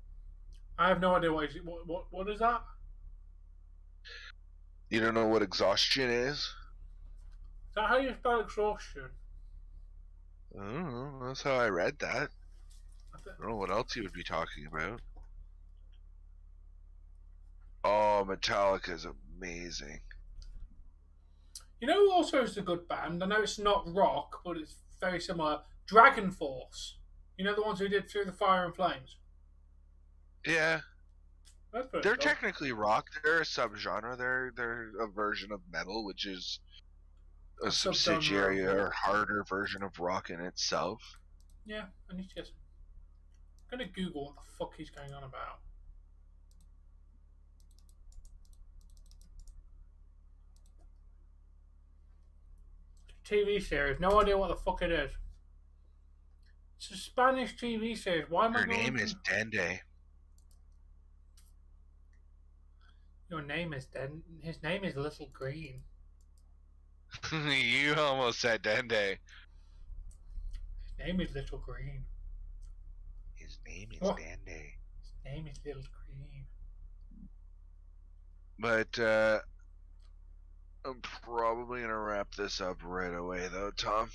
I have no idea what is that? You don't know what exhaustion is? Is that how you spell exhaustion? I don't know. That's how I read that. I don't know what else you would be talking about. Oh, Metallica is amazing. You know who also is a good band? I know it's not rock, but it's very similar. Dragon Force. You know the ones who did Through the Fire and Flames? Yeah. They're cool. Technically rock. They're a subgenre. They're a version of metal, which is a subsidiary or harder version of rock in itself. Yeah, I need to just. I'm gonna Google what the fuck he's going on about. TV series. No idea what the fuck it is. It's a Spanish TV series. Why am I going? Your name is Dende. Your name is Den. His name is Little Green. You almost said Dende. His name is Little Green. His name is Dende. His name is Little Green. But I'm probably gonna wrap this up right away, though, Tom.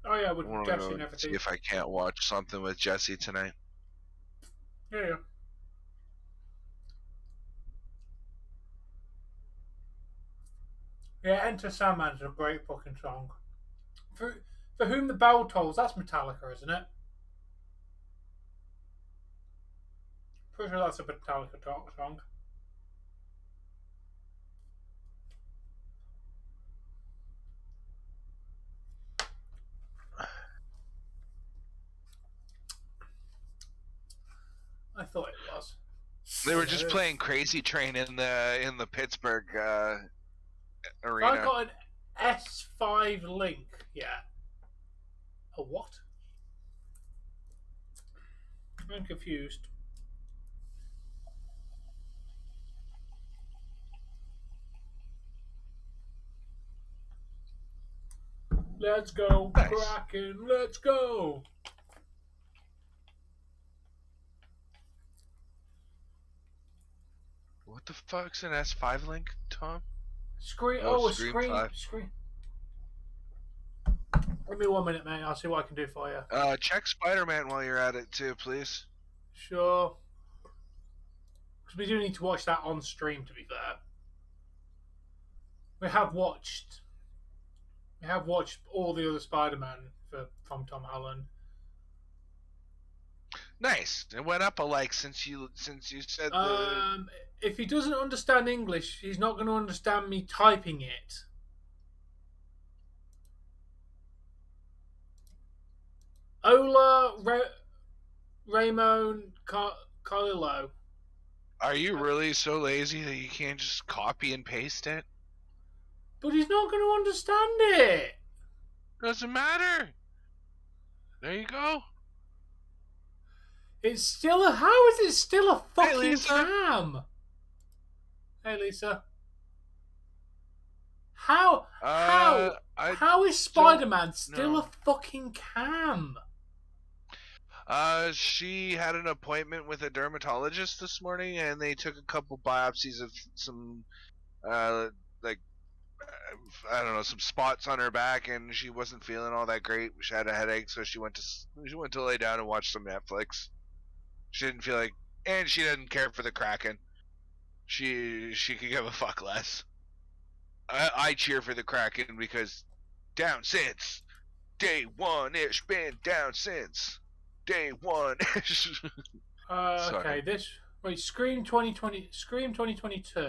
Oh yeah, with Jesse and everything. See if I can't watch something with Jesse tonight. Yeah. Yeah, Enter Sandman's a great fucking song. For Whom the Bell Tolls, that's Metallica, isn't it? Pretty sure that's a Metallica song. I thought it was. They were just playing Crazy Train in the Pittsburgh arena. I got an S5 link. Yeah. A what? I'm confused. Let's go, nice. Kraken, let's go! What the fuck's an S5 link, Tom? Screen. Screen. Give me 1 minute, mate. I'll see what I can do for you. Check Spider-Man while you're at it, too, please. Sure. Because we do need to watch that on stream, to be fair. We have watched all the other Spider-Man from Tom Holland. Nice. It went up a like since you said the. If he doesn't understand English, he's not going to understand me typing it. Ola Ramon Carlo. Are you really so lazy that you can't just copy and paste it? But he's not going to understand it. Doesn't matter. There you go. It's still a. How is it still a fucking Hey, Lisa. cam? Hey, Lisa. How is Spider-Man still a fucking cam? She had an appointment with a dermatologist this morning, and they took a couple biopsies of some, like, I don't know, some spots on her back, and she wasn't feeling all that great. She had a headache, so she went to lay down and watch some Netflix. She didn't feel like, and she didn't care for the Kraken. She could give a fuck less. I cheer for the Kraken because down since day one ish, been down since day one ish. Okay, Scream 2020, Scream 2022.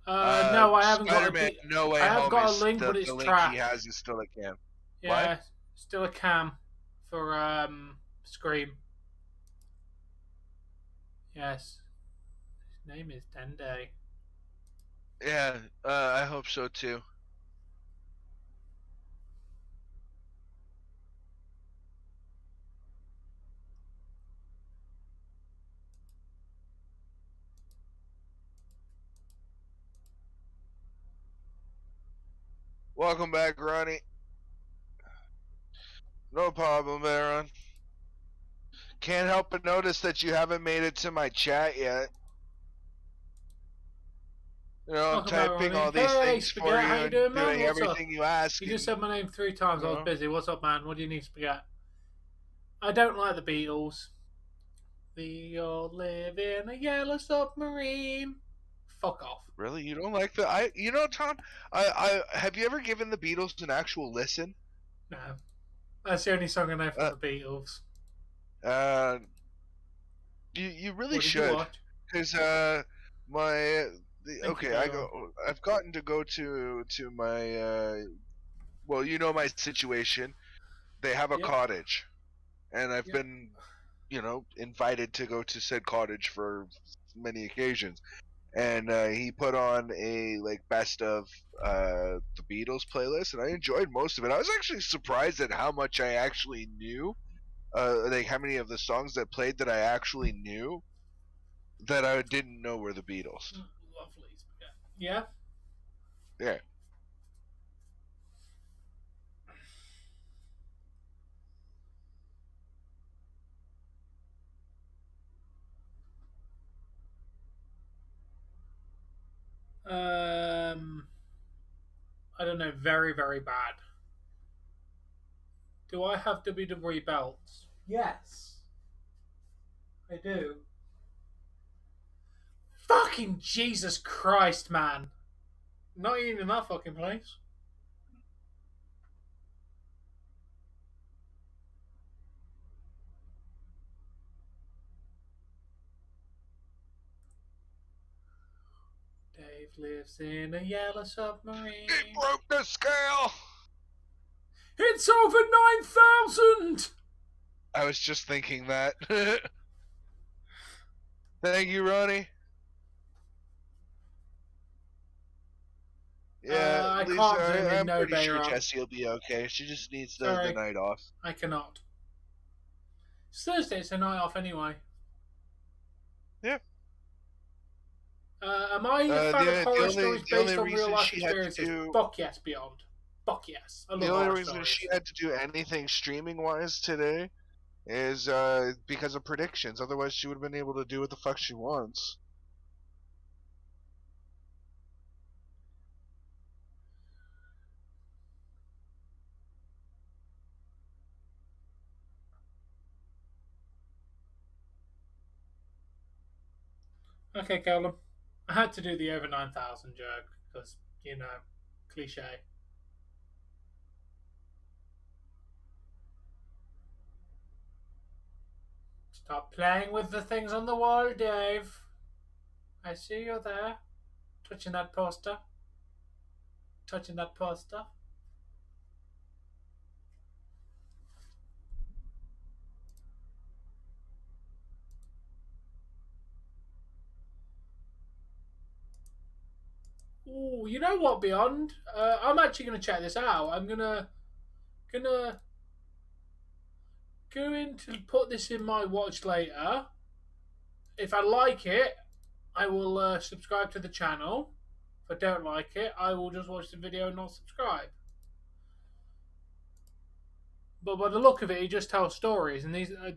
No, I haven't got a. No Way I have Home got a link, but it's the link trapped. he has is still a cam. Yeah, what? Still a cam for Scream. Yes, his name is Dende. Yeah, I hope so too. Welcome back, Ronnie. No problem, Aaron. Can't help but notice that you haven't made it to my chat yet. You know, I'm typing all these things for you and doing everything you ask. You just said my name 3 times. I was busy. What's up, man? What do you need, Spaghetti? I don't like the Beatles. We all live in a yellow submarine. Fuck off. Really? You don't like Tom, I have you ever given the Beatles an actual listen? No. That's the only song I know from the Beatles. You really should. Because I've gotten to go to my well, you know my situation. They have a cottage, and I've been, invited to go to said cottage for many occasions. And he put on a best of the Beatles playlist, and I enjoyed most of it. I was actually surprised at how much I actually knew, how many of the songs that played that I actually knew that I didn't know were the Beatles. Lovely. Yeah. Yeah. I don't know. Very, very bad. Do I have WWE belts? Yes. I do. Fucking Jesus Christ, man. Not even in that fucking place. Dave lives in a yellow submarine. It broke the scale! It's over 9,000! I was just thinking that. Thank you, Ronnie. Yeah, I Lisa, can't zoom in, I'm no pretty sure Bayron. Jessie will be okay. She just needs the night off. I cannot. It's Thursday, it's a night off anyway. Yeah. Am I a fan of horror stories based on real life experiences? Fuck yes, beyond. Fuck yes. I love the only reason she had to do anything streaming wise today is because of predictions. Otherwise, she would have been able to do what the fuck she wants. Okay, Callum. I had to do the over 9,000 joke because, cliche. Stop playing with the things on the wall, Dave. I see you there. Touching that poster. Touching that poster. Ooh, you know what, Beyond? I'm actually going to check this out. I'm gonna going to put this in my watch later. If I like it, I will subscribe to the channel. If I don't like it, I will just watch the video and not subscribe. But by the look of it, he just tells stories, and these I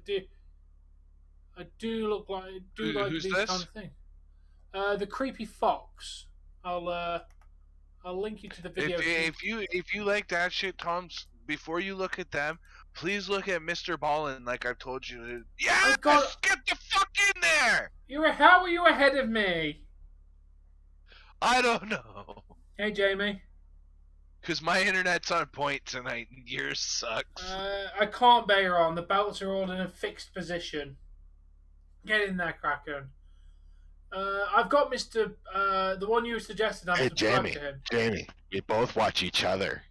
do look like Who's these this? kind of things. The creepy fox. I'll link you to the video. If you like that shit, Tom, before you look at them, please look at Mr. Ballin, like I've told you to. Yes, get the fuck in there. How are you ahead of me? I don't know. Hey, Jamie. Because my internet's on point tonight and yours sucks. I can't bear on. The belts are all in a fixed position. Get in there, Kraken. I've got Mr. The one you suggested. I'm subscribed to him. Jamie, we both watch each other.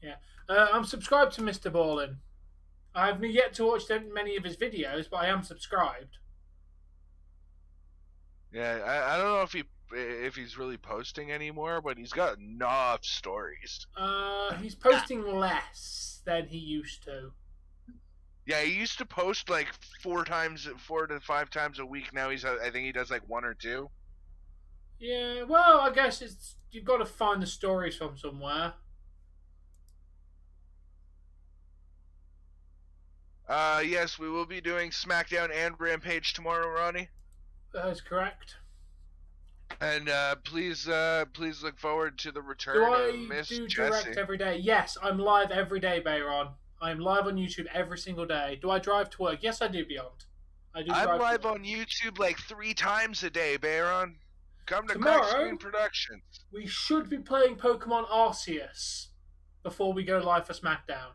Yeah. I'm subscribed to Mr. Ballin. I have yet to watch many of his videos, but I am subscribed. Yeah, I don't know if he's really posting anymore, but he's got enough stories. He's posting less than he used to. Yeah, he used to post like 4 to 5 times a week. Now I think he does like 1 or 2. Yeah, well, I guess you've got to find the stories from somewhere. Yes, we will be doing SmackDown and Rampage tomorrow, Ronnie. That is correct. And please look forward to the return of Miss Jessie. Do direct every day? Yes, I'm live every day, Bayron. I'm live on YouTube every single day. Do I drive to work? Yes, I do, Beyond. I'm live on YouTube like 3 times a day, Bayron. Come to tomorrow, Crack Screen Productions. We should be playing Pokemon Arceus before we go live for SmackDown.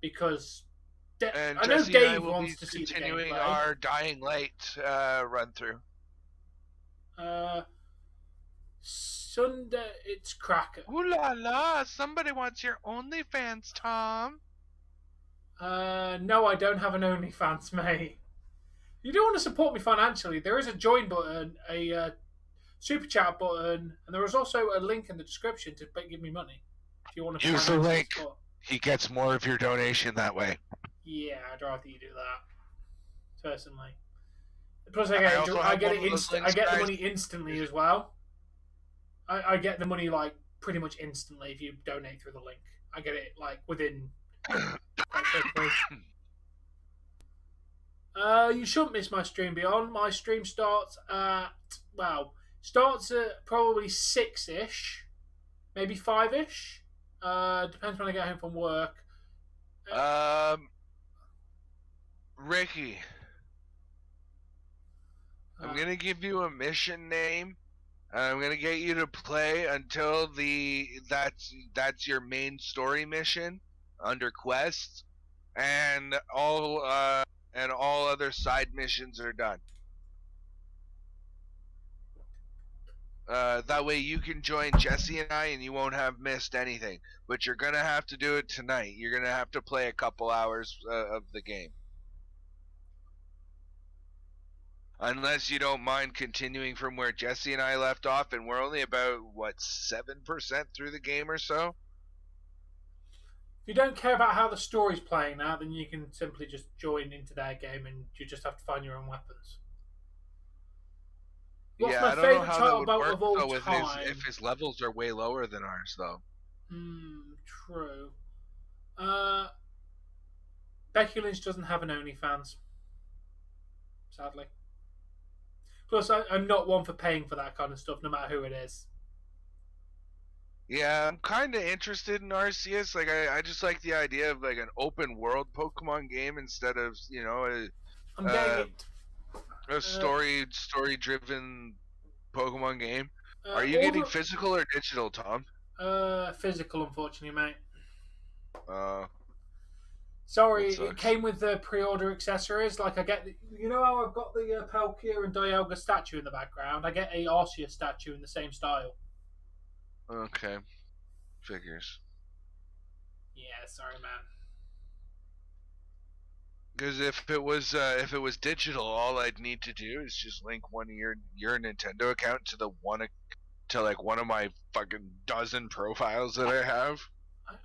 Because I know Dave wants to see the gameplay. Continuing our Dying Light run through. Sunday, it's Kraken. Ooh la la! Somebody wants your OnlyFans, Tom. No, I don't have an OnlyFans, mate. You do want to support me financially? There is a join button, a super chat button, and there is also a link in the description to give me money. If you want to use the link. Support. He gets more of your donation that way. Yeah, I'd rather you do that. Personally. Plus, I get the money instantly as well. I get the money like pretty much instantly if you donate through the link. I get it like within. You shouldn't miss my stream, Beyond. My stream starts at probably 6-ish, maybe 5-ish. Depends when I get home from work. Ricky, I'm gonna give you a mission name, and I'm gonna get you to play until that's your main story mission under quests, and all other side missions are done. That way you can join Jesse and I, and you won't have missed anything. But you're gonna have to do it tonight. You're gonna have to play a couple hours of the game. Unless you don't mind continuing from where Jesse and I left off, and we're only about, 7% through the game or so? If you don't care about how the story's playing now, then you can simply just join into their game and you just have to find your own weapons. What's my favourite title belt of all time? If his levels are way lower than ours, though. True. Becky Lynch doesn't have an OnlyFans. Sadly. Plus, I'm not one for paying for that kind of stuff, no matter who it is. Yeah, I'm kind of interested in Arceus. Like, I just like the idea of like an open world Pokemon game instead of a story driven Pokemon game. Are you getting physical or digital, Tom? Physical, unfortunately, mate. Sorry, it came with the pre-order accessories. Like I get, you know how I've got the Pelkier and Dialga statue in the background. I get a Arceus statue in the same style. Okay, figures. Yeah, sorry, man. Because if it was digital, all I'd need to do is just link one of your Nintendo account to one of my fucking dozen profiles that I have.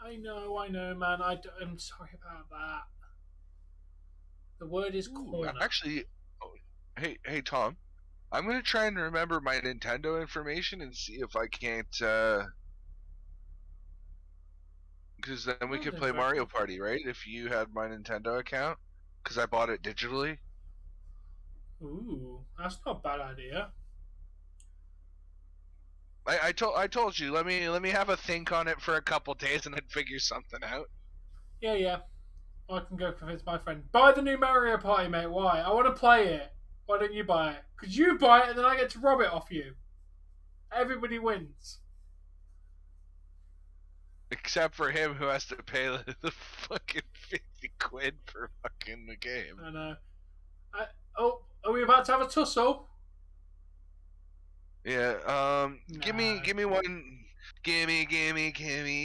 I know, man. I'm sorry about that. The word is corner. Actually, hey, Tom. I'm gonna try and remember my Nintendo information and see if I can't. Because then we could play Mario Party, right? If you had my Nintendo account, because I bought it digitally. Ooh, that's not a bad idea. I told you. Let me have a think on it for a couple days and then figure something out. Yeah. I can go convince my friend. Buy the new Mario Party, mate. Why? I want to play it. Why don't you buy it? Because you buy it and then I get to rob it off you. Everybody wins. Except for him, who has to pay the fucking 50 quid for fucking the game. I know. Are we about to have a tussle? Yeah. Give me one. Give me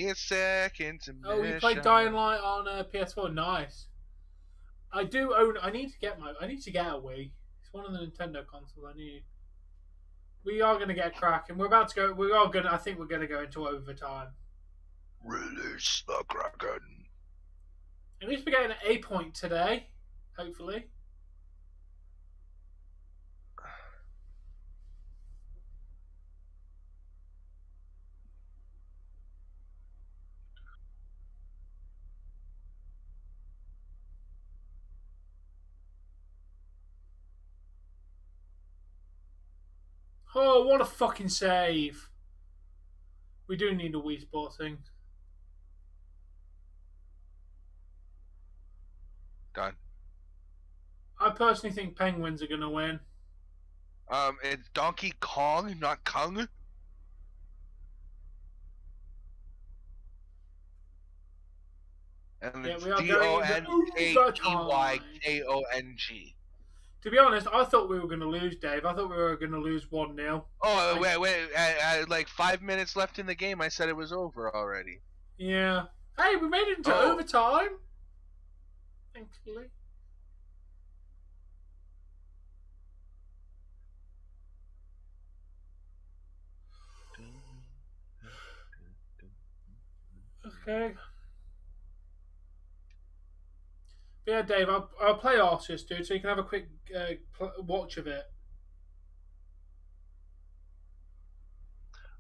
a second to. Oh, you played Dying Light on PS4. Nice. I do own. I need to get a Wii. It's one of the Nintendo consoles I need. We are going to get cracking. We're about to go. I think we're going to go into overtime. Release the Kraken. At least we're getting an A point today. Hopefully. Oh, what a fucking save. We do need a Wii Sport thing. Done. I personally think Penguins are going to win. It's Donkey Kong, not Kung. And it's DONKEYKONG. To be honest, I thought we were going to lose, Dave. I thought we were going to lose 1-0. Oh, wait. Like 5 minutes left in the game, I said it was over already. Yeah. Hey, we made it into overtime. Thankfully. Okay. But yeah, Dave, I'll play Arceus, dude, so you can have a quick watch of it.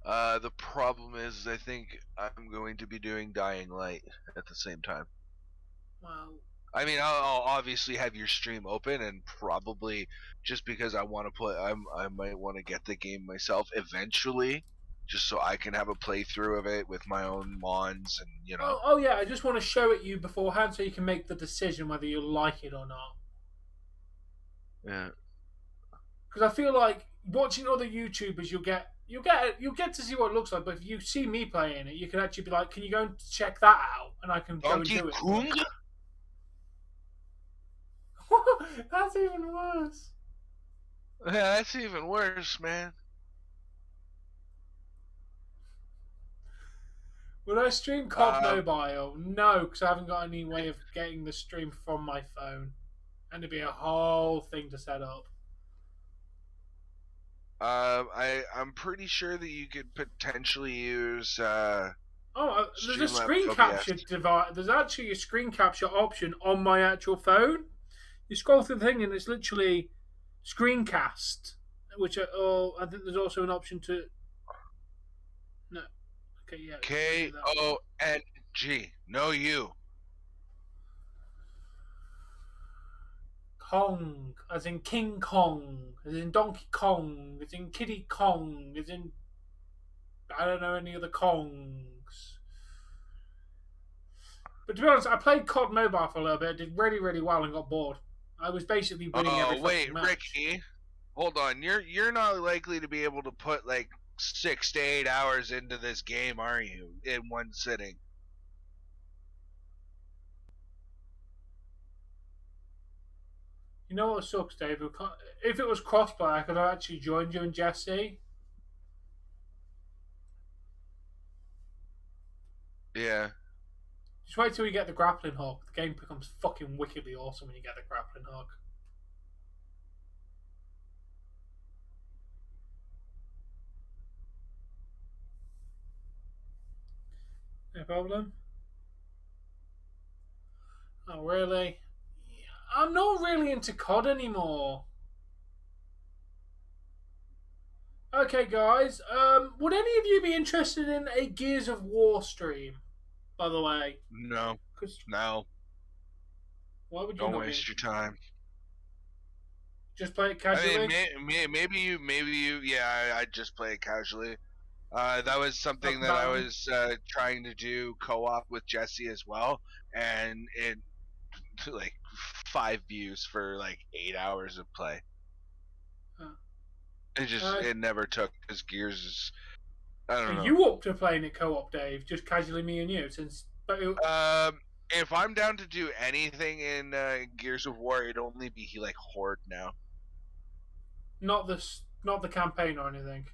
The problem is, I think I'm going to be doing Dying Light at the same time. Wow. I mean, I'll obviously have your stream open, and probably just because I want to play, I might want to get the game myself eventually, just so I can have a playthrough of it with my own mons and Oh yeah, I just want to show it you beforehand so you can make the decision whether you like it or not. Yeah. Because I feel like watching other YouTubers, you'll get to see what it looks like. But if you see me playing it, you can actually be like, "Can you go and check that out?" And I can go and do it. Kong? That's even worse. Yeah, that's even worse, man. Will I stream COD Mobile? No, because I haven't got any way of getting the stream from my phone, and it'd be a whole thing to set up. I'm pretty sure that you could potentially use. There's a screen capture device. There's actually a screen capture option on my actual phone. You scroll through the thing and it's literally screencast, which I think there's also an option to. No. Okay, yeah. KONG. No you. Kong, as in King Kong, as in Donkey Kong, as in Kiddy Kong, as in I don't know any other Kongs. But to be honest, I played COD Mobile for a little bit, did really, really well, and got bored. I was basically winning every fucking match. Ricky, hold on. You're not likely to be able to put like 6 to 8 hours into this game, are you? In one sitting. You know what sucks, Dave? If it was crossplay, I could have actually joined you and Jesse. Yeah. Just wait till you get the grappling hook. The game becomes fucking wickedly awesome when you get the grappling hook. No problem. Oh, really? I'm not really into COD anymore. Okay, guys. Would any of you be interested in a Gears of War stream? By the way, No. No. Why would you Don't not waste your time. Just play it casually. I mean, maybe you. Yeah, I just play it casually. That was something that I was trying to do co-op with Jesse as well, and it like 5 views for like 8 hours of play. It never took because Gears is. I don't know. Are you up to playing it co-op, Dave? Just casually, me and you, since. If I'm down to do anything in Gears of War, it'd only be like Horde now. Not the campaign or anything.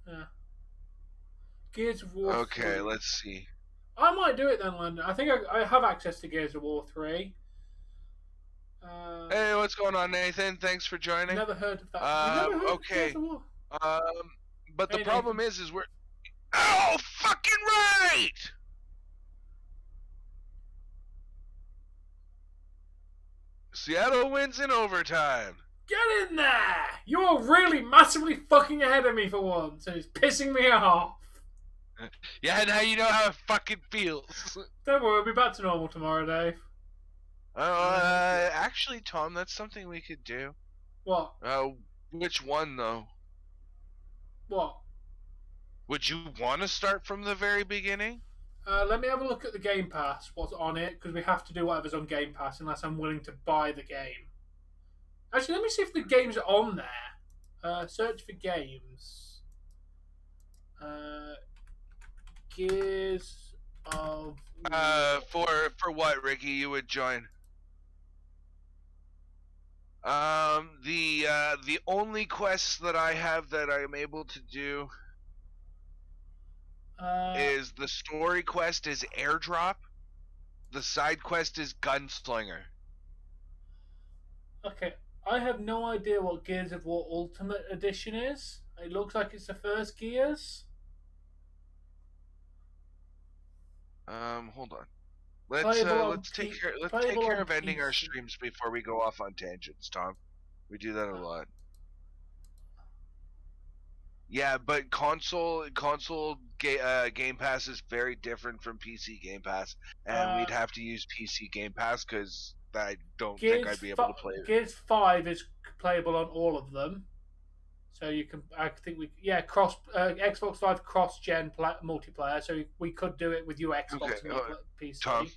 Yeah. Gears of War. Okay, 3. let's see. I might do it then, London. I think I have access to Gears of War 3. Hey, what's going on, Nathan? Thanks for joining. Never heard of that. Never heard okay. Of Gears of War? But the problem is we're. Oh, fucking right! Seattle wins in overtime. Get in there! You're really massively fucking ahead of me for once, and it's pissing me off. Yeah, now you know how it fucking feels. Don't worry, we'll be back to normal tomorrow, Dave. Actually, Tom, that's something we could do. What? Which one, though? What? Would you want to start from the very beginning? Let me have a look at the Game Pass, what's on it, because we have to do whatever's on Game Pass unless I'm willing to buy the game. Actually, let me see if the games are on there. Search for games. Gears of War. For what, Ricky, you would join? The only quests that I have that I'm able to do is the story quest is airdrop. The side quest is gunslinger. Okay, I have no idea what Gears of War Ultimate Edition is. It looks like it's the first Gears. Hold on. Let's take care of ending our streams before we go off on tangents, Tom. We do that a lot. Yeah, but console Game Pass is very different from PC Game Pass, and we'd have to use PC Game Pass because I don't think I'd be able to play it. Gears 5 is playable on all of them, so you can. I think cross Xbox Live cross-gen multiplayer, so we could do it with your Xbox and PC. Tom,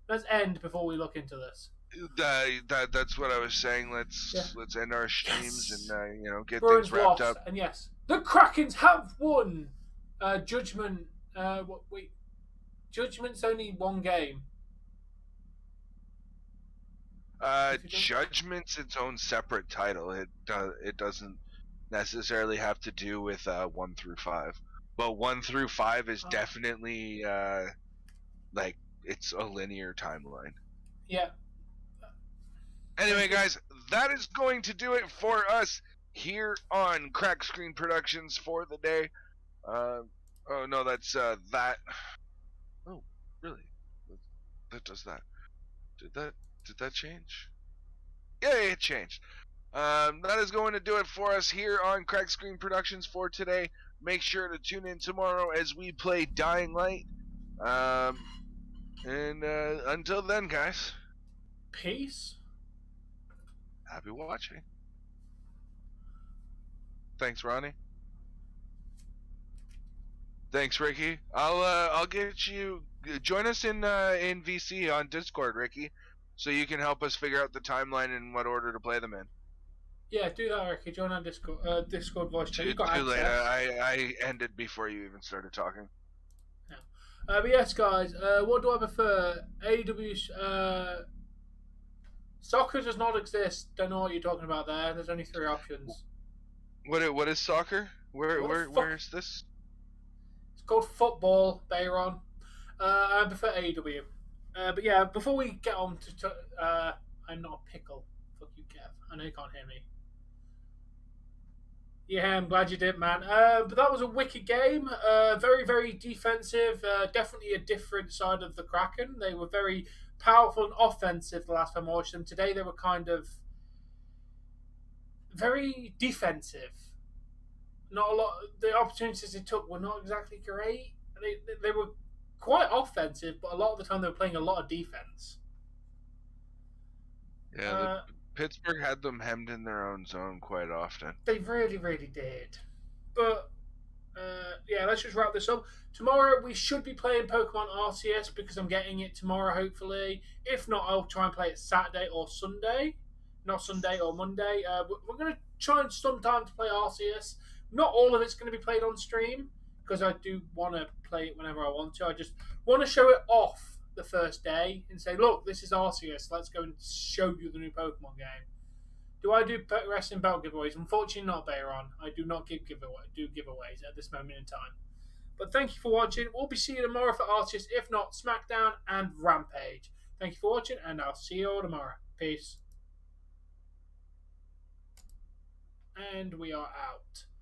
let's end before we look into this. That's what I was saying. Let's end our streams and get Bruins things wrapped up. And yes, the Krakens have won. Judgment. Judgment's only one game. Judgment's its own separate title. It doesn't necessarily have to do with 1 through 5, but 1 through 5 is definitely like it's a linear timeline. Yeah. Anyway, guys, that is going to do it for us here on Crack Screen Productions for the day. Oh no, that's that. Oh, really? That does that. Did that change? Yeah, it changed. That is going to do it for us here on Crack Screen Productions for today. Make sure to tune in tomorrow as we play Dying Light. And until then, guys. Peace. Happy watching. Thanks, Ronnie. Thanks, Ricky. I'll get you. Join us in VC on Discord, Ricky, so you can help us figure out the timeline and what order to play them in. Yeah, do that, Ricky. Join our Discord voice chat. Too late. I ended before you even started talking. Yeah. But yes, guys. What do I prefer? Soccer does not exist. Don't know what you're talking about there. There's only 3 options. What is soccer? Where is this? It's called football, Bayron. I prefer AEW. But yeah, before we get on to I'm not a pickle. Fuck you, Kev. I know you can't hear me. Yeah, I'm glad you did, man. But that was a wicked game. Very, very defensive. Definitely a different side of the Kraken. They were very powerful and offensive the last time I watched them. Today they were kind of very defensive. Not a lot. The opportunities they took were not exactly great. They were quite offensive, but a lot of the time they were playing a lot of defense. Yeah, Pittsburgh had them hemmed in their own zone quite often. They really, really did. But yeah, let's just wrap this up. Tomorrow we should be playing Pokemon Arceus because I'm getting it tomorrow, hopefully. If not, I'll try and play it Saturday or Sunday. Not Sunday or Monday. We're going to try and sometime to play Arceus. Not all of it's going to be played on stream because I do want to play it whenever I want to. I just want to show it off the first day and say, look, this is Arceus. Let's go and show you the new Pokemon game. Do I do wrestling belt giveaways? Unfortunately, not, Bayron. I do not do giveaways at this moment in time. But thank you for watching. We'll be seeing you tomorrow for Arceus. If not, SmackDown and Rampage. Thank you for watching, and I'll see you all tomorrow. Peace. And we are out.